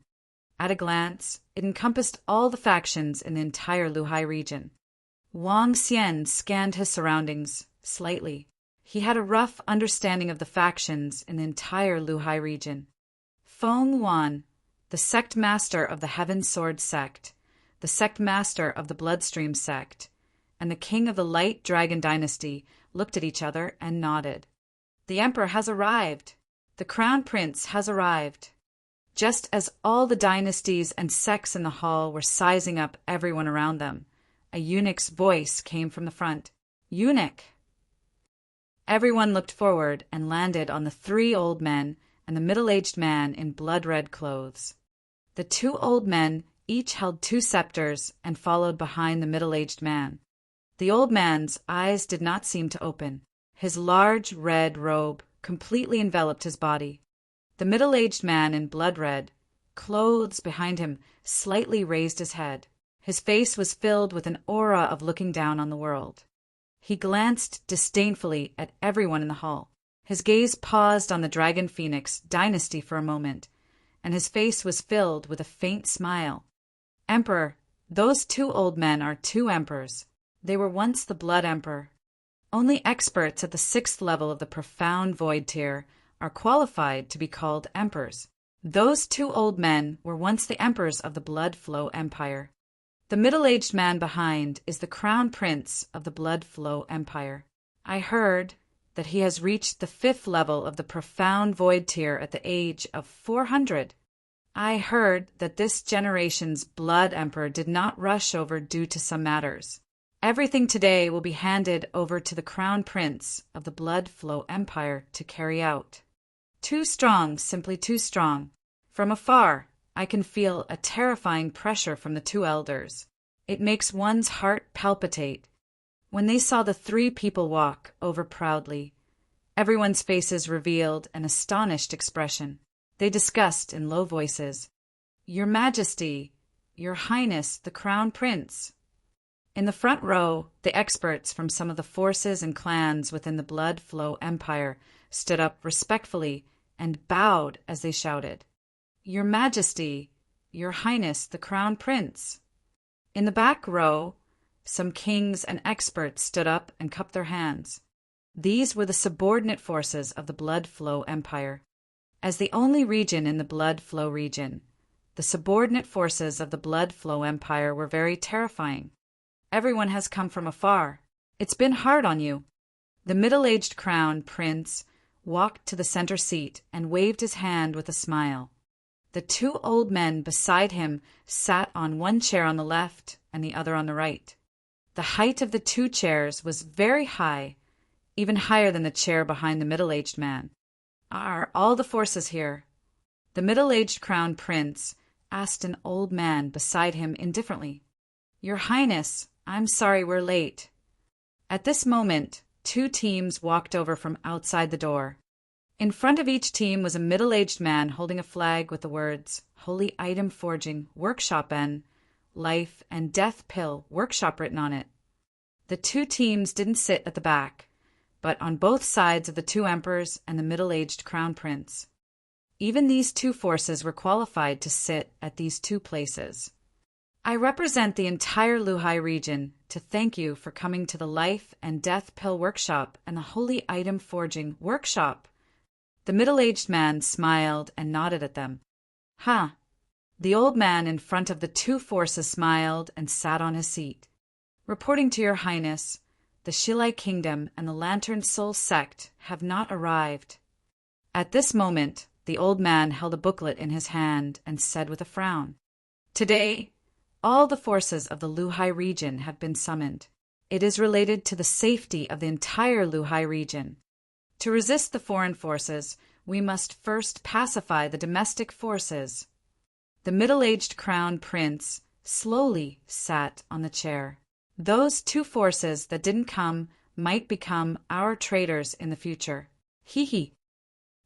At a glance, it encompassed all the factions in the entire Luhai region. Wang Xian scanned his surroundings slightly. He had a rough understanding of the factions in the entire Luhai region. Feng Luan, the sect master of the Heaven Sword sect, the sect master of the Bloodstream sect, and the king of the Light Dragon dynasty looked at each other and nodded. The emperor has arrived. The crown prince has arrived. Just as all the dynasties and sects in the hall were sizing up everyone around them, a eunuch's voice came from the front. Eunuch! Everyone looked forward and landed on the 3 old men and the middle-aged man in blood-red clothes. The 2 old men each held 2 scepters and followed behind the middle-aged man. The old man's eyes did not seem to open. His large red robe completely enveloped his body. The middle-aged man in blood-red, clothes behind him, slightly raised his head. His face was filled with an aura of looking down on the world. He glanced disdainfully at everyone in the hall. His gaze paused on the Dragon Phoenix dynasty for a moment, and his face was filled with a faint smile. Emperor, those 2 old men are 2 emperors. They were once the Blood Emperor. Only experts at the 6th level of the Profound Void tier are qualified to be called emperors. Those 2 old men were once the emperors of the Blood Flow Empire. The middle-aged man behind is the crown prince of the Blood Flow Empire. I heard that he has reached the 5th level of the Profound Void tier at the age of 400. I heard that this generation's Blood Emperor did not rush over due to some matters. Everything today will be handed over to the crown prince of the Blood Flow Empire to carry out. Too strong, simply too strong. From afar, I can feel a terrifying pressure from the 2 elders. It makes one's heart palpitate. When they saw the 3 people walk over proudly, everyone's faces revealed an astonished expression. They discussed in low voices, "Your Majesty, Your Highness, the Crown Prince." In the front row, the experts from some of the forces and clans within the Blood Flow Empire stood up respectfully and bowed as they shouted, "Your Majesty, Your Highness, the Crown Prince." In the back row, some kings and experts stood up and cupped their hands. These were the subordinate forces of the Blood Flow Empire. As the only region in the Blood Flow region, the subordinate forces of the Blood Flow Empire were very terrifying. Everyone has come from afar. It's been hard on you. The middle-aged crown prince walked to the center seat and waved his hand with a smile. The 2 old men beside him sat on one chair on the left and the other on the right. The height of the 2 chairs was very high, even higher than the chair behind the middle-aged man. "Are all the forces here?" The middle-aged crown prince asked an old man beside him indifferently. "Your Highness, I'm sorry we're late." At this moment, 2 teams walked over from outside the door. In front of each team was a middle-aged man holding a flag with the words, "Holy Item Forging Workshop N, Life and Death Pill Workshop" written on it. The 2 teams didn't sit at the back, but on both sides of the 2 emperors and the middle-aged crown prince. Even these 2 forces were qualified to sit at these 2 places. I represent the entire Luhai region to thank you for coming to the Life and Death Pill Workshop and the Holy Item Forging Workshop. The middle-aged man smiled and nodded at them. "Huh." The old man in front of the 2 forces smiled and sat on his seat. "Reporting to Your Highness, the Shilai Kingdom and the Lantern Soul Sect have not arrived." At this moment, the old man held a booklet in his hand and said with a frown, "Today, all the forces of the Luhai region have been summoned. It is related to the safety of the entire Luhai region. To resist the foreign forces, we must first pacify the domestic forces." The middle-aged crown prince slowly sat on the chair. Those two forces that didn't come might become our traitors in the future. Hee hee.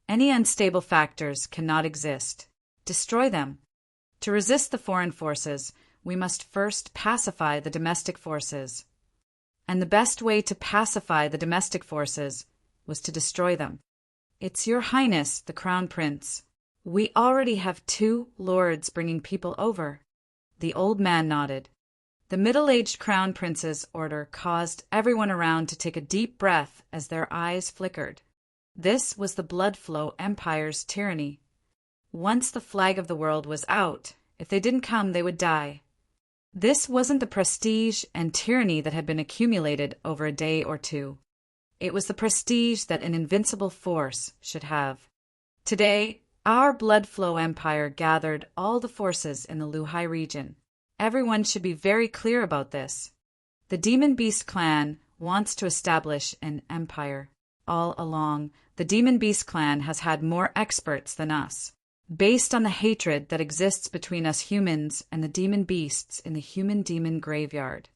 Any unstable factors cannot exist. Destroy them. To resist the foreign forces, we must first pacify the domestic forces. And the best way to pacify the domestic forces was to destroy them. It's Your Highness, the Crown Prince. We already have 2 lords bringing people over. The old man nodded. The middle-aged Crown Prince's order caused everyone around to take a deep breath as their eyes flickered. This was the Blood Flow Empire's tyranny. Once the flag of the world was out, if they didn't come, they would die. This wasn't the prestige and tyranny that had been accumulated over a day or two. It was the prestige that an invincible force should have. Today, our Blood Flow Empire gathered all the forces in the Luhai region. Everyone should be very clear about this. The Demon Beast clan wants to establish an empire. All along, the Demon Beast clan has had more experts than us. Based on the hatred that exists between us humans and the demon beasts in the human-demon graveyard.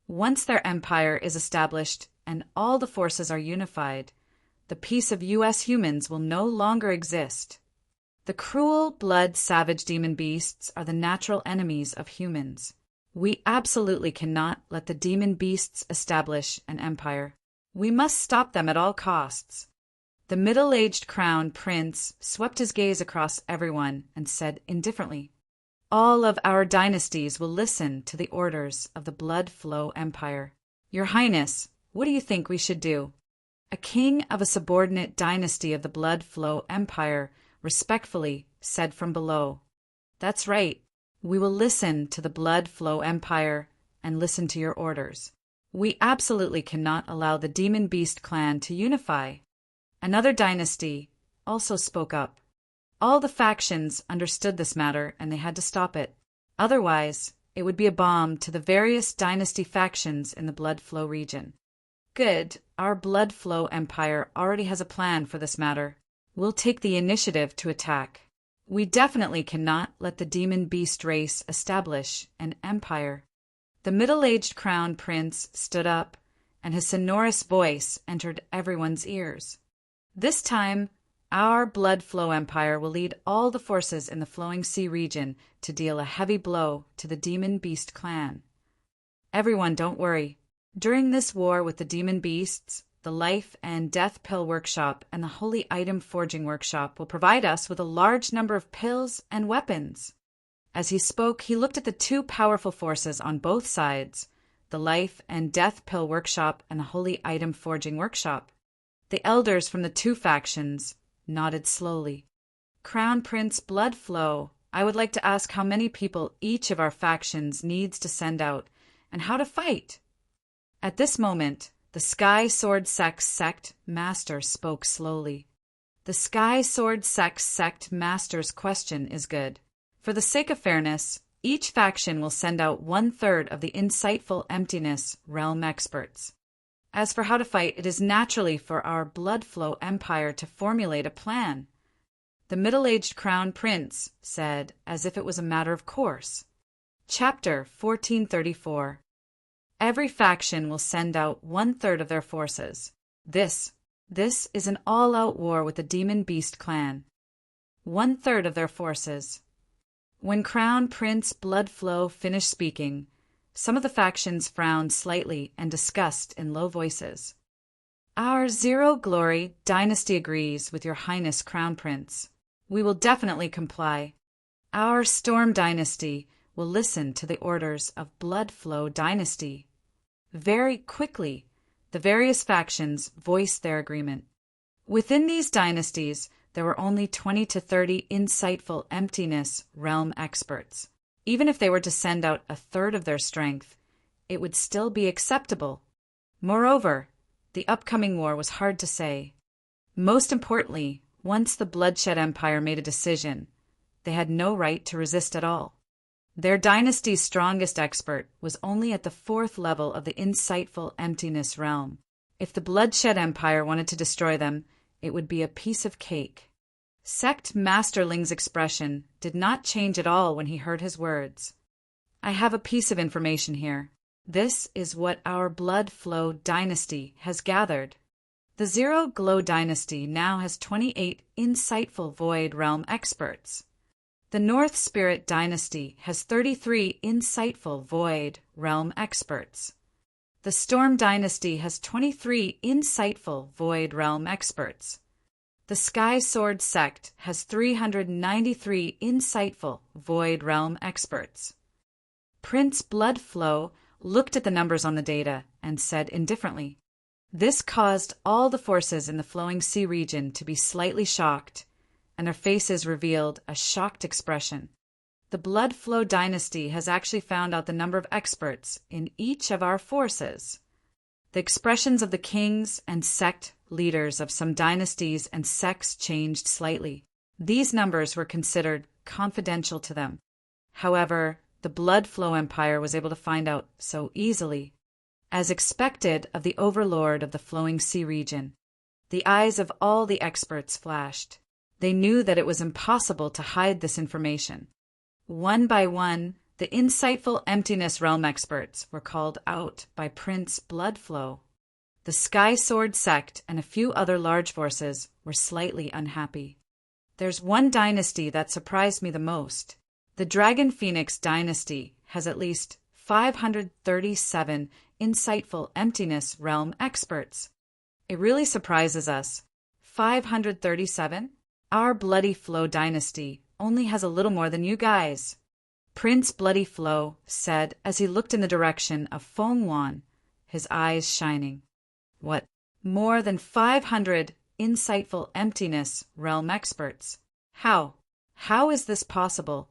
Once their empire is established and all the forces are unified, the peace of US humans will no longer exist. The cruel, blood-savage demon beasts are the natural enemies of humans. We absolutely cannot let the demon beasts establish an empire. We must stop them at all costs. The middle-aged Crown Prince swept his gaze across everyone and said indifferently, "All of our dynasties will listen to the orders of the Blood Flow Empire. Your Highness, what do you think we should do?" A king of a subordinate dynasty of the Blood Flow Empire respectfully said from below, "That's right. We will listen to the Blood Flow Empire and listen to your orders. We absolutely cannot allow the Demon Beast clan to unify." Another dynasty also spoke up. All the factions understood this matter and they had to stop it. Otherwise, it would be a bomb to the various dynasty factions in the Blood Flow region. Good, our Blood Flow Empire already has a plan for this matter. We'll take the initiative to attack. We definitely cannot let the Demon Beast race establish an empire. The middle-aged Crown Prince stood up, and his sonorous voice entered everyone's ears. This time, our Blood Flow Empire will lead all the forces in the Flowing Sea region to deal a heavy blow to the Demon Beast clan. Everyone, don't worry. During this war with the Demon Beasts, the Life and Death Pill Workshop and the Holy Item Forging Workshop will provide us with a large number of pills and weapons. As he spoke, he looked at the 2 powerful forces on both sides, the Life and Death Pill Workshop and the Holy Item Forging Workshop. The elders from the 2 factions nodded slowly. "Crown Prince Blood Flow, I would like to ask how many people each of our factions needs to send out, and how to fight." At this moment, the Sky Sword Sect Master spoke slowly. The Sky Sword Sect Master's question is good. For the sake of fairness, each faction will send out 1/3 of the Insightful Emptiness realm experts. As for how to fight, it is naturally for our Blood Flow Empire to formulate a plan. The middle-aged Crown Prince said, as if it was a matter of course. Chapter 1434. Every faction will send out 1/3 of their forces. This is an all-out war with the Demon Beast clan. 1/3 of their forces. When Crown Prince Blood Flow finished speaking, some of the factions frowned slightly and discussed in low voices. "Our Zero Glory dynasty agrees with Your Highness Crown Prince. We will definitely comply. Our Storm dynasty will listen to the orders of Blood Flow dynasty." Very quickly, the various factions voiced their agreement. Within these dynasties, there were only 20 to 30 Insightful Emptiness realm experts. Even if they were to send out 1/3 of their strength, it would still be acceptable. Moreover, the upcoming war was hard to say. Most importantly, once the Bloodshed Empire made a decision, they had no right to resist at all. Their dynasty's strongest expert was only at the 4th level of the Insightful Emptiness realm. If the Bloodshed Empire wanted to destroy them, it would be a piece of cake. Sect Masterling's expression did not change at all when he heard his words. "I have a piece of information here. This is what our blood flow dynasty has gathered. The Zero Glow dynasty now has 28 insightful Void Realm experts. The North Spirit dynasty has 33 insightful Void Realm experts. The Storm dynasty has 23 insightful Void Realm experts. The Sky Sword sect has 393 insightful Void Realm experts. Prince Bloodflow looked at the numbers on the data and said indifferently, "This caused all the forces in the Flowing Sea region to be slightly shocked, and their faces revealed a shocked expression. The Bloodflow dynasty has actually found out the number of experts in each of our forces." The expressions of the kings and sect leaders of some dynasties and sects changed slightly. These numbers were considered confidential to them. However, the Bloodflow Empire was able to find out so easily. As expected of the overlord of the Flowing Sea region, the eyes of all the experts flashed. They knew that it was impossible to hide this information. One by one, the insightful Emptiness Realm experts were called out by Prince Bloodflow. The Sky Sword sect and a few other large forces were slightly unhappy. There's one dynasty that surprised me the most. The Dragon Phoenix dynasty has at least 537 insightful Emptiness Realm experts. It really surprises us. 537? Our Bloody Flow dynasty only has a little more than you guys. Prince Bloody Flow said as he looked in the direction of Feng Wan, his eyes shining. What? More than 500 insightful Emptiness Realm experts? How? How is this possible?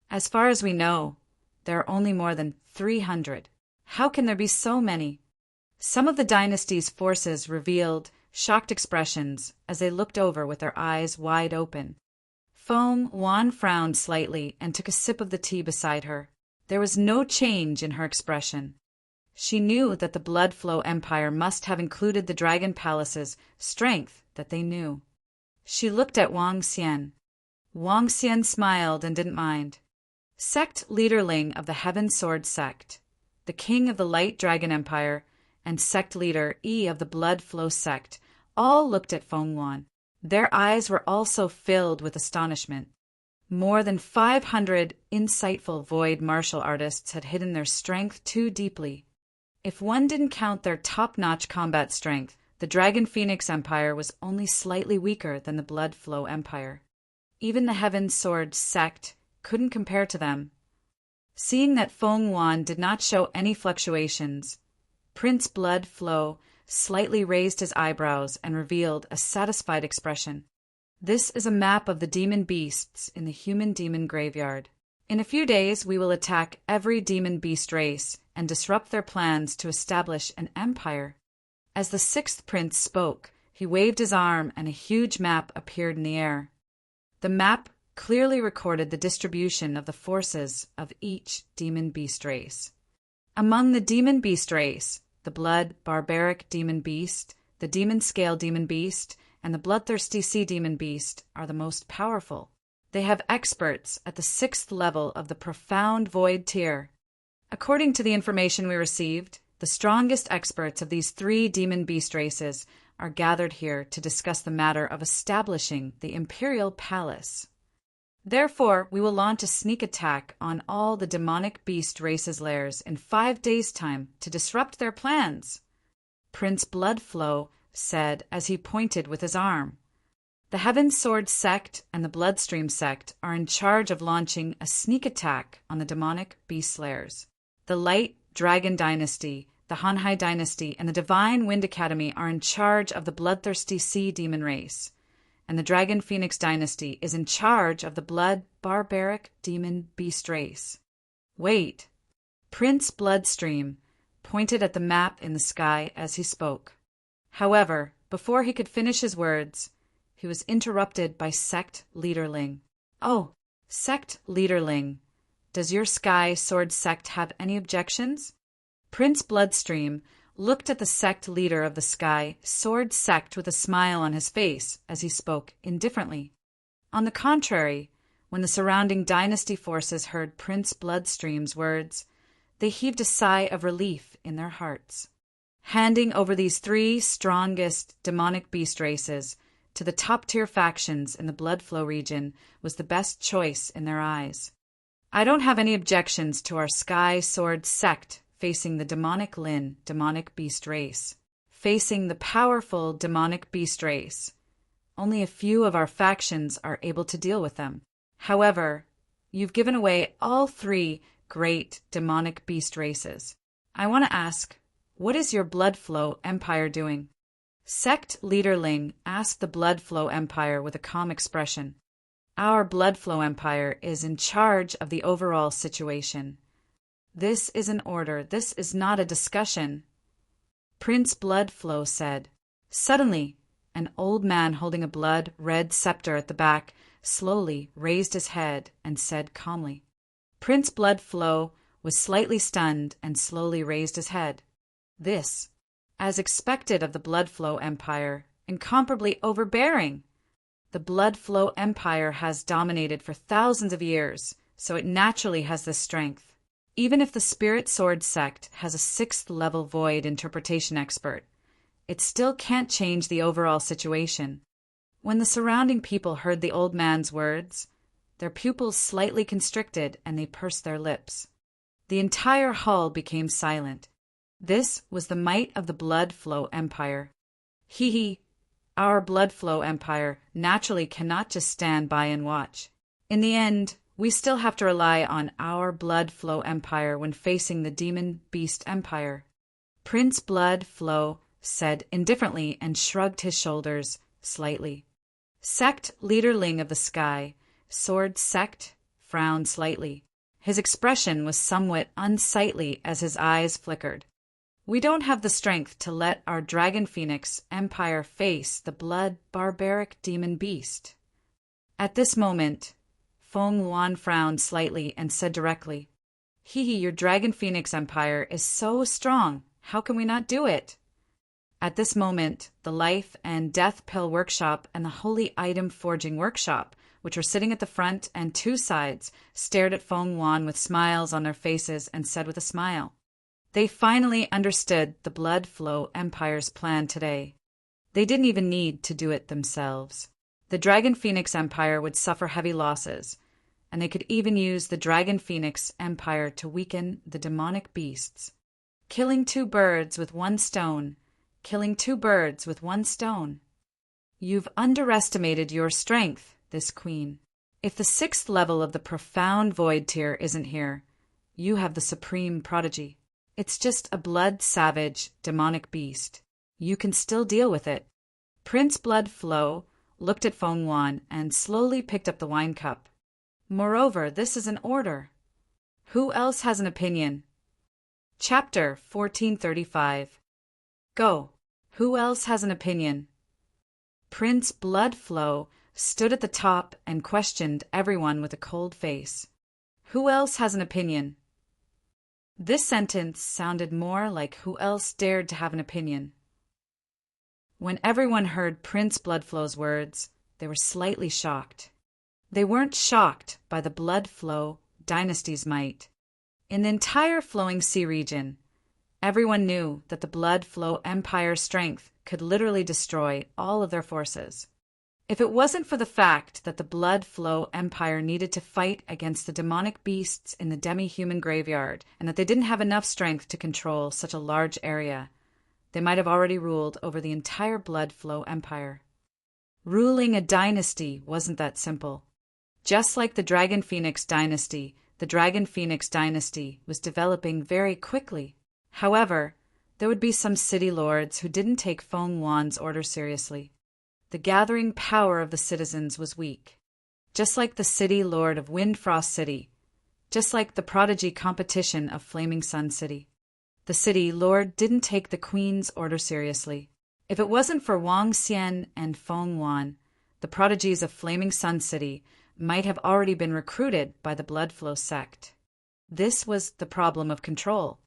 As far as we know, there are only more than 300. How can there be so many? Some of the dynasty's forces revealed shocked expressions as they looked over with their eyes wide open. Feng Wan frowned slightly and took a sip of the tea beside her. There was no change in her expression. She knew that the Bloodflow Empire must have included the Dragon Palace's strength that they knew. She looked at Wang Xian. Wang Xian smiled and didn't mind. Sect leaderling of the Heaven Sword sect, the king of the Light Dragon Empire, and sect leader E of the Bloodflow sect all looked at Feng Wan. Their eyes were also filled with astonishment. More than 500 insightful Void martial artists had hidden their strength too deeply. If one didn't count their top-notch combat strength, the Dragon Phoenix Empire was only slightly weaker than the Bloodflow Empire. Even the Heaven Sword sect couldn't compare to them. Seeing that Feng Wan did not show any fluctuations, Prince Bloodflow slightly raised his eyebrows and revealed a satisfied expression. This is a map of the demon beasts in the human demon graveyard. In a few days, we will attack every demon beast race and disrupt their plans to establish an empire. As the sixth prince spoke, he waved his arm and a huge map appeared in the air. The map clearly recorded the distribution of the forces of each demon beast race. Among the demon beast race, the blood barbaric demon beast, the demon scale demon beast, and the bloodthirsty sea demon beast are the most powerful. They have experts at the 6th level of the profound void tier. According to the information we received, the strongest experts of these 3 demon beast races are gathered here to discuss the matter of establishing the Imperial Palace. Therefore, we will launch a sneak attack on all the demonic beast races' lairs in 5 days' time to disrupt their plans, Prince Bloodflow said as he pointed with his arm. The Heaven Sword sect and the Bloodstream sect are in charge of launching a sneak attack on the demonic beast lairs. The Light Dragon Dynasty, the Hanhai Dynasty, and the Divine Wind Academy are in charge of the bloodthirsty sea demon race, and the Dragon Phoenix Dynasty is in charge of the blood barbaric demon beast race. Wait. Prince Bloodstream pointed at the map in the sky as he spoke. However, before he could finish his words, he was interrupted by Sect Leaderling. Oh, Sect Leaderling, does your Sky Sword sect have any objections? Prince Bloodstream looked at the sect leader of the Sky Sword sect with a smile on his face as he spoke indifferently. On the contrary, when the surrounding dynasty forces heard Prince Bloodstream's words, They heaved a sigh of relief in their hearts. Handing over these 3 strongest demonic beast races to the top-tier factions in the blood flow region was the best choice in their eyes. I don't have any objections to our Sky Sword sect facing the demonic Lin demonic beast race, facing the powerful demonic beast race. Only a few of our factions are able to deal with them. However, you've given away all 3 great demonic beast races. I want to ask, what is your Blood Flow Empire doing? Sect Leader Ling asked the Blood Flow Empire with a calm expression. Our Blood Flow Empire is in charge of the overall situation. This is an order. This is not a discussion. Prince Blood Flow said. Suddenly, an old man holding a blood-red scepter at the back slowly raised his head and said calmly. Prince Blood Flow was slightly stunned and slowly raised his head. This, as expected of the Blood Flow Empire, incomparably overbearing. The Blood Flow Empire has dominated for thousands of years, so it naturally has this strength. Even if the Spirit Sword sect has a 6th-level void interpretation expert, it still can't change the overall situation. When the surrounding people heard the old man's words, their pupils slightly constricted and they pursed their lips. The entire hall became silent. This was the might of the Blood Flow Empire. Our Blood Flow Empire naturally cannot just stand by and watch. In the end, we still have to rely on our Blood Flow Empire when facing the Demon Beast Empire. Prince Blood Flow said indifferently and shrugged his shoulders slightly. Sect Leader Ling of the Sky Sword Sect frowned slightly. His expression was somewhat unsightly as his eyes flickered. We don't have the strength to let our Dragon Phoenix Empire face the blood-barbaric demon beast. At this moment, Feng Luan frowned slightly and said directly, your Dragon Phoenix Empire is so strong. How can we not do it? At this moment, the Life and Death Pill Workshop and the Holy Item Forging Workshop, which were sitting at the front and 2 sides, stared at Feng Luan with smiles on their faces and said with a smile, they finally understood the Blood Flow Empire's plan today. They didn't even need to do it themselves. The Dragon Phoenix Empire would suffer heavy losses, and they could even use the Dragon Phoenix Empire to weaken the demonic beasts. Killing 2 birds with 1 stone. Killing 2 birds with 1 stone. You've underestimated your strength, this queen. If the 6th level of the Profound Void tier isn't here, you have the Supreme Prodigy. It's just a blood-savage, demonic beast. You can still deal with it. Prince Blood Flow looked at Feng Luan and slowly picked up the wine cup. Moreover, this is an order. Who else has an opinion? Chapter 1435. Go. Who else has an opinion? Prince Blood Flow stood at the top and questioned everyone with a cold face. Who else has an opinion? This sentence sounded more like who else dared to have an opinion. When everyone heard Prince Bloodflow's words, they were slightly shocked. They weren't shocked by the Blood Flow dynasty's might. In the entire Flowing Sea region, everyone knew that the Blood Flow Empire's strength could literally destroy all of their forces. If it wasn't for the fact that the Blood Flow Empire needed to fight against the demonic beasts in the demi-human graveyard, and that they didn't have enough strength to control such a large area, they might have already ruled over the entire Blood Flow Empire. Ruling a dynasty wasn't that simple. Just like the Dragon Phoenix dynasty, the Dragon Phoenix dynasty was developing very quickly. However, there would be some city lords who didn't take Feng Luan's order seriously. The gathering power of the citizens was weak. Just like the city lord of Windfrost City, just like the prodigy competition of Flaming Sun City. The city lord didn't take the queen's order seriously. If it wasn't for Wang Xian and Feng Luan, the prodigies of Flaming Sun City might have already been recruited by the Bloodflow sect. This was the problem of control.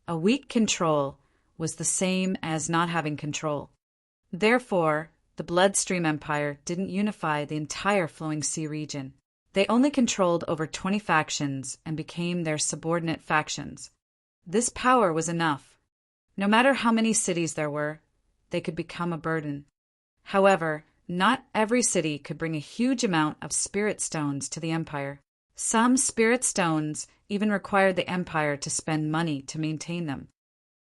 A weak control was the same as not having control. Therefore, the Bloodstream Empire didn't unify the entire Flowing Sea region. They only controlled over 20 factions and became their subordinate factions. This power was enough. No matter how many cities there were, they could become a burden. However, not every city could bring a huge amount of spirit stones to the empire. Some spirit stones even required the empire to spend money to maintain them.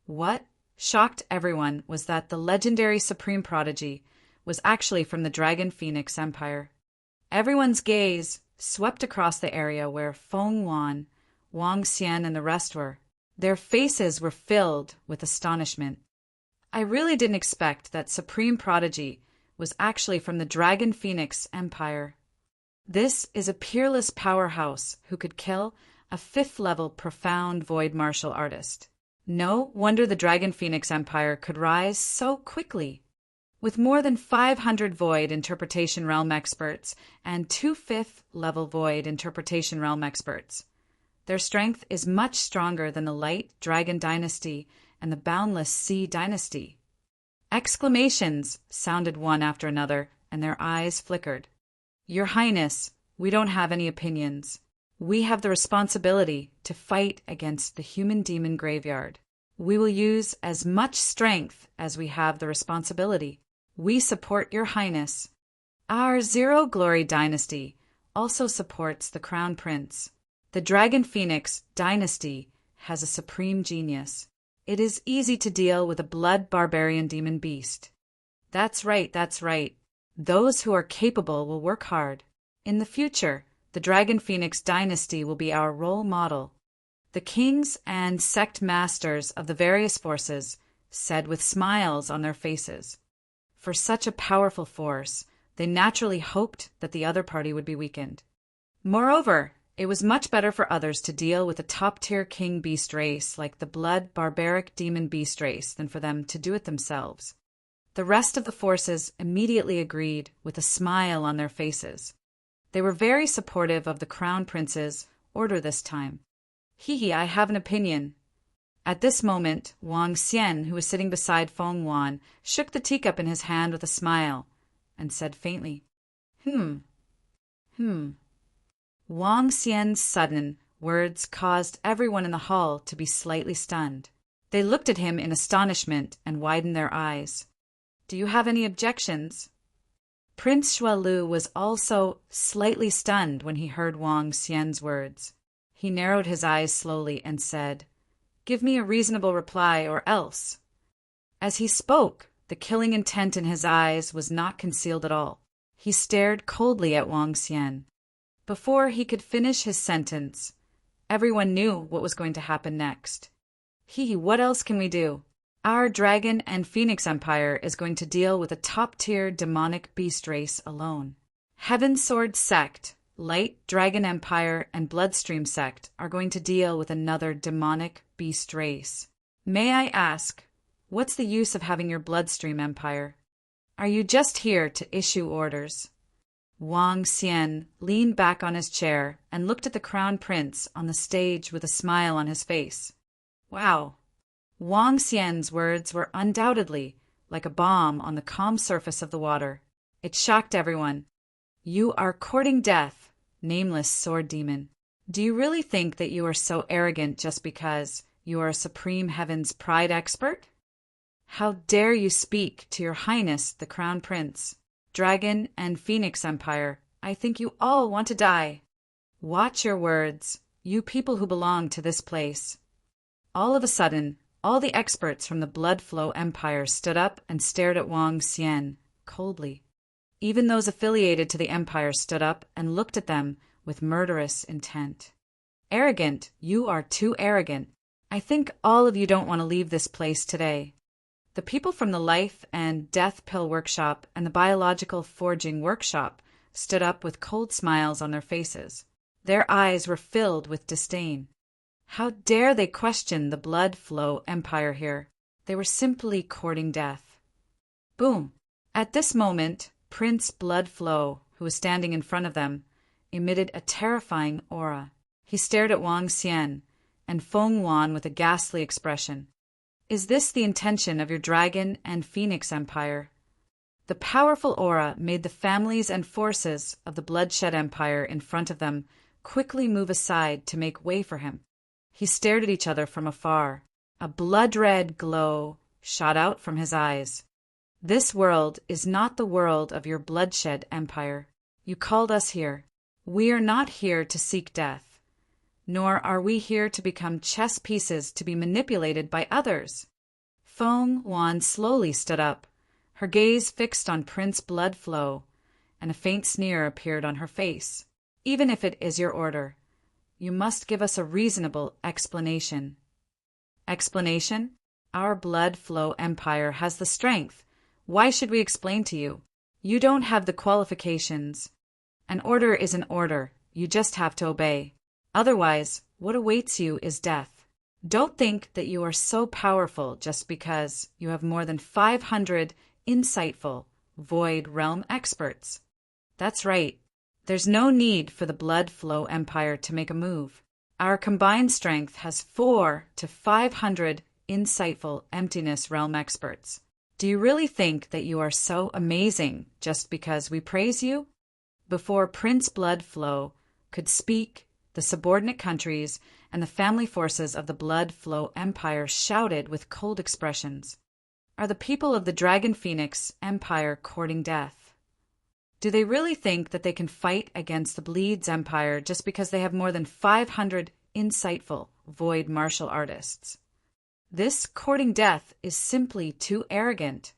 What shocked everyone was that the legendary supreme prodigy was actually from the Dragon Phoenix Empire. Everyone's gaze swept across the area where Feng Wan, Wang Xian, and the rest were. Their faces were filled with astonishment. I really didn't expect that supreme prodigy was actually from the Dragon Phoenix Empire. This is a peerless powerhouse who could kill a 5th-level profound void martial artist. No wonder the Dragon Phoenix Empire could rise so quickly. With more than 500 Void Interpretation Realm experts and 2 5th-level Void Interpretation Realm experts, their strength is much stronger than the Light Dragon Dynasty and the Boundless Sea Dynasty. Exclamations sounded one after another, and their eyes flickered. Your Highness, we don't have any opinions. We have the responsibility to fight against the human demon graveyard. We will use as much strength as we have the responsibility. We support your Highness. Our Zero Glory Dynasty also supports the Crown Prince. The Dragon Phoenix Dynasty has a supreme genius. It is easy to deal with a blood barbarian demon beast. That's right, that's right. Those who are capable will work hard. In the future, the Dragon Phoenix Dynasty will be our role model. The kings and sect masters of the various forces said with smiles on their faces. For such a powerful force, they naturally hoped that the other party would be weakened. Moreover, it was much better for others to deal with a top-tier king beast race like the blood barbaric demon beast race than for them to do it themselves. The rest of the forces immediately agreed with a smile on their faces. They were very supportive of the Crown Prince's order this time. Hee, I have an opinion. At this moment, Wang Xian, who was sitting beside Feng Wan, shook the teacup in his hand with a smile and said faintly, Wang Xian's sudden words caused everyone in the hall to be slightly stunned. They looked at him in astonishment and widened their eyes. Do you have any objections? Prince Xuelu was also slightly stunned when he heard Wang Xian's words. He narrowed his eyes slowly and said, Give me a reasonable reply or else. As he spoke, the killing intent in his eyes was not concealed at all. He stared coldly at Wang Xian. Before he could finish his sentence, everyone knew what was going to happen next. What else can we do? Our Dragon and Phoenix Empire is going to deal with a top-tier demonic beast race alone. Heaven Sword Sect, Light Dragon Empire, and Bloodstream Sect are going to deal with another demonic beast race. May I ask, what's the use of having your Bloodstream Empire? Are you just here to issue orders? Wang Xian leaned back on his chair and looked at the Crown Prince on the stage with a smile on his face. Wow! Wang Xian's words were undoubtedly like a bomb on the calm surface of the water. It shocked everyone. You are courting death, nameless sword demon. Do you really think that you are so arrogant just because you are a Supreme Heaven's Pride expert? How dare you speak to your Highness the Crown Prince? Dragon and Phoenix Empire, I think you all want to die. Watch your words, you people who belong to this place. All of a sudden, all the experts from the Blood Flow Empire stood up and stared at Wang Xian coldly. Even those affiliated to the Empire stood up and looked at them with murderous intent. Arrogant, you are too arrogant. I think all of you don't want to leave this place today. The people from the Life and Death Pill Workshop and the Biological Forging Workshop stood up with cold smiles on their faces. Their eyes were filled with disdain. How dare they question the Blood Flow Empire here? They were simply courting death. Boom! At this moment, Prince Blood Flow, who was standing in front of them, emitted a terrifying aura. He stared at Wang Xian and Feng Wan with a ghastly expression. Is this the intention of your Dragon and Phoenix Empire? The powerful aura made the families and forces of the Bloodshed Empire in front of them quickly move aside to make way for him. He stared at each other from afar. A blood-red glow shot out from his eyes. This world is not the world of your bloodshed empire. You called us here. We are not here to seek death, nor are we here to become chess pieces to be manipulated by others. Feng Wan slowly stood up, her gaze fixed on Prince Bloodflow, and a faint sneer appeared on her face. Even if it is your order, you must give us a reasonable explanation. Explanation? Our Bloodflow empire has the strength. Why should we explain to you? You don't have the qualifications. An order is an order. You just have to obey. Otherwise, what awaits you is death. Don't think that you are so powerful just because you have more than 500 insightful Void Realm experts. That's right. There's no need for the Bloodflow Empire to make a move. Our combined strength has 400 to 500 insightful Emptiness Realm experts. Do you really think that you are so amazing just because we praise you? Before Prince Bloodflow could speak, the subordinate countries and the family forces of the Bloodflow Empire shouted with cold expressions. Are the people of the Dragon Phoenix Empire courting death? Do they really think that they can fight against the Bleeds Empire just because they have more than 500 insightful Void martial artists? This courting death is simply too arrogant.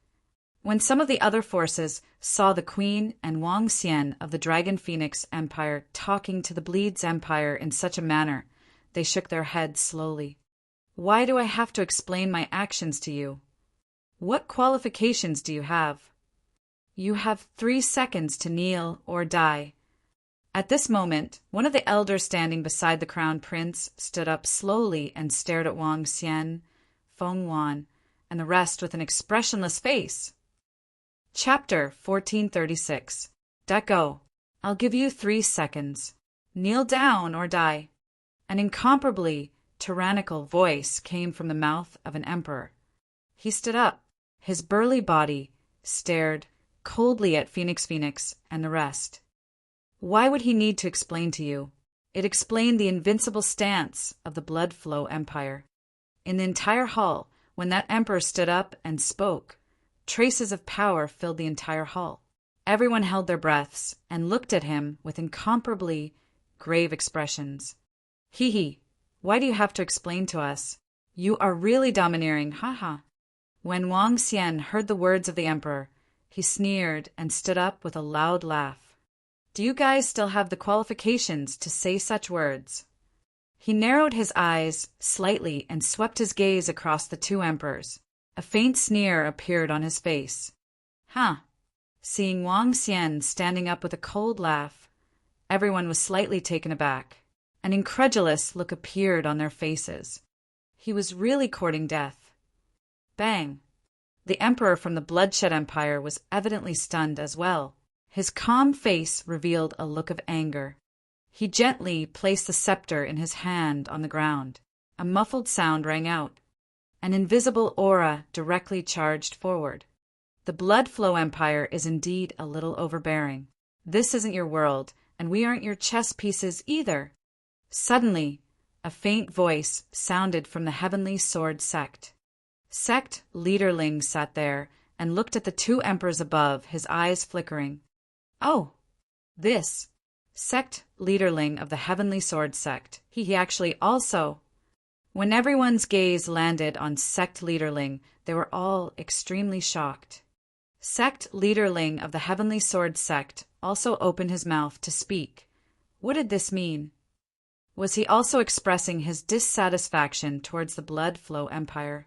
When some of the other forces saw the Queen and Wang Xian of the Dragon Phoenix Empire talking to the Bleeds Empire in such a manner, they shook their heads slowly. Why do I have to explain my actions to you? What qualifications do you have? You have 3 seconds to kneel or die. At this moment, one of the elders standing beside the crown prince stood up slowly and stared at Wang Xian, Feng Wan, and the rest with an expressionless face. Chapter 1436. Go. I'll give you 3 seconds. Kneel down or die. An incomparably tyrannical voice came from the mouth of an emperor. He stood up. His burly body stared coldly at Phoenix and the rest. Why would he need to explain to you? It explained the invincible stance of the Bloodflow Empire. In the entire hall, when that emperor stood up and spoke, traces of power filled the entire hall. Everyone held their breaths and looked at him with incomparably grave expressions. Hee, why do you have to explain to us? You are really domineering, haha. When Wang Xian heard the words of the emperor, he sneered and stood up with a loud laugh. Do you guys still have the qualifications to say such words? He narrowed his eyes slightly and swept his gaze across the 2 emperors. A faint sneer appeared on his face. Seeing Wang Xian standing up with a cold laugh, everyone was slightly taken aback. An incredulous look appeared on their faces. He was really courting death. Bang! The emperor from the Bloodshed Empire was evidently stunned as well. His calm face revealed a look of anger. He gently placed the scepter in his hand on the ground. A muffled sound rang out. An invisible aura directly charged forward. The Bloodflow Empire is indeed a little overbearing. This isn't your world, and we aren't your chess pieces either. Suddenly, a faint voice sounded from the Heavenly Sword Sect. Sect Leaderling sat there and looked at the 2 emperors above, his eyes flickering. Oh, this Sect Leaderling of the Heavenly Sword Sect. He actually also. When everyone's gaze landed on Sect Leaderling, they were all extremely shocked. Sect Leaderling of the Heavenly Sword Sect also opened his mouth to speak. What did this mean? Was he also expressing his dissatisfaction towards the Bloodflow Empire?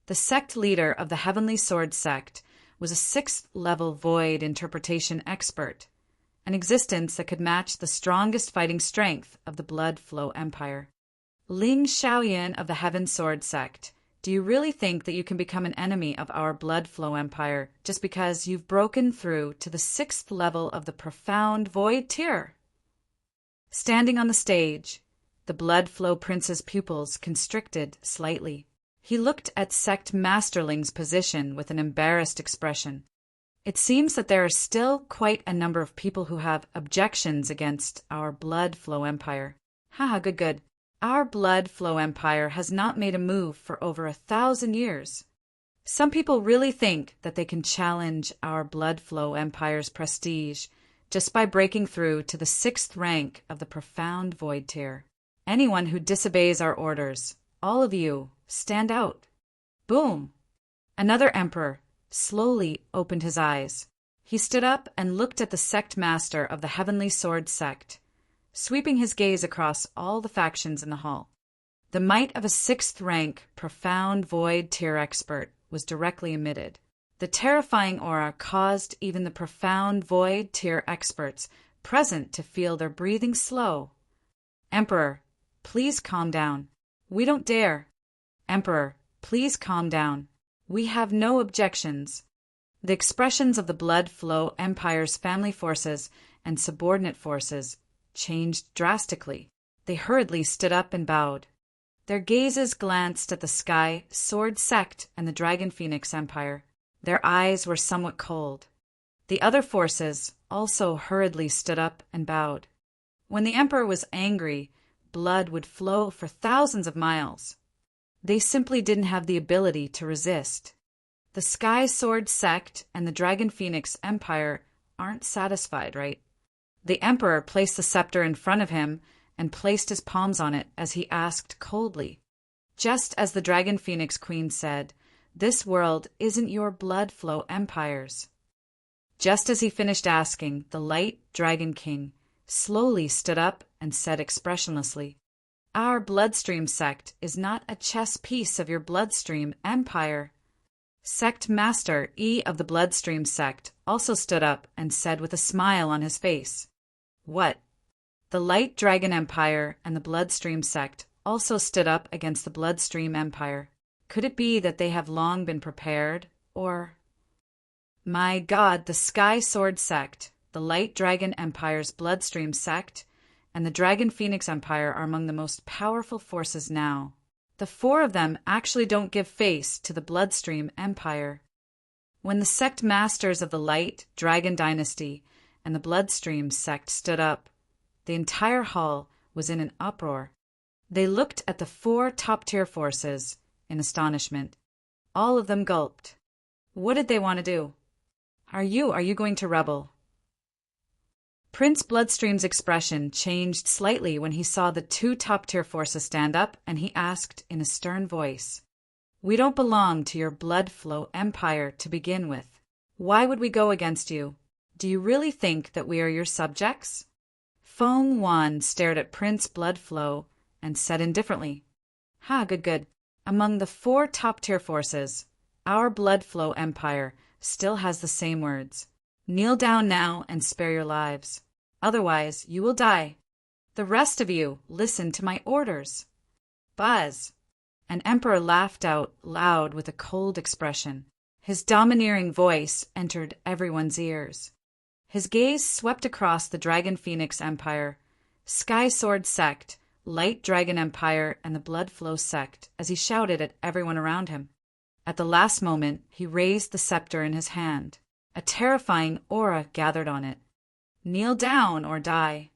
The sect leader of the Heavenly Sword Sect was a 6th-level Void interpretation expert, an existence that could match the strongest fighting strength of the Bloodflow Empire. Ling Xiaoyan of the Heaven Sword Sect, do you really think that you can become an enemy of our Bloodflow Empire just because you've broken through to the 6th level of the Profound Void tier? Standing on the stage, the Bloodflow Prince's pupils constricted slightly. He looked at Sect Masterling's position with an embarrassed expression. It seems that there are still quite a number of people who have objections against our Bloodflow Empire. Haha, good. Our blood flow empire has not made a move for over 1,000 years. Some people really think that they can challenge our blood flow empire's prestige just by breaking through to the 6th rank of the profound void tier. Anyone who disobeys our orders, all of you, stand out. Boom! Another emperor slowly opened his eyes. He stood up and looked at the sect master of the Heavenly Sword sect, sweeping his gaze across all the factions in the hall. The might of a 6th rank, profound void tier expert was directly emitted. The terrifying aura caused even the profound void tier experts present to feel their breathing slow. Emperor, please calm down. We don't dare. Emperor, please calm down. We have no objections. The expressions of the blood flow empire's family forces and subordinate forces changed drastically. They hurriedly stood up and bowed. Their gazes glanced at the Sky Sword sect and the Dragon Phoenix Empire. Their eyes were somewhat cold. The other forces also hurriedly stood up and bowed. When the Emperor was angry, blood would flow for thousands of miles. They simply didn't have the ability to resist. The Sky Sword sect and the Dragon Phoenix Empire aren't satisfied, right? The Emperor placed the scepter in front of him and placed his palms on it as he asked coldly. Just as the Dragon Phoenix Queen said, "This world isn't your blood flow empire's." Just as he finished asking, the Light Dragon King slowly stood up and said expressionlessly, "Our bloodstream sect is not a chess piece of your bloodstream empire." Sect Master E of the bloodstream sect also stood up and said with a smile on his face, "What?" The Light Dragon Empire and the bloodstream sect also stood up against the bloodstream empire. Could it be that they have long been prepared, or... My God, the Sky Sword sect, the Light Dragon Empire's bloodstream sect, and the Dragon Phoenix Empire are among the most powerful forces now. The 4 of them actually don't give face to the bloodstream empire. When the sect masters of the Light Dragon Dynasty and the bloodstream sect stood up, the entire hall was in an uproar. They looked at the 4 top-tier forces in astonishment. All of them gulped. What did they want to do? Are you going to rebel? Prince Bloodstream's expression changed slightly when he saw the 2 top-tier forces stand up, and he asked in a stern voice, "We don't belong to your blood flow empire to begin with. Why would we go against you? Do you really think that we are your subjects?" Feng Wan stared at Prince Bloodflow and said indifferently, "Ha, good. Among the 4 top-tier forces, our Bloodflow Empire still has the same words. Kneel down now and spare your lives. Otherwise, you will die. The rest of you, listen to my orders." Buzz! An emperor laughed out loud with a cold expression. His domineering voice entered everyone's ears. His gaze swept across the Dragon Phoenix Empire, Sky Sword sect, Light Dragon Empire, and the Bloodflow sect as he shouted at everyone around him. At the last moment, he raised the scepter in his hand. A terrifying aura gathered on it. Kneel down or die.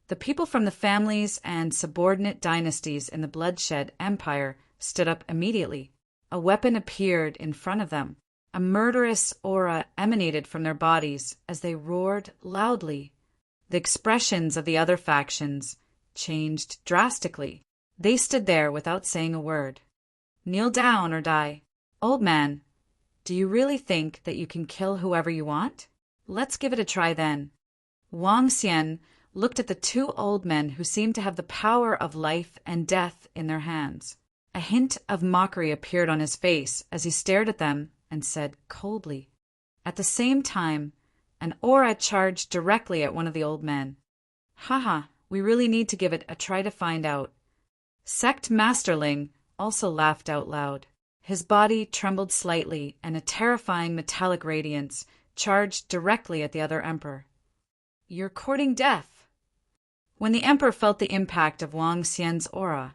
The people from the families and subordinate dynasties in the Bloodshed Empire stood up immediately. A weapon appeared in front of them. A murderous aura emanated from their bodies as they roared loudly. The expressions of the other factions changed drastically. They stood there without saying a word. Kneel down or die. Old man, do you really think that you can kill whoever you want? Let's give it a try then. Wang Xian looked at the 2 old men who seemed to have the power of life and death in their hands. A hint of mockery appeared on his face as he stared at them and said coldly. At the same time, an aura charged directly at one of the old men. Haha, we really need to give it a try to find out. Sect Masterling also laughed out loud. His body trembled slightly, and a terrifying metallic radiance charged directly at the other emperor. You're courting death. When the emperor felt the impact of Wang Xian's aura,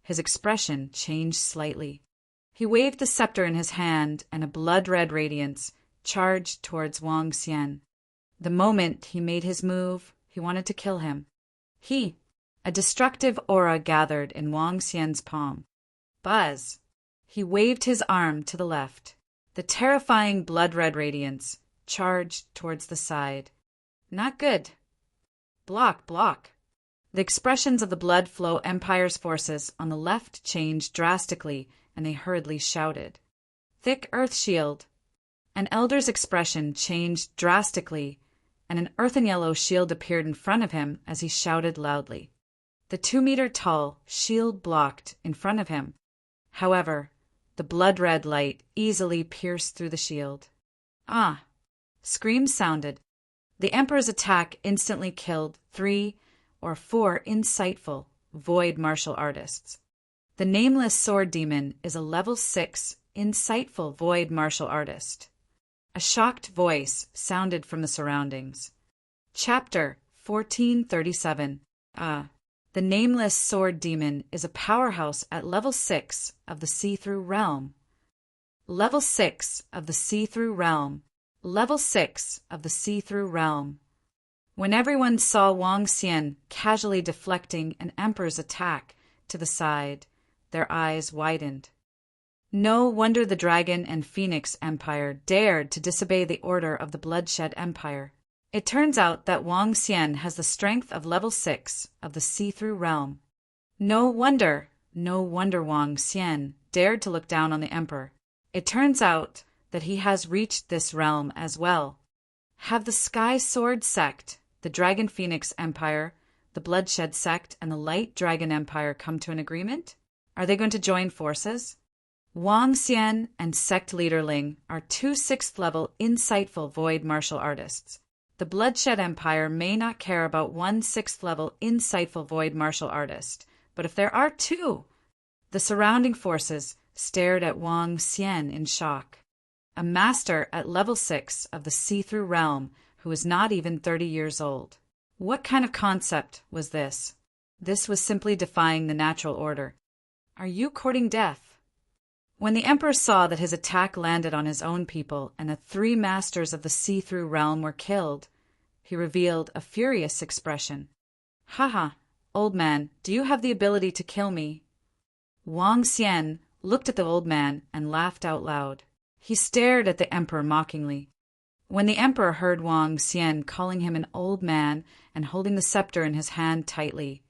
his expression changed slightly. He waved the scepter in his hand, and a blood-red radiance charged towards Wang Xian. The moment he made his move, he wanted to kill him. He, A destructive aura gathered in Wang Xian's palm. Buzz! He waved his arm to the left. The terrifying blood-red radiance charged towards the side. Not good. Block, block. The expressions of the Blood Flow Empire's forces on the left changed drastically, and they hurriedly shouted. Thick earth shield. An elder's expression changed drastically, and an earthen yellow shield appeared in front of him as he shouted loudly. The 2-meter-tall shield blocked in front of him. However, the blood-red light easily pierced through the shield. Ah! Screams sounded. The Emperor's attack instantly killed 3 or 4 insightful void martial artists. The nameless sword demon is a level 6 insightful void martial artist. A shocked voice sounded from the surroundings. Chapter 1437. The nameless sword demon is a powerhouse at level 6 of the see-through realm. Level 6 of the see-through realm. Level 6 of the see-through realm. When everyone saw Wang Xian casually deflecting an Emperor's attack to the side, their eyes widened. No wonder the Dragon and Phoenix Empire dared to disobey the order of the Bloodshed Empire. It turns out that Wang Xian has the strength of level 6 of the see-through realm. No wonder Wang Xian dared to look down on the Emperor. It turns out that he has reached this realm as well. Have the Sky Sword Sect, the Dragon Phoenix Empire, the Bloodshed Sect, and the Light Dragon Empire come to an agreement? Are they going to join forces? Wang Xian and Sect Leader Ling are 2 6th-level insightful void martial artists. The Bloodshed Empire may not care about 1 6th-level insightful void martial artist, but if there are 2, the surrounding forces stared at Wang Xian in shock. A master at level 6 of the see-through realm who is not even 30 years old. What kind of concept was this? This was simply defying the natural order. Are you courting death? When the Emperor saw that his attack landed on his own people and that 3 masters of the see-through realm were killed, he revealed a furious expression. Haha, old man, do you have the ability to kill me? Wang Xian looked at the old man and laughed out loud. He stared at the Emperor mockingly. When the Emperor heard Wang Xian calling him an old man and holding the scepter in his hand tightly,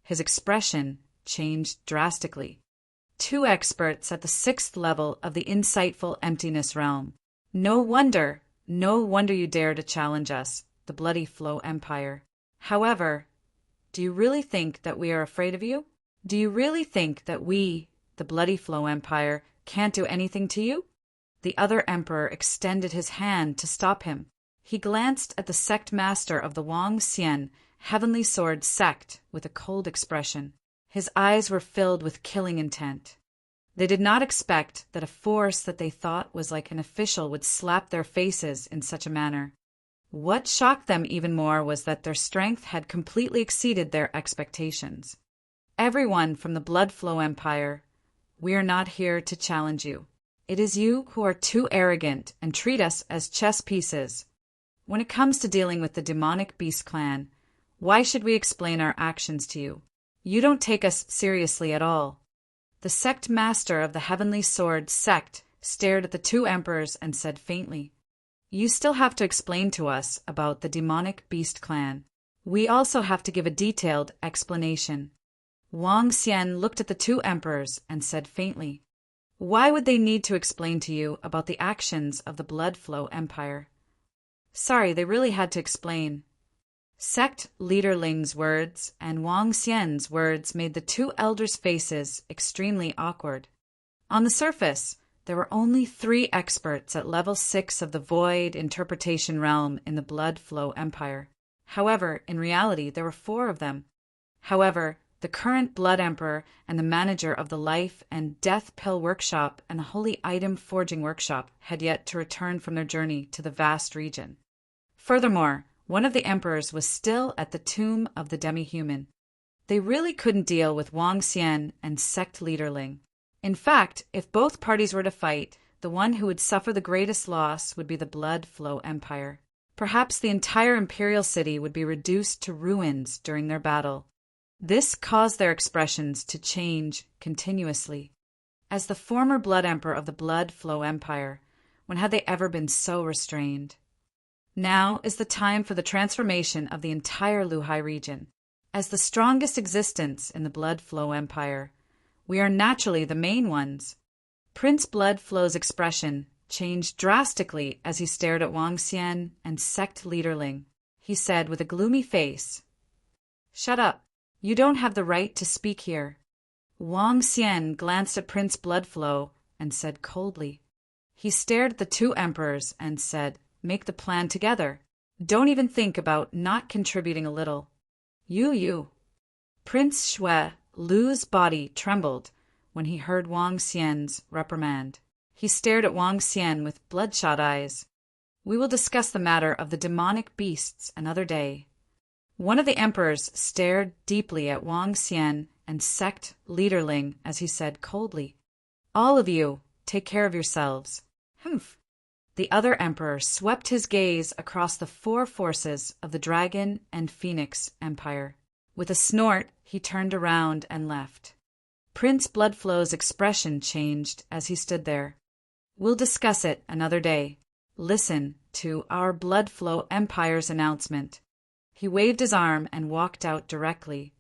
his expression changed drastically. 2 experts at the 6th level of the insightful emptiness realm. No wonder you dare to challenge us, the Bloody Flow Empire. However, do you really think that we are afraid of you? Do you really think that we, the Bloody Flow Empire, can't do anything to you? The other Emperor extended his hand to stop him. He glanced at the sect master of the Wang Xian Heavenly Sword sect with a cold expression. His eyes were filled with killing intent. They did not expect that a force that they thought was like an official would slap their faces in such a manner. What shocked them even more was that their strength had completely exceeded their expectations. Everyone from the Blood Flow Empire, we are not here to challenge you. It is you who are too arrogant and treat us as chess pieces. When it comes to dealing with the demonic beast clan, why should we explain our actions to you? You don't take us seriously at all. The sect master of the Heavenly Sword sect stared at the 2 emperors and said faintly, You still have to explain to us about the demonic beast clan. We also have to give a detailed explanation. Wang Xian looked at the 2 emperors and said faintly, Why would they need to explain to you about the actions of the Blood Flow Empire? Sorry, they really had to explain. Sect Leader Ling's words and Wang Xian's words made the 2 elders' faces extremely awkward. On the surface, there were only 3 experts at level 6 of the Void Interpretation Realm in the Blood Flow Empire. However, in reality, there were 4 of them. However, the current Blood Emperor and the manager of the Life and Death Pill Workshop and the Holy Item Forging Workshop had yet to return from their journey to the vast region. Furthermore, one of the emperors was still at the tomb of the demi-human. They really couldn't deal with Wang Xian and Sect Leader Ling. In fact, if both parties were to fight, the one who would suffer the greatest loss would be the Blood Flow Empire. Perhaps the entire imperial city would be reduced to ruins during their battle. This caused their expressions to change continuously. As the former Blood Emperor of the Blood Flow Empire, when had they ever been so restrained? Now is the time for the transformation of the entire Luhai region. As the strongest existence in the Blood Flow Empire, we are naturally the main ones. Prince Blood Flow's expression changed drastically as he stared at Wang Xian and sect leader Ling. He said with a gloomy face, "Shut up. You don't have the right to speak here." Wang Xian glanced at Prince Bloodflow and said coldly. He stared at the two emperors and said, "Make the plan together. Don't even think about not contributing a little. You. Prince Shui Lu's body trembled when he heard Wang Xian's reprimand. He stared at Wang Xian with bloodshot eyes. "We will discuss the matter of the demonic beasts another day." One of the emperors stared deeply at Wang Xian and sect leader Ling as he said coldly, "All of you, take care of yourselves." Humph. The other emperor swept his gaze across the four forces of the Dragon and Phoenix Empire. With a snort, he turned around and left. Prince Bloodflow's expression changed as he stood there. "We'll discuss it another day. Listen to our Bloodflow Empire's announcement." He waved his arm and walked out directly,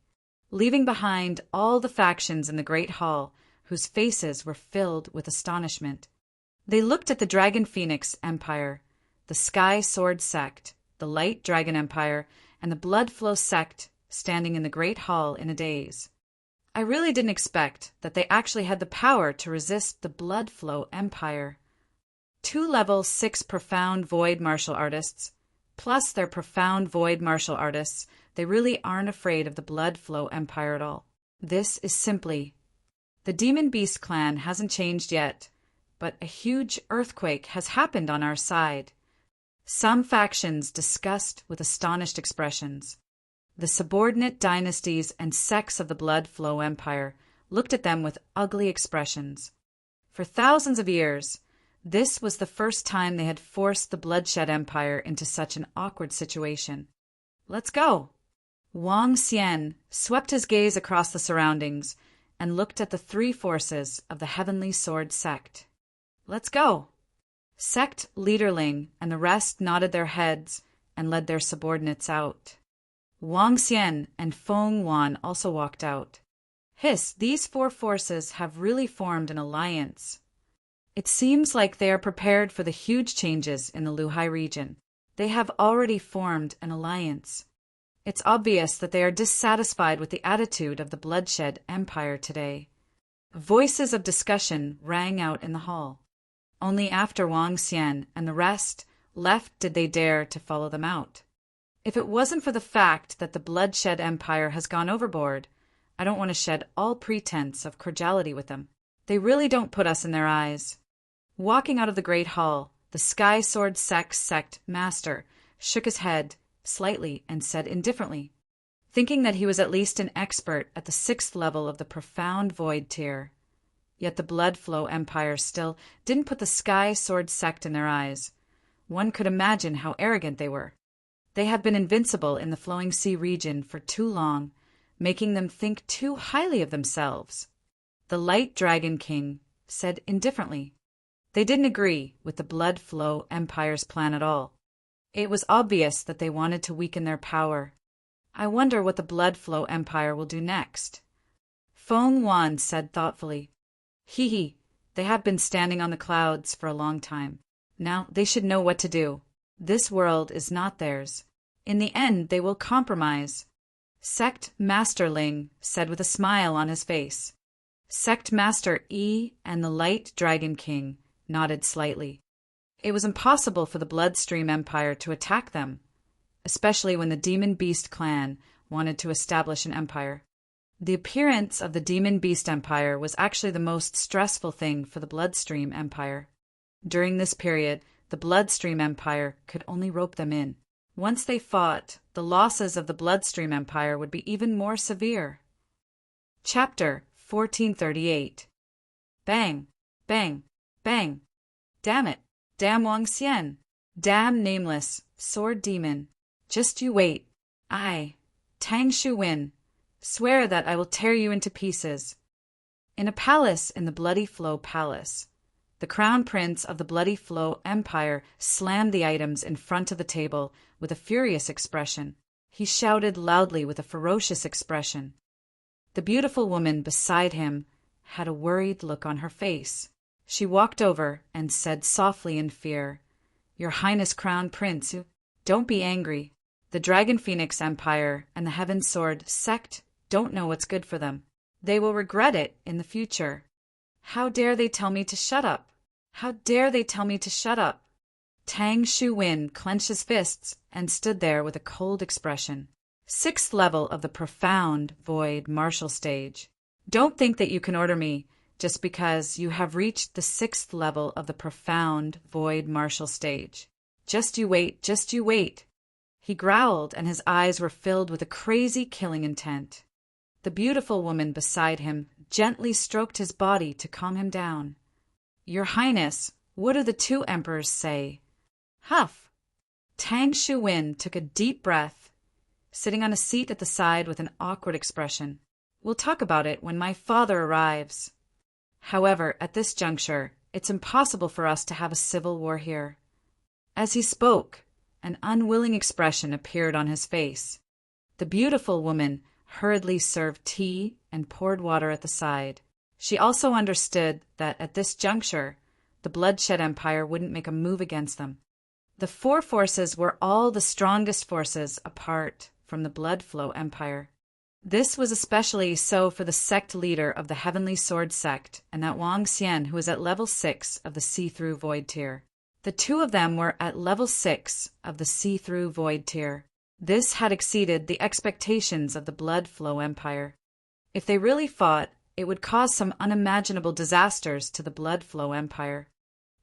leaving behind all the factions in the Great Hall, whose faces were filled with astonishment. They looked at the Dragon Phoenix Empire, the Sky Sword Sect, the Light Dragon Empire, and the Bloodflow Sect standing in the Great Hall in a daze. I really didn't expect that they actually had the power to resist the Bloodflow Empire. 2 level 6 Profound Void martial artists, plus their Profound Void martial artists, they really aren't afraid of the Bloodflow Empire at all. This is simply... The Demon Beast clan hasn't changed yet, but a huge earthquake has happened on our side. Some factions discussed with astonished expressions. The subordinate dynasties and sects of the Bloodflow Empire looked at them with ugly expressions. For thousands of years, this was the first time they had forced the Bloodshed Empire into such an awkward situation. "Let's go." Wang Xian swept his gaze across the surroundings and looked at the 3 forces of the Heavenly Sword Sect. "Let's go." Sect leader Ling and the rest nodded their heads and led their subordinates out. Wang Xian and Feng Wan also walked out. "Hiss, these 4 forces have really formed an alliance. It seems like they are prepared for the huge changes in the Luhai region. They have already formed an alliance. It's obvious that they are dissatisfied with the attitude of the Bloodshed Empire today." Voices of discussion rang out in the hall. Only after Wang Xian and the rest left did they dare to follow them out. If it wasn't for the fact that the Bloodshed Empire has gone overboard, I don't want to shed all pretense of cordiality with them. They really don't put us in their eyes. Walking out of the Great Hall, the Sky Sword Sect Master shook his head slightly and said indifferently, thinking that he was at least an expert at the 6th level of the Profound Void tier. Yet the Bloodflow Empire still didn't put the Sky Sword Sect in their eyes. One could imagine how arrogant they were. They have been invincible in the Flowing Sea region for too long, making them think too highly of themselves. The Light Dragon King said indifferently. They didn't agree with the Bloodflow Empire's plan at all. It was obvious that they wanted to weaken their power. I wonder what the Bloodflow Empire will do next. Feng Wan said thoughtfully, "Hee, they have been standing on the clouds for a long time. Now they should know what to do. This world is not theirs. In the end, they will compromise." Sect Master Ling said with a smile on his face. Sect Master Yi and the Light Dragon King nodded slightly. It was impossible for the Bloodstream Empire to attack them, especially when the Demon Beast clan wanted to establish an empire. The appearance of the Demon Beast Empire was actually the most stressful thing for the Bloodstream Empire. During this period, the Bloodstream Empire could only rope them in. Once they fought, the losses of the Bloodstream Empire would be even more severe. Chapter 1438. Bang, bang, bang. Damn it. Damn Wang Xian. Damn Nameless, Sword Demon. Just you wait. I, Tang Shu Win, Swear that I will tear you into pieces." In a palace in the Bloody Flow Palace, the crown prince of the Bloody Flow Empire slammed the items in front of the table with a furious expression. He shouted loudly with a ferocious expression. The beautiful woman beside him had a worried look on her face. She walked over and said softly in fear, "Your Highness Crown Prince, don't be angry. The Dragon Phoenix Empire and the Heaven Sword sect don't know what's good for them. They will regret it in the future. How dare they tell me to shut up? How dare they tell me to shut up?" Tang Shu-Win clenched his fists and stood there with a cold expression. Sixth level of the profound void martial stage. Don't think that you can order me just because you have reached the sixth level of the profound void martial stage. Just you wait, just you wait. He growled, and his eyes were filled with a crazy killing intent. The beautiful woman beside him gently stroked his body to calm him down. "Your Highness, what do the two emperors say?" Huff! Tang Shu-Win took a deep breath, sitting on a seat at the side with an awkward expression. "We'll talk about it when my father arrives. However, at this juncture, it's impossible for us to have a civil war here." As he spoke, an unwilling expression appeared on his face. The beautiful woman hurriedly served tea and poured water at the side. She also understood that at this juncture, the Bloodshed Empire wouldn't make a move against them. The four forces were all the strongest forces apart from the Blood Flow Empire. This was especially so for the sect leader of the Heavenly Sword sect and that Wang Xian who was at level 6 of the See-Through Void tier. The two of them were at level 6 of the See-Through Void tier. This had exceeded the expectations of the Blood Flow Empire. If they really fought, it would cause some unimaginable disasters to the Blood Flow Empire.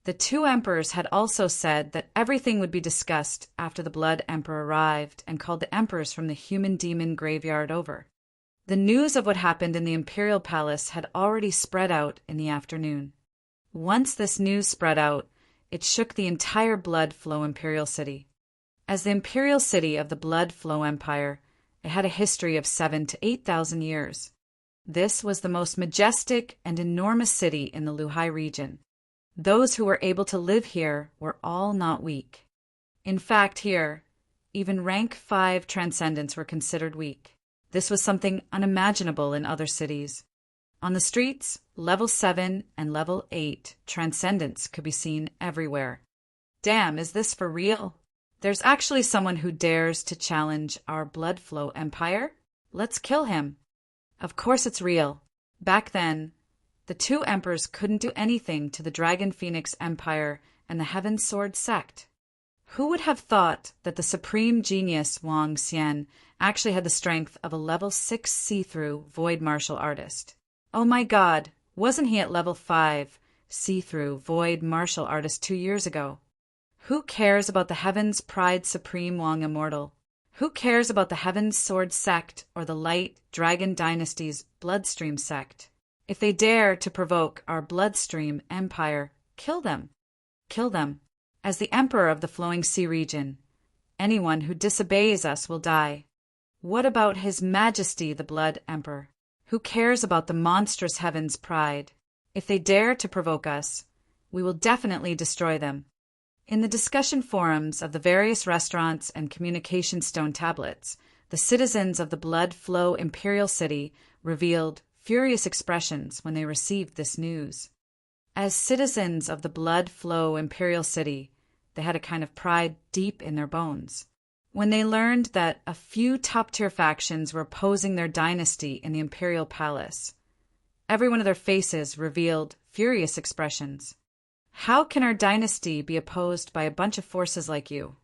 The two emperors had also said that everything would be discussed after the Blood Emperor arrived and called the emperors from the Human Demon Graveyard over. The news of what happened in the Imperial Palace had already spread out in the afternoon. Once this news spread out, it shook the entire Blood Flow Imperial City. As the Imperial City of the Blood Flow Empire, it had a history of 7,000 to 8,000 years. This was the most majestic and enormous city in the Luhai region. Those who were able to live here were all not weak. In fact, here, even rank 5 transcendents were considered weak. This was something unimaginable in other cities. On the streets, level 7 and level 8 transcendents could be seen everywhere. Damn, is this for real? There's actually someone who dares to challenge our Blood Flow Empire? Let's kill him. Of course it's real. Back then, the two emperors couldn't do anything to the Dragon Phoenix Empire and the Heaven Sword sect. Who would have thought that the supreme genius Wang Xian actually had the strength of a level 6 see-through void martial artist? Oh my god, wasn't he at level 5 see-through void martial artist 2 years ago? Who cares about the Heaven's Pride Supreme Wang Immortal? Who cares about the Heaven's Sword sect or the Light Dragon Dynasty's Bloodstream sect? If they dare to provoke our Bloodstream Empire, kill them. Kill them. As the Emperor of the Flowing Sea region, anyone who disobeys us will die. What about His Majesty the Blood Emperor? Who cares about the monstrous Heaven's Pride? If they dare to provoke us, we will definitely destroy them. In the discussion forums of the various restaurants and communication stone tablets, the citizens of the Blood Flow Imperial City revealed furious expressions when they received this news. As citizens of the Blood Flow Imperial City, they had a kind of pride deep in their bones. When they learned that a few top-tier factions were opposing their dynasty in the Imperial Palace, every one of their faces revealed furious expressions. How can our dynasty be opposed by a bunch of forces like you?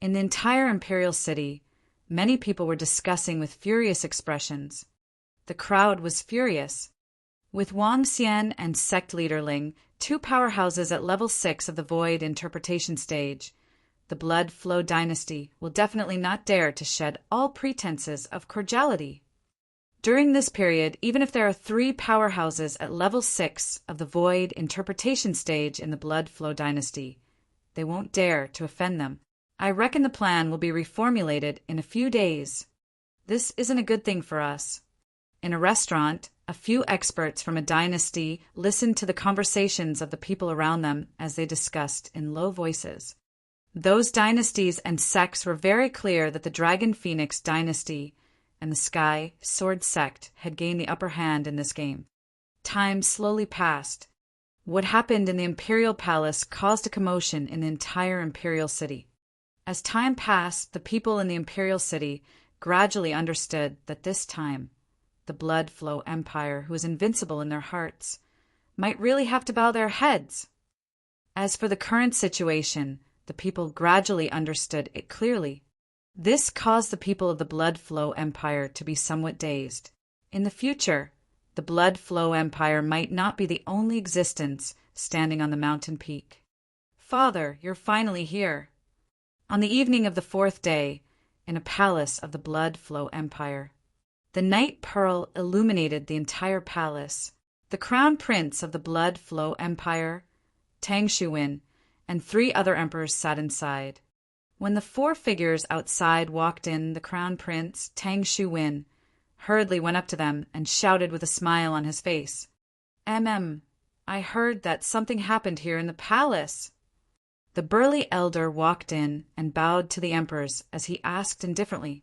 In the entire Imperial City, many people were discussing with furious expressions. The crowd was furious. With Wang Xian and sect leader Ling, two powerhouses at level 6 of the Void interpretation stage, the Blood Flow dynasty will definitely not dare to shed all pretenses of cordiality. During this period, even if there are 3 powerhouses at level 6 of the Void interpretation stage in the Blood Flow dynasty, they won't dare to offend them. I reckon the plan will be reformulated in a few days. This isn't a good thing for us. In a restaurant, a few experts from a dynasty listened to the conversations of the people around them as they discussed in low voices. Those dynasties and sects were very clear that the Dragon Phoenix dynasty and the Sky Sword sect had gained the upper hand in this game. Time slowly passed. What happened in the imperial palace caused a commotion in the entire imperial city. As time passed, the people in the imperial city gradually understood that this time, the Blood Flow Empire, who was invincible in their hearts, might really have to bow their heads. As for the current situation, the people gradually understood it clearly. This caused the people of the Blood Flow Empire to be somewhat dazed. In the future, the Blood Flow Empire might not be the only existence standing on the mountain peak. Father, you're finally here. On the evening of the fourth day, in a palace of the Blood Flow Empire, the night pearl illuminated the entire palace. The crown prince of the Blood Flow Empire, Tang Shuwen, and 3 other emperors sat inside. When the 4 figures outside walked in, the crown prince, Tang Shuwen, hurriedly went up to them and shouted with a smile on his face, I heard that something happened here in the palace." The burly elder walked in and bowed to the emperors as he asked indifferently,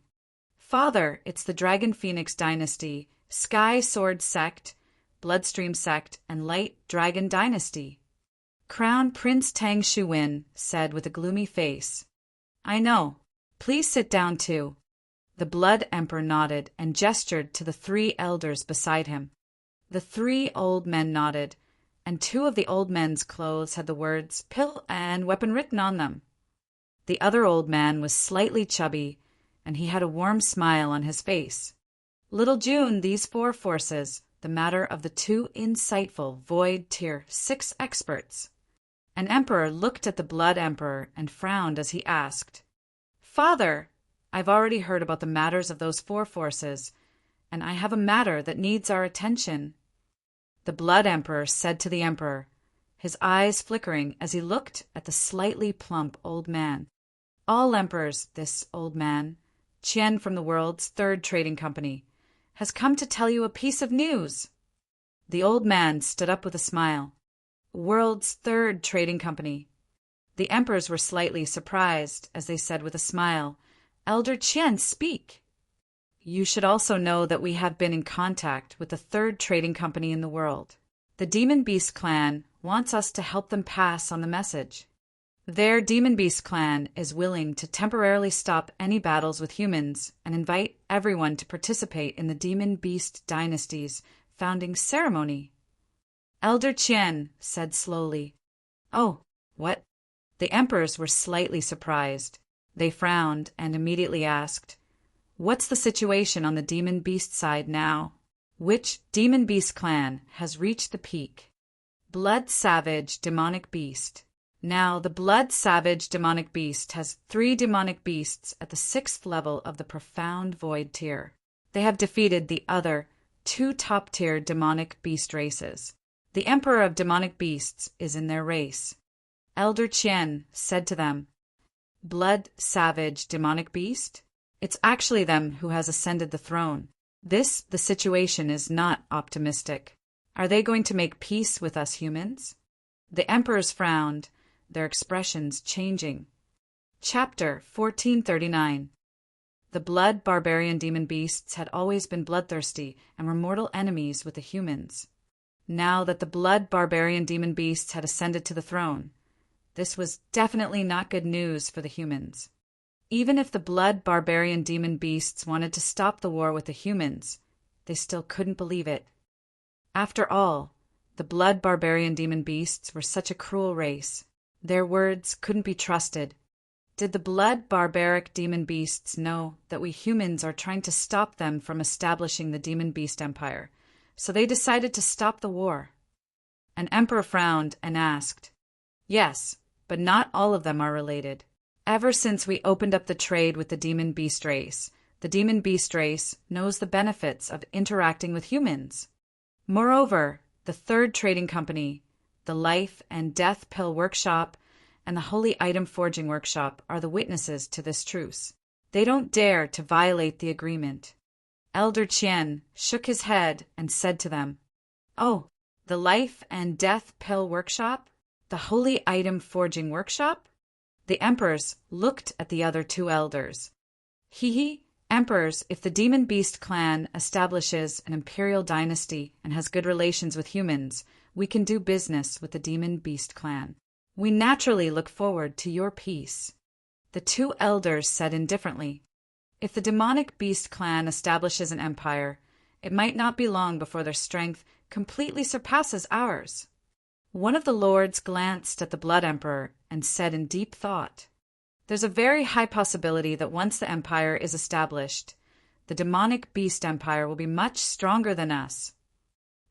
"Father, it's the Dragon Phoenix dynasty, Sky Sword sect, Bloodstream sect, and Light Dragon dynasty." Crown Prince Tang Shuwen said with a gloomy face, "I know. Please sit down too." The Blood Emperor nodded and gestured to the 3 elders beside him. The 3 old men nodded, and 2 of the old men's clothes had the words "pill" and "weapon" written on them. The other old man was slightly chubby, and he had a warm smile on his face. Little June, these 4 forces, the matter of the 2 insightful Void Tier 6 experts. An emperor looked at the Blood Emperor and frowned as he asked, "Father, I've already heard about the matters of those 4 forces, and I have a matter that needs our attention." The Blood Emperor said to the Emperor, his eyes flickering as he looked at the slightly plump old man. "All emperors, this old man, Qian from the world's 3rd trading company, has come to tell you a piece of news." The old man stood up with a smile. "World's 3rd trading company." The emperors were slightly surprised as they said with a smile, "Elder Qian, speak." "You should also know that we have been in contact with the 3rd trading company in the world. The Demon Beast clan wants us to help them pass on the message. Their Demon Beast clan is willing to temporarily stop any battles with humans and invite everyone to participate in the Demon Beast dynasty's founding ceremony." Elder Qian said slowly, "Oh, what?" The emperors were slightly surprised. They frowned and immediately asked, "What's the situation on the Demon Beast side now? Which Demon Beast clan has reached the peak?" "Blood Savage Demonic Beast." Now, the Blood Savage Demonic Beast has 3 demonic beasts at the 6th level of the Profound Void tier. They have defeated the other 2 top-tier demonic beast races. The Emperor of Demonic Beasts is in their race. Elder Qian said to them, "Blood Savage Demonic Beast? It's actually them who has ascended the throne. The situation is not optimistic. Are they going to make peace with us humans?" The emperors frowned, their expressions changing. Chapter 1439. The Blood Barbarian Demon Beasts had always been bloodthirsty and were mortal enemies with the humans. Now that the Blood Barbarian Demon Beasts had ascended to the throne, this was definitely not good news for the humans. Even if the Blood Barbarian Demon Beasts wanted to stop the war with the humans, they still couldn't believe it. After all, the Blood Barbarian Demon Beasts were such a cruel race. Their words couldn't be trusted. Did the Blood Barbaric Demon Beasts know that we humans are trying to stop them from establishing the Demon Beast Empire, so they decided to stop the war? An emperor frowned and asked, "Yes, but not all of them are related. Ever since we opened up the trade with the Demon Beast race, the Demon Beast race knows the benefits of interacting with humans. Moreover, the 3rd trading company, the Life and Death Pill Workshop, and the Holy Item Forging Workshop are the witnesses to this truce. They don't dare to violate the agreement. Elder Qian shook his head and said to them, "Oh, the Life and Death Pill Workshop? The Holy Item Forging Workshop?" The emperors looked at the other two elders. He, emperors, if the Demon Beast clan establishes an imperial dynasty and has good relations with humans, we can do business with the Demon Beast clan. We naturally look forward to your peace. The two elders said indifferently, "If the Demonic Beast clan establishes an empire, it might not be long before their strength completely surpasses ours." One of the lords glanced at the Blood Emperor and said in deep thought, "There's a very high possibility that once the empire is established, the Demonic Beast Empire will be much stronger than us."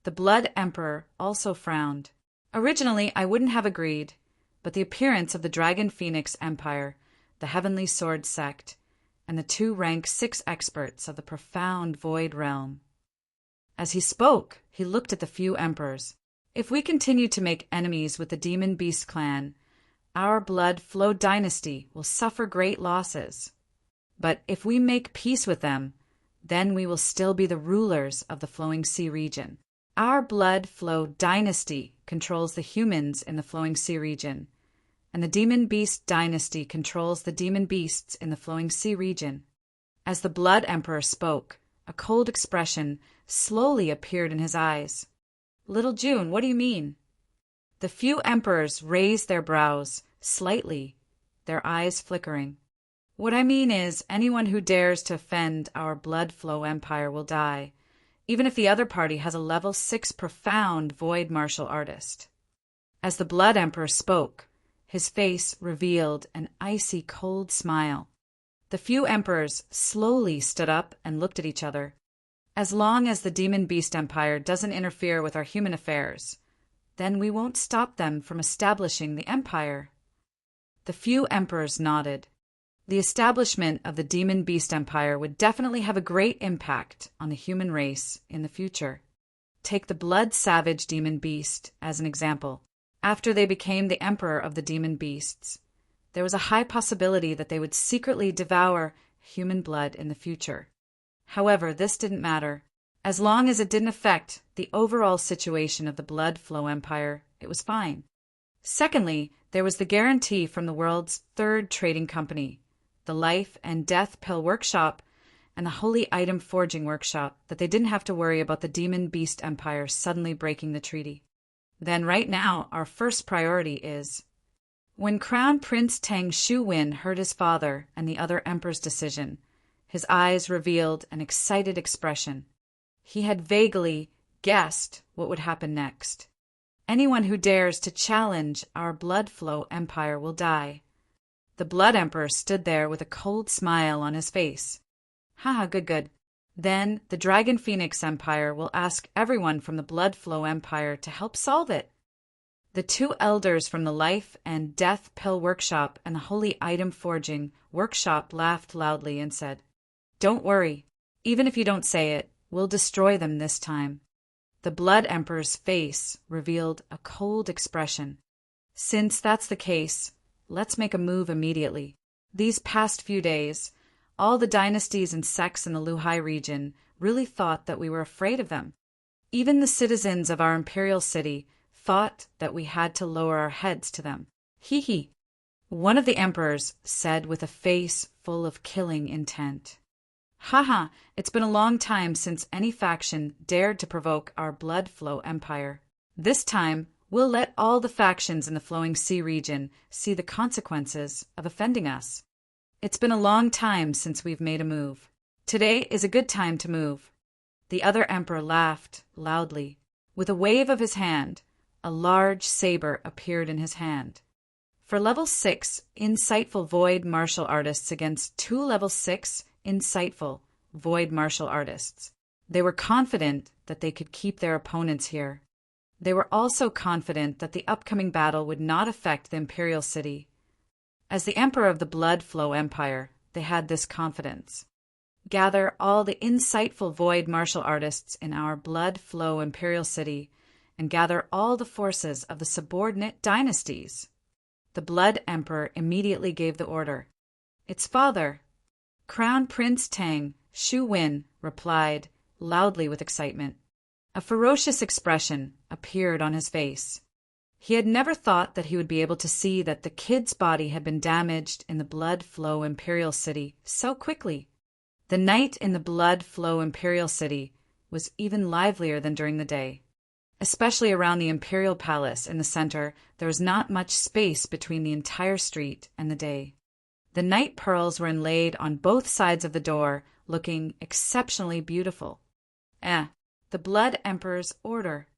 The Blood Emperor also frowned. "Originally, I wouldn't have agreed, but the appearance of the Dragon Phoenix Empire, the Heavenly Sword Sect, and the two rank 6 experts of the profound Void Realm." As he spoke, he looked at the few emperors. "If we continue to make enemies with the Demon Beast clan, our Blood Flow dynasty will suffer great losses. But if we make peace with them, then we will still be the rulers of the Flowing Sea region. Our Blood Flow dynasty controls the humans in the Flowing Sea region, and the Demon Beast dynasty controls the Demon Beasts in the Flowing Sea region." As the Blood Emperor spoke, a cold expression slowly appeared in his eyes. "Little June, what do you mean?" The few emperors raised their brows slightly, their eyes flickering. "What I mean is, anyone who dares to offend our Blood Flow Empire will die, even if the other party has a level 6 profound void martial artist." As the Blood Emperor spoke, his face revealed an icy cold smile. The few emperors slowly stood up and looked at each other. "As long as the Demon Beast Empire doesn't interfere with our human affairs, then we won't stop them from establishing the empire." The few emperors nodded. The establishment of the Demon Beast Empire would definitely have a great impact on the human race in the future. Take the Blood Savage Demon Beast as an example. After they became the emperor of the Demon Beasts, there was a high possibility that they would secretly devour human blood in the future. However, this didn't matter. As long as it didn't affect the overall situation of the Blood Flow Empire, it was fine. Secondly, there was the guarantee from the world's 3rd trading company, the Life and Death Pill Workshop, and the Holy Item Forging Workshop, that they didn't have to worry about the Demon Beast Empire suddenly breaking the treaty. Then right now, our first priority is... When Crown Prince Tang Shu-Win heard his father and the other emperor's decision, his eyes revealed an excited expression. He had vaguely guessed what would happen next. Anyone who dares to challenge our Blood Flow Empire will die. The Blood Emperor stood there with a cold smile on his face. "Haha, good. Then the Dragon Phoenix Empire will ask everyone from the Blood Flow Empire to help solve it." The two elders from the Life and Death Pill Workshop and the Holy Item Forging Workshop laughed loudly and said, "Don't worry. Even if you don't say it, we'll destroy them this time." The Blood Emperor's face revealed a cold expression. "Since that's the case, let's make a move immediately. These past few days, all the dynasties and sects in the Luhai region really thought that we were afraid of them. Even the citizens of our imperial city thought that we had to lower our heads to them. Hee." One of the emperors said with a face full of killing intent. "Haha, it's been a long time since any faction dared to provoke our Blood Flow Empire. This time, we'll let all the factions in the Flowing Sea region see the consequences of offending us. It's been a long time since we've made a move. Today is a good time to move." The other emperor laughed loudly. With a wave of his hand, a large saber appeared in his hand. For level 6 insightful void martial artists against 2 level 6 insightful void martial artists. They were confident that they could keep their opponents here. They were also confident that the upcoming battle would not affect the Imperial City. As the Emperor of the Blood Flow Empire, they had this confidence. Gather all the insightful void martial artists in our Blood Flow Imperial City and gather all the forces of the subordinate dynasties. The Blood Emperor immediately gave the order. Its father, Crown Prince Tang Shu Win replied, loudly with excitement. A ferocious expression appeared on his face. He had never thought that he would be able to see that the kid's body had been damaged in the Blood Flow Imperial City so quickly. The night in the Blood Flow Imperial City was even livelier than during the day. Especially around the Imperial Palace in the center, there was not much space between the entire street and the day. The night pearls were inlaid on both sides of the door, looking exceptionally beautiful. The Blood Emperor's order.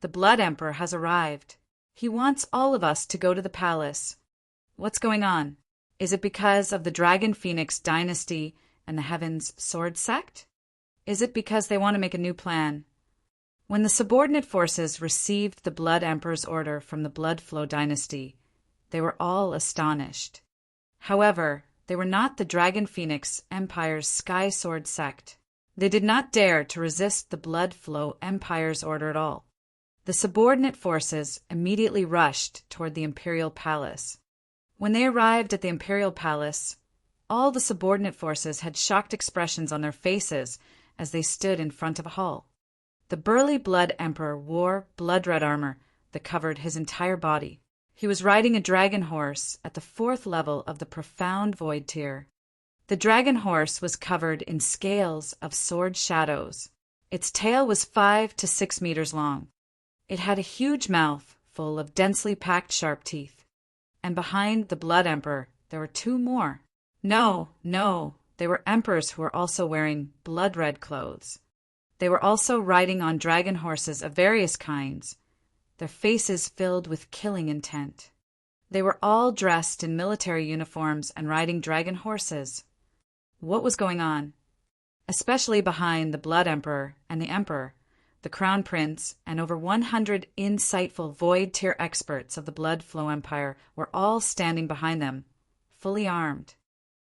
The Blood Emperor has arrived. He wants all of us to go to the palace. What's going on? Is it because of the Dragon Phoenix dynasty and the Heaven's Sword sect? Is it because they want to make a new plan? When the subordinate forces received the Blood Emperor's order from the Blood Flow dynasty, they were all astonished. However, they were not the Dragon Phoenix Empire's Sky Sword sect. They did not dare to resist the Blood Flow Empire's order at all. The subordinate forces immediately rushed toward the Imperial Palace. When they arrived at the Imperial Palace, all the subordinate forces had shocked expressions on their faces as they stood in front of a hall. The burly Blood Emperor wore blood-red armor that covered his entire body. He was riding a dragon horse at the 4th level of the Profound Void tier. The dragon horse was covered in scales of sword shadows. Its tail was 5 to 6 meters long. It had a huge mouth full of densely packed sharp teeth. And behind the Blood Emperor, there were 2 more. No, they were emperors who were also wearing blood-red clothes. They were also riding on dragon horses of various kinds, their faces filled with killing intent. They were all dressed in military uniforms and riding dragon horses. What was going on? Especially behind the Blood Emperor and the Emperor, the Crown Prince, and over 100 insightful Void tier experts of the Blood Flow Empire were all standing behind them, fully armed.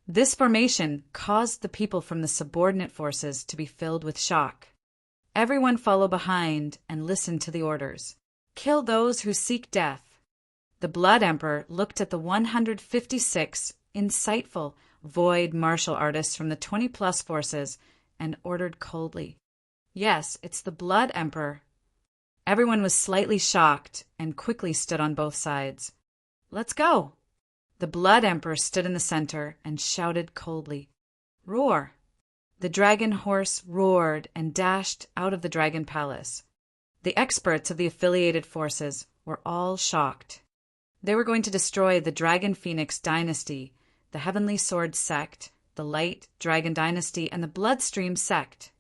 This formation caused the people from the subordinate forces to be filled with shock. Everyone followed behind and listened to the orders. Kill those who seek death. The Blood Emperor looked at the 156 insightful Void martial artists from the 20-plus forces and ordered coldly. Yes, it's the Blood Emperor. Everyone was slightly shocked and quickly stood on both sides. Let's go. The Blood Emperor stood in the center and shouted coldly, Roar! The dragon horse roared and dashed out of the Dragon Palace. The experts of the affiliated forces were all shocked. They were going to destroy the Dragon Phoenix dynasty, the Heavenly Sword sect, the Light Dragon dynasty, and the Bloodstream sect.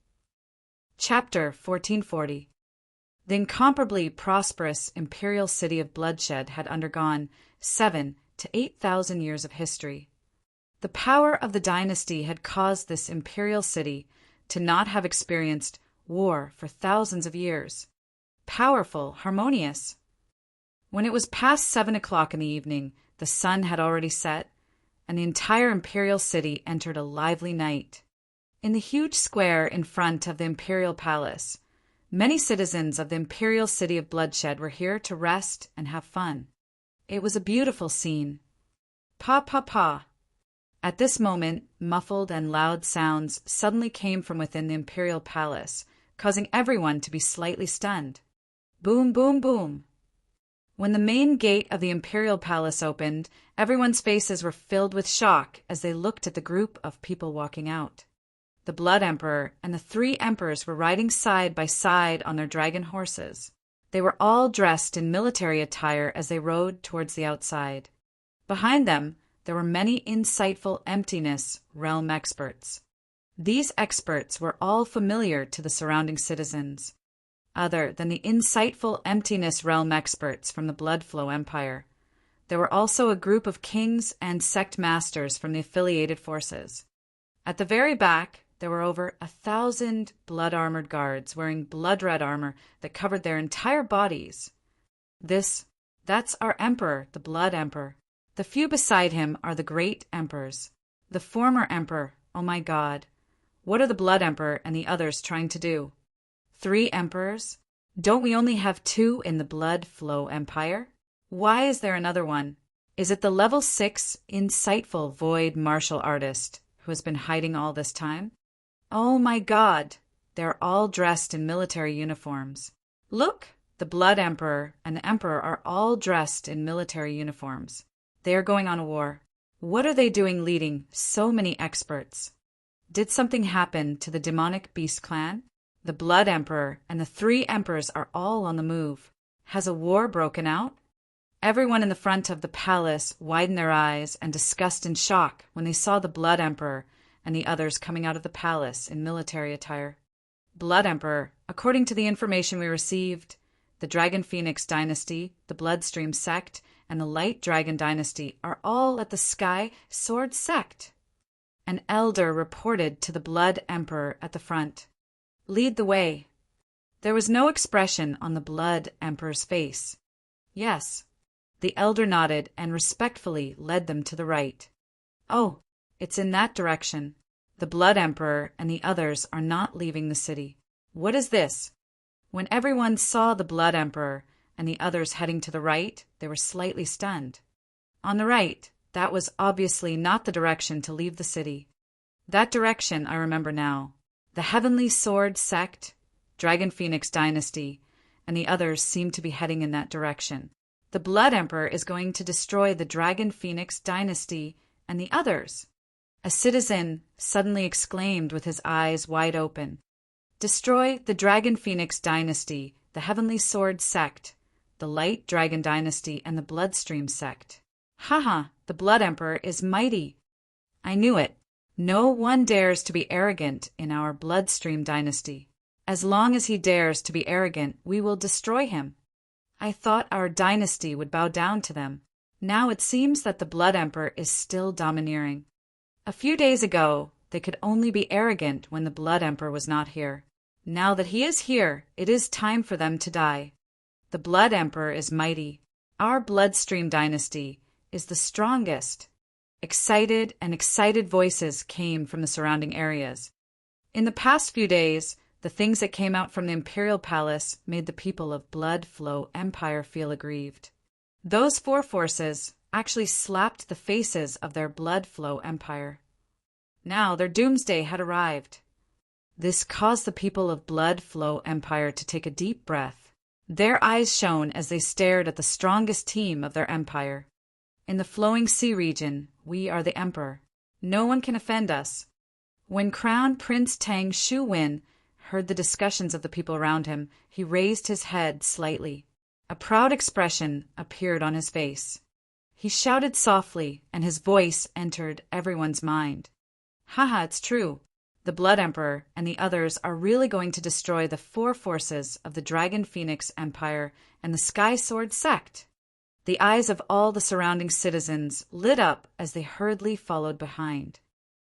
Chapter 1440. The incomparably prosperous imperial city of bloodshed had undergone 7,000 to 8,000 years of history. The power of the dynasty had caused this imperial city to not have experienced war for thousands of years. Powerful, harmonious. When it was past 7 o'clock in the evening, the sun had already set, and the entire imperial city entered a lively night. In the huge square in front of the imperial palace, many citizens of the imperial city of bloodshed were here to rest and have fun. It was a beautiful scene. Pa, pa, pa. At this moment, muffled and loud sounds suddenly came from within the imperial palace, causing everyone to be slightly stunned. Boom, boom, boom. When the main gate of the imperial palace opened, everyone's faces were filled with shock as they looked at the group of people walking out. The Blood Emperor and the 3 emperors were riding side by side on their dragon horses. They were all dressed in military attire as they rode towards the outside. Behind them, there were many insightful emptiness realm experts. These experts were all familiar to the surrounding citizens, other than the insightful emptiness realm experts from the Blood Flow Empire. There were also a group of kings and sect masters from the affiliated forces. At the very back, there were over 1,000 blood-armored guards wearing blood-red armor that covered their entire bodies. That's our emperor, the Blood Emperor. The few beside him are the great emperors. The former emperor, oh my God. What are the Blood Emperor and the others trying to do? 3 emperors? Don't we only have 2 in the Blood Flow Empire? Why is there another one? Is it the level 6 insightful Void martial artist who has been hiding all this time? Oh my God! They're all dressed in military uniforms. Look! The Blood Emperor and the Emperor are all dressed in military uniforms. They are going on a war. What are they doing leading so many experts? Did something happen to the demonic beast clan? The Blood Emperor and the 3 emperors are all on the move. Has a war broken out? Everyone in the front of the palace widened their eyes and discussed in shock when they saw the Blood Emperor and the others coming out of the palace in military attire. Blood Emperor, according to the information we received, the Dragon Phoenix dynasty, the Bloodstream sect, and the Light Dragon dynasty are all at the Sky Sword sect. An elder reported to the Blood Emperor at the front. Lead the way. There was no expression on the Blood Emperor's face. Yes. The elder nodded and respectfully led them to the right. Oh, it's in that direction. The Blood Emperor and the others are not leaving the city. What is this? When everyone saw the Blood Emperor and the others heading to the right, they were slightly stunned. On the right, that was obviously not the direction to leave the city. That direction I remember now. The Heavenly Sword sect, Dragon Phoenix dynasty, and the others seem to be heading in that direction. The Blood Emperor is going to destroy the Dragon Phoenix dynasty and the others. A citizen suddenly exclaimed with his eyes wide open. Destroy the Dragon Phoenix dynasty, the Heavenly Sword sect, the Light Dragon dynasty, and the Bloodstream sect. Haha, the Blood Emperor is mighty. I knew it. No one dares to be arrogant in our Bloodstream dynasty. As long as he dares to be arrogant, we will destroy him. I thought our dynasty would bow down to them. Now it seems that the Blood Emperor is still domineering. A few days ago, they could only be arrogant when the Blood Emperor was not here. Now that he is here, it is time for them to die. The Blood Emperor is mighty. Our Bloodstream dynasty is the strongest. Excited voices came from the surrounding areas. In the past few days, the things that came out from the Imperial Palace made the people of Blood Flow Empire feel aggrieved. Those 4 forces actually slapped the faces of their Blood Flow Empire. Now their doomsday had arrived. This caused the people of Blood Flow Empire to take a deep breath. Their eyes shone as they stared at the strongest team of their empire. In the Flowing Sea region, we are the Emperor. No one can offend us. When Crown Prince Tang Shu-Win heard the discussions of the people around him, he raised his head slightly. A proud expression appeared on his face. He shouted softly, and his voice entered everyone's mind. Haha, it's true. The Blood Emperor and the others are really going to destroy the 4 forces of the Dragon Phoenix Empire and the Sky Sword sect. The eyes of all the surrounding citizens lit up as they hurriedly followed behind.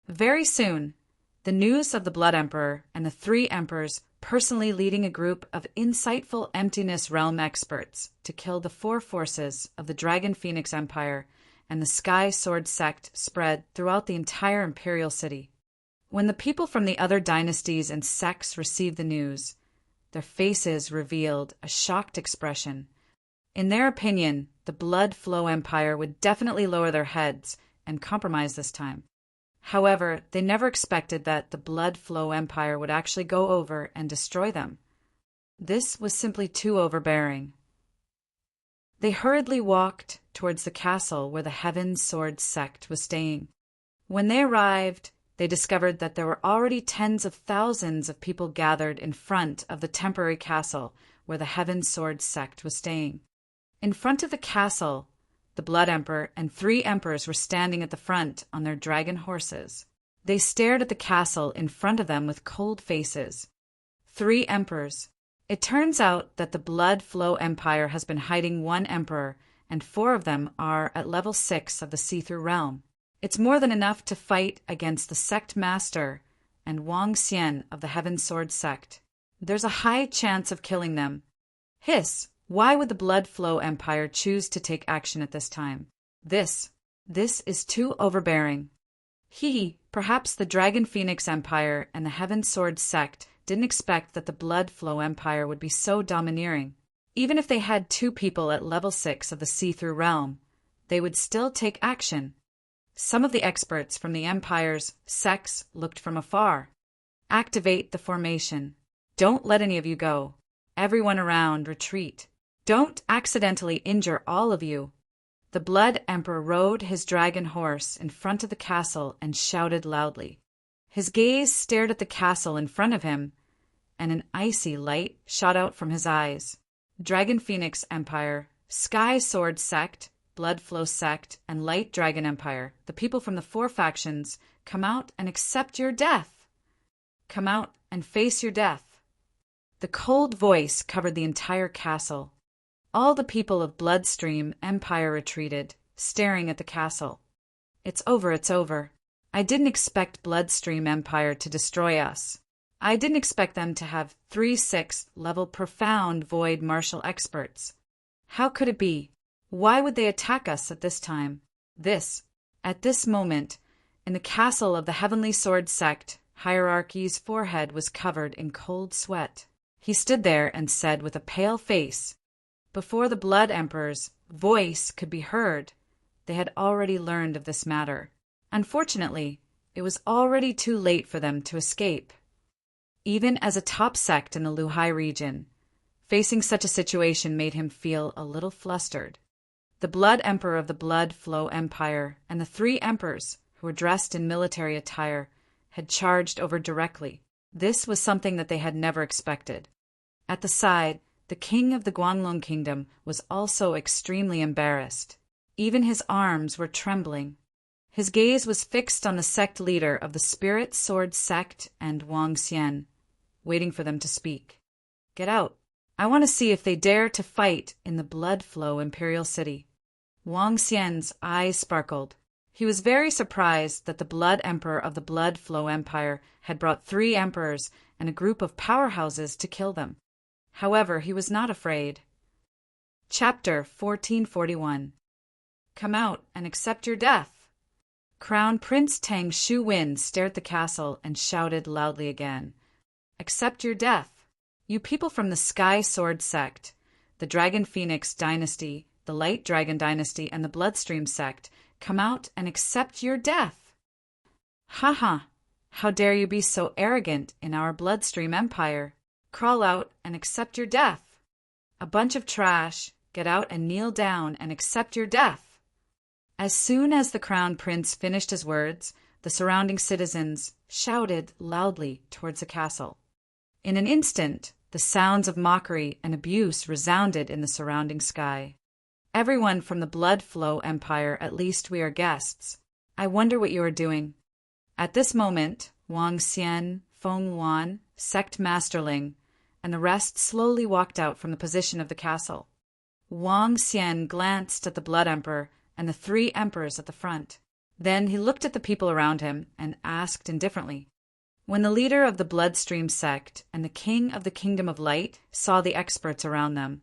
Very soon, the news of the Blood Emperor and the 3 emperors personally leading a group of insightful Emptiness Realm experts to kill the 4 forces of the Dragon Phoenix Empire and the Sky Sword sect spread throughout the entire imperial city. When the people from the other dynasties and sects received the news, their faces revealed a shocked expression. In their opinion, the Blood Flow Empire would definitely lower their heads and compromise this time. However, they never expected that the Blood Flow Empire would actually go over and destroy them. This was simply too overbearing. They hurriedly walked towards the castle where the Heaven Sword sect was staying. When they arrived, they discovered that there were already tens of thousands of people gathered in front of the temporary castle where the Heaven Sword sect was staying. In front of the castle, the Blood Emperor and 3 emperors were standing at the front on their dragon horses. They stared at the castle in front of them with cold faces. 3 emperors. It turns out that the Blood Flow Empire has been hiding 1 emperor, and 4 of them are at level 6 of the See-Through Realm. It's more than enough to fight against the Sect Master and Wang Xian of the Heaven Sword sect. There's a high chance of killing them. Hiss! Why would the Blood Flow Empire choose to take action at this time? This is too overbearing. Perhaps the Dragon Phoenix Empire and the Heaven Sword sect didn't expect that the Blood Flow Empire would be so domineering. Even if they had 2 people at level 6 of the See-Through Realm, they would still take action. Some of the experts from the Empire's sects looked from afar. Activate the formation. Don't let any of you go. Everyone around, retreat. Don't accidentally injure all of you. The Blood Emperor rode his dragon horse in front of the castle and shouted loudly. His gaze stared at the castle in front of him, and an icy light shot out from his eyes. Dragon Phoenix Empire, Sky Sword Sect, Blood Flow Sect, and Light Dragon Empire, the people from the 4 factions, come out and accept your death. Come out and face your death. The cold voice covered the entire castle. All the people of Bloodstream Empire retreated, staring at the castle. It's over, it's over. I didn't expect Bloodstream Empire to destroy us. I didn't expect them to have 3/6 level profound void martial experts. How could it be? Why would they attack us at this time? At this moment, in the castle of the Heavenly Sword Sect, Hierarchy's forehead was covered in cold sweat. He stood there and said with a pale face, before the Blood Emperor's voice could be heard, they had already learned of this matter. Unfortunately, it was already too late for them to escape. Even as a top sect in the Luhai region, facing such a situation made him feel a little flustered. The Blood Emperor of the Blood Flow Empire and the 3 emperors, who were dressed in military attire, had charged over directly. This was something that they had never expected. At the side, the king of the Guanglong Kingdom was also extremely embarrassed. Even his arms were trembling. His gaze was fixed on the sect leader of the Spirit Sword Sect and Wang Xian, waiting for them to speak. Get out. I want to see if they dare to fight in the Blood Flow Imperial City. Wang Xian's eyes sparkled. He was very surprised that the Blood Emperor of the Blood Flow Empire had brought 3 emperors and a group of powerhouses to kill them. However, he was not afraid. Chapter 1441. Come out and accept your death. Crown Prince Tang Shu-Win stared at the castle and shouted loudly again. Accept your death. You people from the Sky Sword Sect, the Dragon Phoenix Dynasty, the Light Dragon Dynasty, and the Bloodstream Sect, come out and accept your death. Ha! How dare you be so arrogant in our Bloodstream Empire? Crawl out and accept your death. A bunch of trash, get out and kneel down and accept your death. As soon as the Crown Prince finished his words, the surrounding citizens shouted loudly towards the castle. In an instant, the sounds of mockery and abuse resounded in the surrounding sky. Everyone from the Blood Flow Empire, at least we are guests. I wonder what you are doing. At this moment, Wang Xian, Feng Wan, Sect Masterling, and the rest slowly walked out from the position of the castle. Wang Xian glanced at the Blood Emperor and the 3 emperors at the front. Then he looked at the people around him and asked indifferently. When the leader of the Bloodstream Sect and the king of the Kingdom of Light saw the experts around them,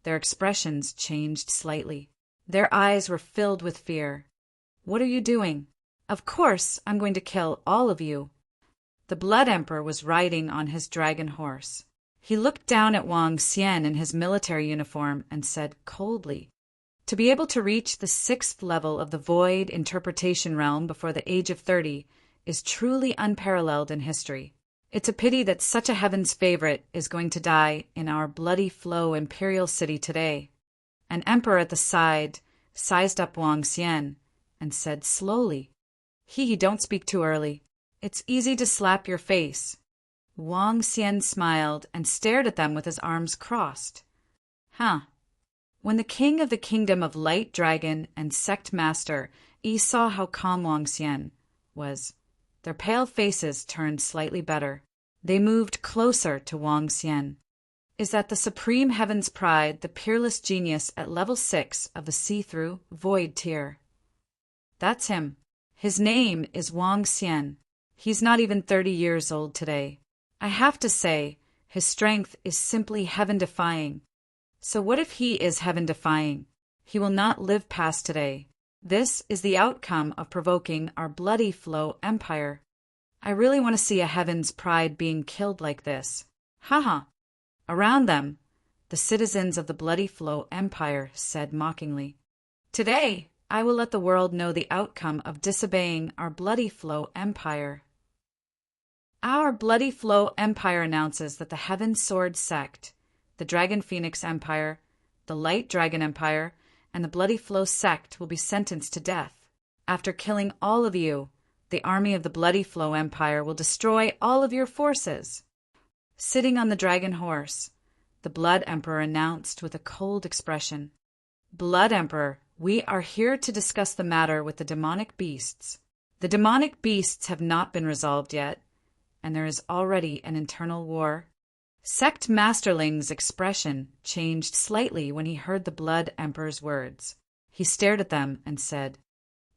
their expressions changed slightly. Their eyes were filled with fear. What are you doing? Of course I'm going to kill all of you. The Blood Emperor was riding on his dragon horse. He looked down at Wang Xian in his military uniform and said coldly, to be able to reach the 6th level of the Void Interpretation Realm before the age of 30 is truly unparalleled in history. It's a pity that such a heaven's favorite is going to die in our Bloody Flow Imperial City today. An emperor at the side sized up Wang Xian and said slowly, don't speak too early. It's easy to slap your face. Wang Xian smiled and stared at them with his arms crossed. When the king of the Kingdom of Light Dragon and Sect Master saw how calm Wang Xian was, their pale faces turned slightly better. They moved closer to Wang Xian. Is that the Supreme Heaven's Pride, the peerless genius at level 6 of the see-through Void tier? That's him. His name is Wang Xian. He's not even 30 years old today. I have to say, his strength is simply heaven-defying. So what if he is heaven-defying? He will not live past today. This is the outcome of provoking our Bloody Flow Empire. I really want to see a Heaven's Pride being killed like this. Around them, the citizens of the Bloody Flow Empire said mockingly, Today, I will let the world know the outcome of disobeying our Bloody Flow Empire. Our Bloody Flow Empire announces that the Heaven Sword Sect, the Dragon Phoenix Empire, the Light Dragon Empire, and the Bloody Flow Sect will be sentenced to death. After killing all of you, the army of the Bloody Flow Empire will destroy all of your forces. Sitting on the dragon horse, the Blood Emperor announced with a cold expression, Blood Emperor, we are here to discuss the matter with the demonic beasts. The demonic beasts have not been resolved yet, and there is already an internal war. Sect Masterling's expression changed slightly when he heard the Blood Emperor's words. He stared at them and said,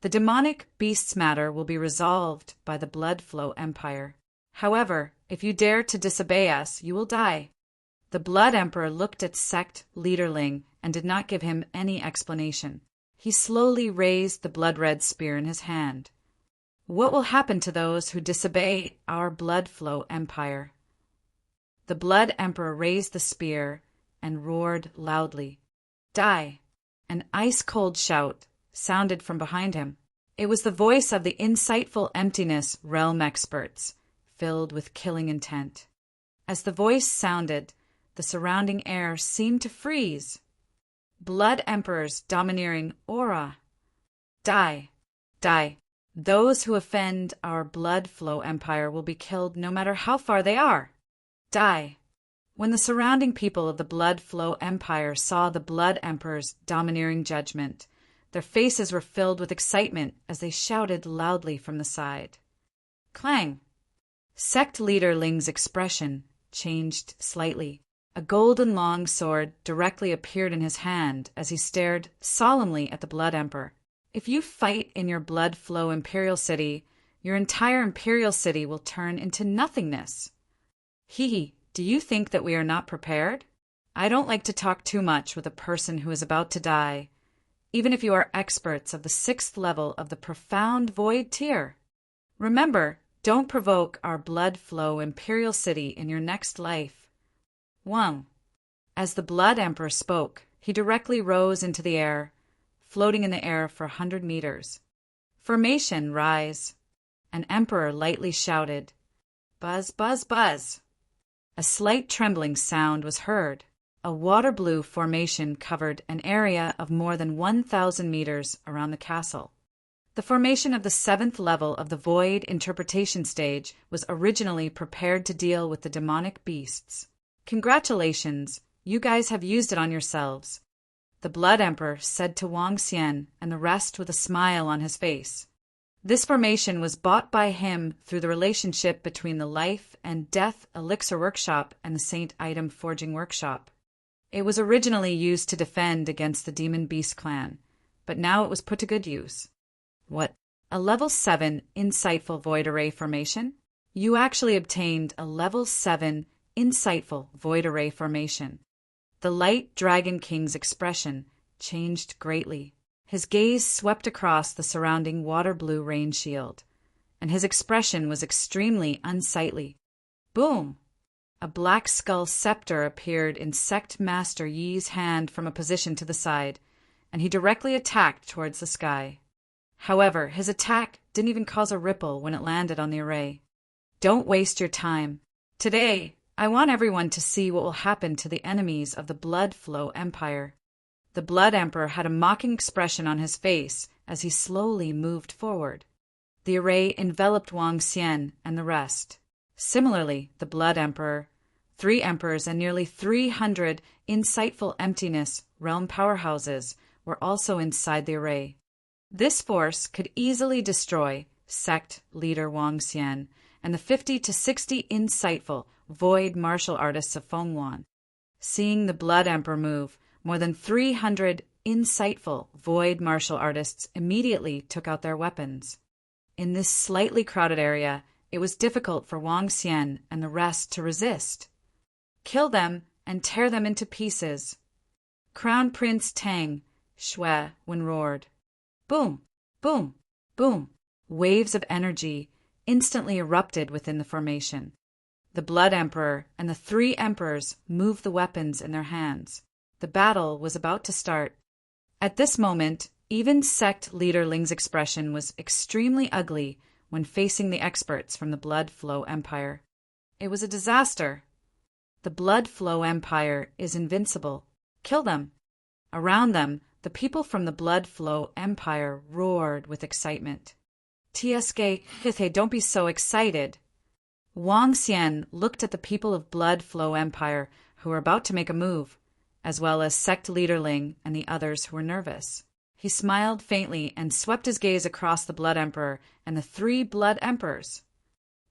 the demonic beasts matter will be resolved by the Blood Flow Empire. However, if you dare to disobey us, you will die. The Blood Emperor looked at Sect Leaderling and did not give him any explanation. He slowly raised the blood-red spear in his hand. What will happen to those who disobey our Blood Flow Empire? The Blood Emperor raised the spear and roared loudly. Die! An ice-cold shout sounded from behind him. It was the voice of the insightful emptiness realm experts, filled with killing intent. As the voice sounded, the surrounding air seemed to freeze. Blood Emperor's domineering aura. Die! Die! Those who offend our Blood Flow Empire will be killed no matter how far they are. Die! When the surrounding people of the Blood Flow Empire saw the Blood Emperor's domineering judgment, their faces were filled with excitement as they shouted loudly from the side. Clang! Sect Leader Ling's expression changed slightly. A golden long sword directly appeared in his hand as he stared solemnly at the Blood Emperor. If you fight in your Blood Flow Imperial City, your entire Imperial City will turn into nothingness. Do you think that we are not prepared? I don't like to talk too much with a person who is about to die, even if you are experts of the 6th level of the Profound Void tier. Remember, don't provoke our Blood Flow Imperial City in your next life. 1. As the Blood Emperor spoke, he directly rose into the air, floating in the air for 100 meters. Formation, rise. An emperor lightly shouted, Buzz, buzz, buzz. A slight trembling sound was heard. A water blue formation covered an area of more than 1,000 meters around the castle. The formation of the 7th level of the Void Interpretation Stage was originally prepared to deal with the demonic beasts. Congratulations, you guys have used it on yourselves, the Blood Emperor said to Wang Xian and the rest with a smile on his face. This formation was bought by him through the relationship between the Life and Death Elixir Workshop and the Saint Item Forging Workshop. It was originally used to defend against the Demon Beast clan, but now it was put to good use. What? A level 7 Insightful Void Array formation? You actually obtained a level 7 Insightful Void Array formation. The Light Dragon King's expression changed greatly. His gaze swept across the surrounding water blue rain shield, and his expression was extremely unsightly. Boom! A black skull scepter appeared in Sect Master Yi's hand from a position to the side, and he directly attacked towards the sky. However, his attack didn't even cause a ripple when it landed on the array. Don't waste your time. Today, I want everyone to see what will happen to the enemies of the Blood Flow Empire. The Blood Emperor had a mocking expression on his face as he slowly moved forward. The array enveloped Wang Xian and the rest. Similarly, the Blood Emperor, 3 emperors, and nearly 300 insightful emptiness realm powerhouses were also inside the array. This force could easily destroy Sect Leader Wang Xian and the 50 to 60 insightful void martial artists of Fenghuan. Seeing the Blood Emperor move, more than 300 insightful void martial artists immediately took out their weapons. In this slightly crowded area, it was difficult for Wang Xian and the rest to resist. Kill them and tear them into pieces. Crown Prince Tang Shui Wen roared. Boom, boom, boom. Waves of energy instantly erupted within the formation. The Blood Emperor and the 3 emperors moved the weapons in their hands. The battle was about to start. At this moment, Even sect leader Ling's expression was extremely ugly when facing the experts from the Blood Flow Empire. It was a disaster. The Blood Flow Empire is invincible. Kill them. Around them, the people from the Blood Flow Empire roared with excitement. TSK, Hithe, don't be so excited. Wang Xian looked at the people of Blood Flow Empire who were about to make a move, as well as sect leader Ling and the others who were nervous. He smiled faintly and swept his gaze across the Blood Emperor and the 3 Blood Emperors.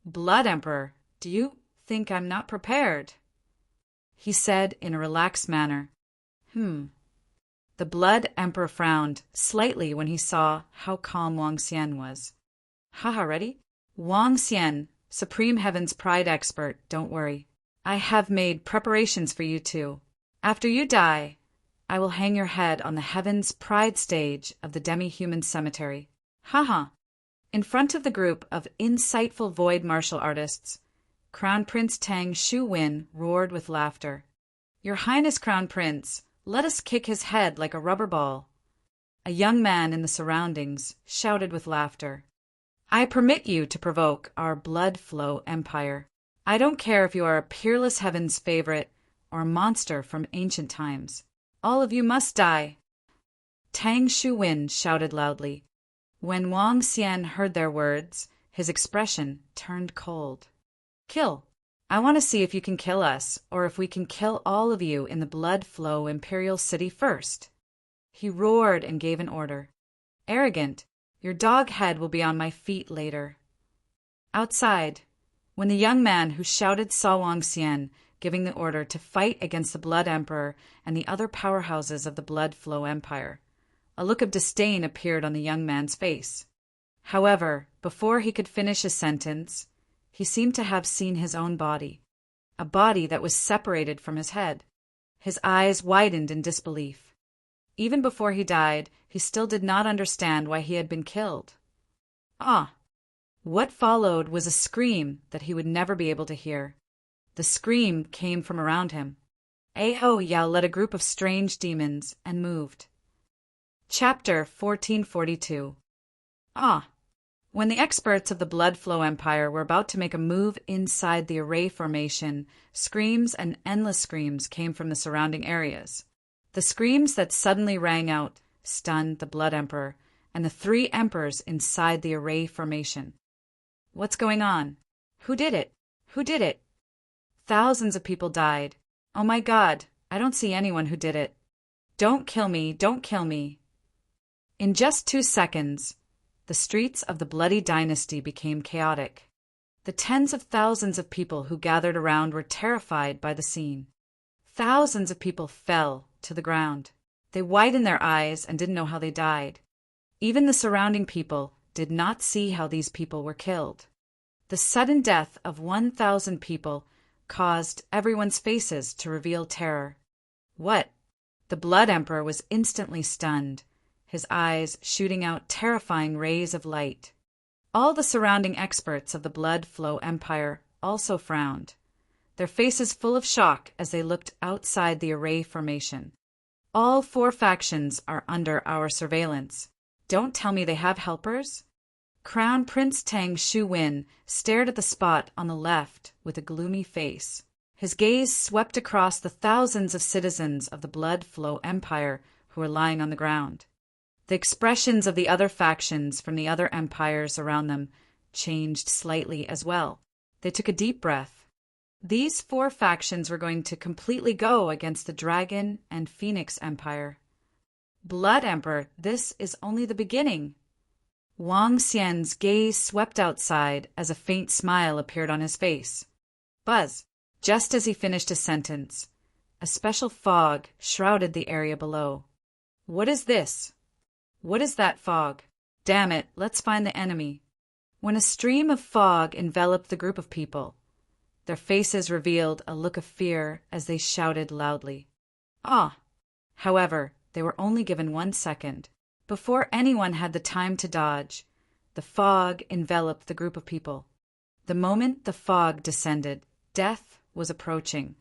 Blood Emperor, do you think I'm not prepared? He said in a relaxed manner. The Blood Emperor frowned slightly when he saw how calm Wang Xian was. Haha, ready? Wang Xian, Supreme Heaven's Pride expert, don't worry. I have made preparations for you two. After you die, I will hang your head on the Heaven's Pride stage of the demi-human cemetery. Haha. In front of the group of insightful void martial artists, Crown Prince Tang Shu-Win roared with laughter. Your Highness Crown Prince, let us kick his head like a rubber ball. A young man in the surroundings shouted with laughter. I permit you to provoke our Blood Flow Empire. I don't care if you are a peerless Heaven's favorite or a monster from ancient times. All of you must die. Tang Shu-Win shouted loudly. When Wang Xian heard their words, his expression turned cold. Kill. I want to see if you can kill us, or if we can kill all of you in the Blood Flow Imperial City first. He roared and gave an order. Arrogant, your dog head will be on my feet later. Outside, when the young man who shouted saw Wang Xian giving the order to fight against the Blood Emperor and the other powerhouses of the Blood Flow Empire, a look of disdain appeared on the young man's face. However, before he could finish his sentence, he seemed to have seen his own body, a body that was separated from his head. His eyes widened in disbelief. Even before he died, he still did not understand why he had been killed. What followed was a scream that he would never be able to hear. The scream came from around him. Aho Yao led a group of strange demons and moved. Chapter 1442. When the experts of the Blood Flow Empire were about to make a move inside the array formation, screams and endless screams came from the surrounding areas. The screams that suddenly rang out stunned the Blood Emperor and the 3 emperors inside the array formation. What's going on? Who did it? Who did it? Thousands of people died. Oh my God, I don't see anyone who did it. Don't kill me, don't kill me. In just 2 seconds, the streets of the Bloody Dynasty became chaotic. The tens of thousands of people who gathered around were terrified by the scene. Thousands of people fell to the ground. They widened their eyes and didn't know how they died. Even the surrounding people did not see how these people were killed. The sudden death of 1,000 people caused everyone's faces to reveal terror. What? The Blood Emperor was instantly stunned, his eyes shooting out terrifying rays of light. All the surrounding experts of the Blood Flow Empire also frowned, their faces full of shock as they looked outside the array formation. All 4 factions are under our surveillance. Don't tell me they have helpers? Crown Prince Tang Shu-Win stared at the spot on the left with a gloomy face. His gaze swept across the thousands of citizens of the Blood Flow Empire who were lying on the ground. The expressions of the other factions from the other empires around them changed slightly as well. They took a deep breath. These 4 factions were going to completely go against the Dragon and Phoenix Empire. Blood Emperor, this is only the beginning. Wang Xian's gaze swept outside as a faint smile appeared on his face. Buzz! Just as he finished his sentence, a special fog shrouded the area below. What is this? What is that fog? Damn it, let's find the enemy. When a stream of fog enveloped the group of people, their faces revealed a look of fear as they shouted loudly. However, they were only given 1 second. Before anyone had the time to dodge, the fog enveloped the group of people. The moment the fog descended, death was approaching.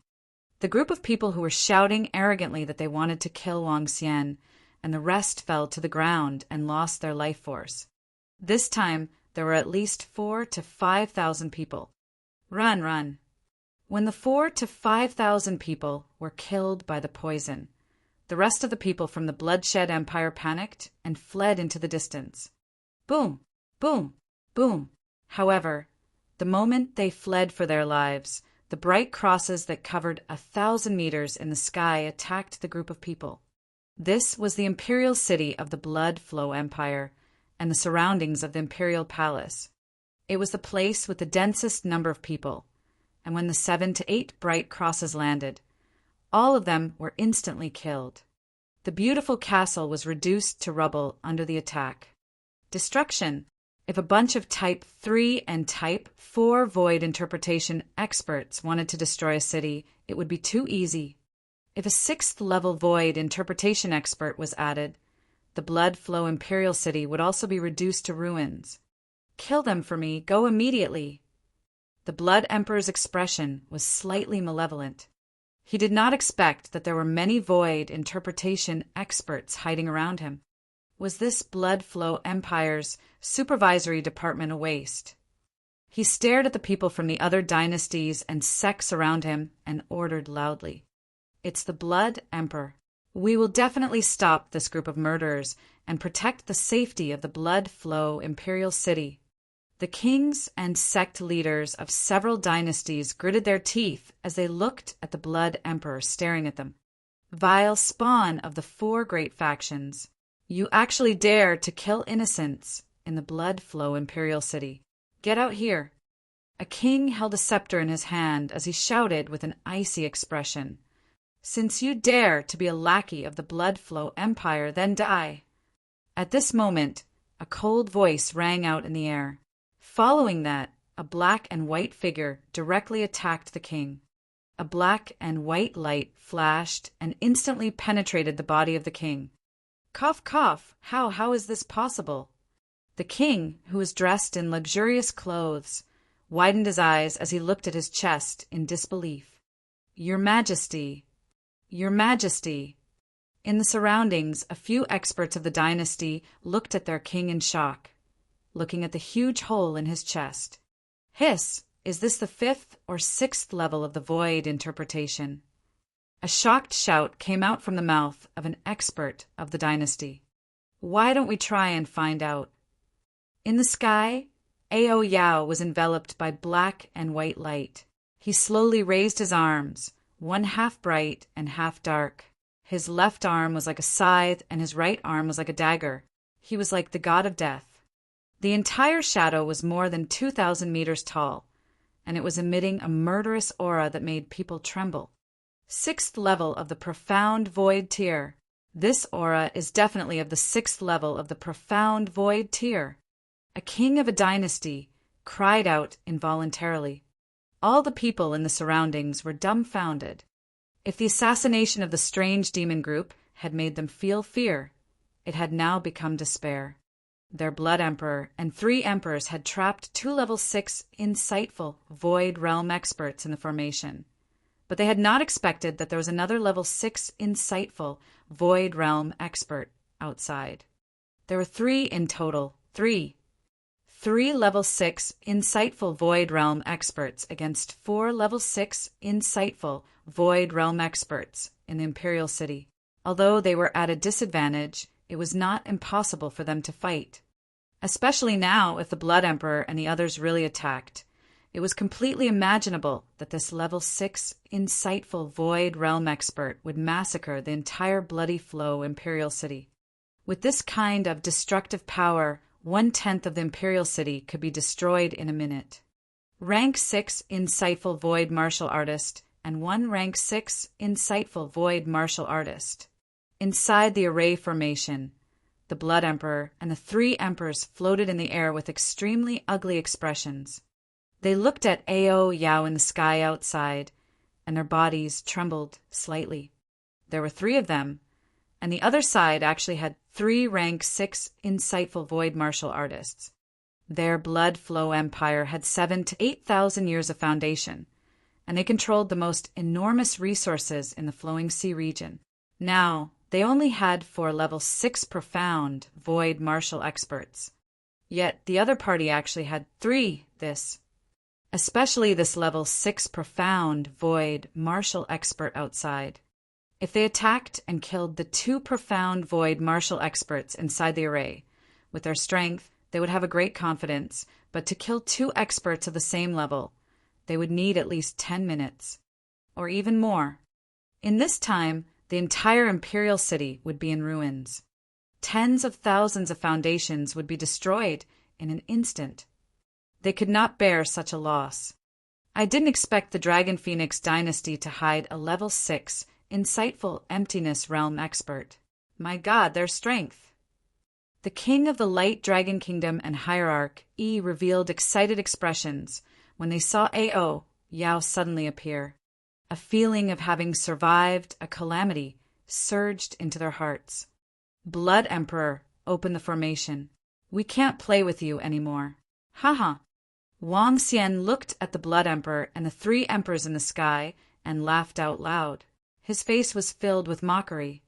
The group of people who were shouting arrogantly that they wanted to kill Wang Xian and the rest fell to the ground and lost their life force. This time, there were at least 4,000 to 5,000 people. Run, run. When the 4,000 to 5,000 people were killed by the poison, the rest of the people from the bloodshed empire panicked and fled into the distance. Boom, boom, boom. However, the moment they fled for their lives, the bright crosses that covered 1,000 meters in the sky attacked the group of people. This was the imperial city of the Blood Flow Empire and the surroundings of the imperial palace. It was the place with the densest number of people, and when the 7 to 8 bright crosses landed, all of them were instantly killed. The beautiful castle was reduced to rubble under the attack. Destruction. If a bunch of Type 3 and Type 4 void interpretation experts wanted to destroy a city, it would be too easy. If a 6th level void interpretation expert was added, the Blood Flow Imperial City would also be reduced to ruins. Kill them for me, go immediately. The Blood Emperor's expression was slightly malevolent. He did not expect that there were many void interpretation experts hiding around him. Was this Blood Flow Empire's supervisory department a waste? He stared at the people from the other dynasties and sects around him and ordered loudly. It's the Blood Emperor. We will definitely stop this group of murderers and protect the safety of the Blood Flow Imperial City. The kings and sect leaders of several dynasties gritted their teeth as they looked at the Blood Emperor staring at them. Vile spawn of the 4 great factions, you actually dare to kill innocents in the Blood Flow Imperial City. Get out here. A king held a scepter in his hand as he shouted with an icy expression. Since you dare to be a lackey of the Blood Flow Empire, then die. At this moment, a cold voice rang out in the air. Following that, a black and white figure directly attacked the king. A black and white light flashed and instantly penetrated the body of the king. Cough, cough, how is this possible? The king, who was dressed in luxurious clothes, widened his eyes as he looked at his chest in disbelief. Your Majesty, Your Majesty. In the surroundings, a few experts of the dynasty looked at their king in shock, looking at the huge hole in his chest. Hiss, is this the 5th or 6th level of the void interpretation? A shocked shout came out from the mouth of an expert of the dynasty. Why don't we try and find out? In the sky, Ao Yao was enveloped by black and white light. He slowly raised his arms, one half bright and half dark. His left arm was like a scythe and his right arm was like a dagger. He was like the god of death. The entire shadow was more than 2,000 meters tall, and it was emitting a murderous aura that made people tremble. 6th level of the profound void tier. This aura is definitely of the 6th level of the profound void tier. A king of a dynasty cried out involuntarily. All the people in the surroundings were dumbfounded. If the assassination of the strange demon group had made them feel fear, it had now become despair. Their Blood Emperor and 3 emperors had trapped 2 level 6 insightful void realm experts in the formation. But they had not expected that there was another level 6 insightful void realm expert outside. There were 3 in total. 3 level 6 insightful void realm experts against 4 level 6 insightful void realm experts in the Imperial City. Although they were at a disadvantage, it was not impossible for them to fight. Especially now, if the Blood Emperor and the others really attacked. It was completely imaginable that this level 6 insightful void realm expert would massacre the entire Bloody Flow Imperial City. With this kind of destructive power, 1/10 of the Imperial City could be destroyed in a minute. Rank 6 insightful void martial artist and 1 rank 6 insightful void martial artist. Inside the array formation, the Blood Emperor and the 3 emperors floated in the air with extremely ugly expressions. They looked at Ao Yao in the sky outside, and their bodies trembled slightly. There were 3 of them, and the other side actually had 3 rank 6 insightful void martial artists. Their Blood Flow Empire had 7,000 to 8,000 years of foundation, and they controlled the most enormous resources in the Flowing Sea region. Now, They only had 4 level 6 profound void martial experts. Yet the other party actually had 3 this. Especially this level 6 profound void martial expert outside. If they attacked and killed the 2 profound void martial experts inside the array, with their strength, they would have a great confidence, but to kill 2 experts of the same level, they would need at least 10 minutes. Or even more. In this time, the entire Imperial City would be in ruins. Tens of thousands of foundations would be destroyed in an instant. They could not bear such a loss. I didn't expect the Dragon Phoenix dynasty to hide a level 6, insightful emptiness realm expert. My God, their strength! The king of the Light Dragon Kingdom and Hierarch, E, revealed excited expressions when they saw A.O. Yao suddenly appear. A feeling of having survived a calamity surged into their hearts. Blood Emperor, open the formation. We can't play with you anymore. Haha. Wang Xian looked at the Blood Emperor and the 3 emperors in the sky and laughed out loud. His face was filled with mockery.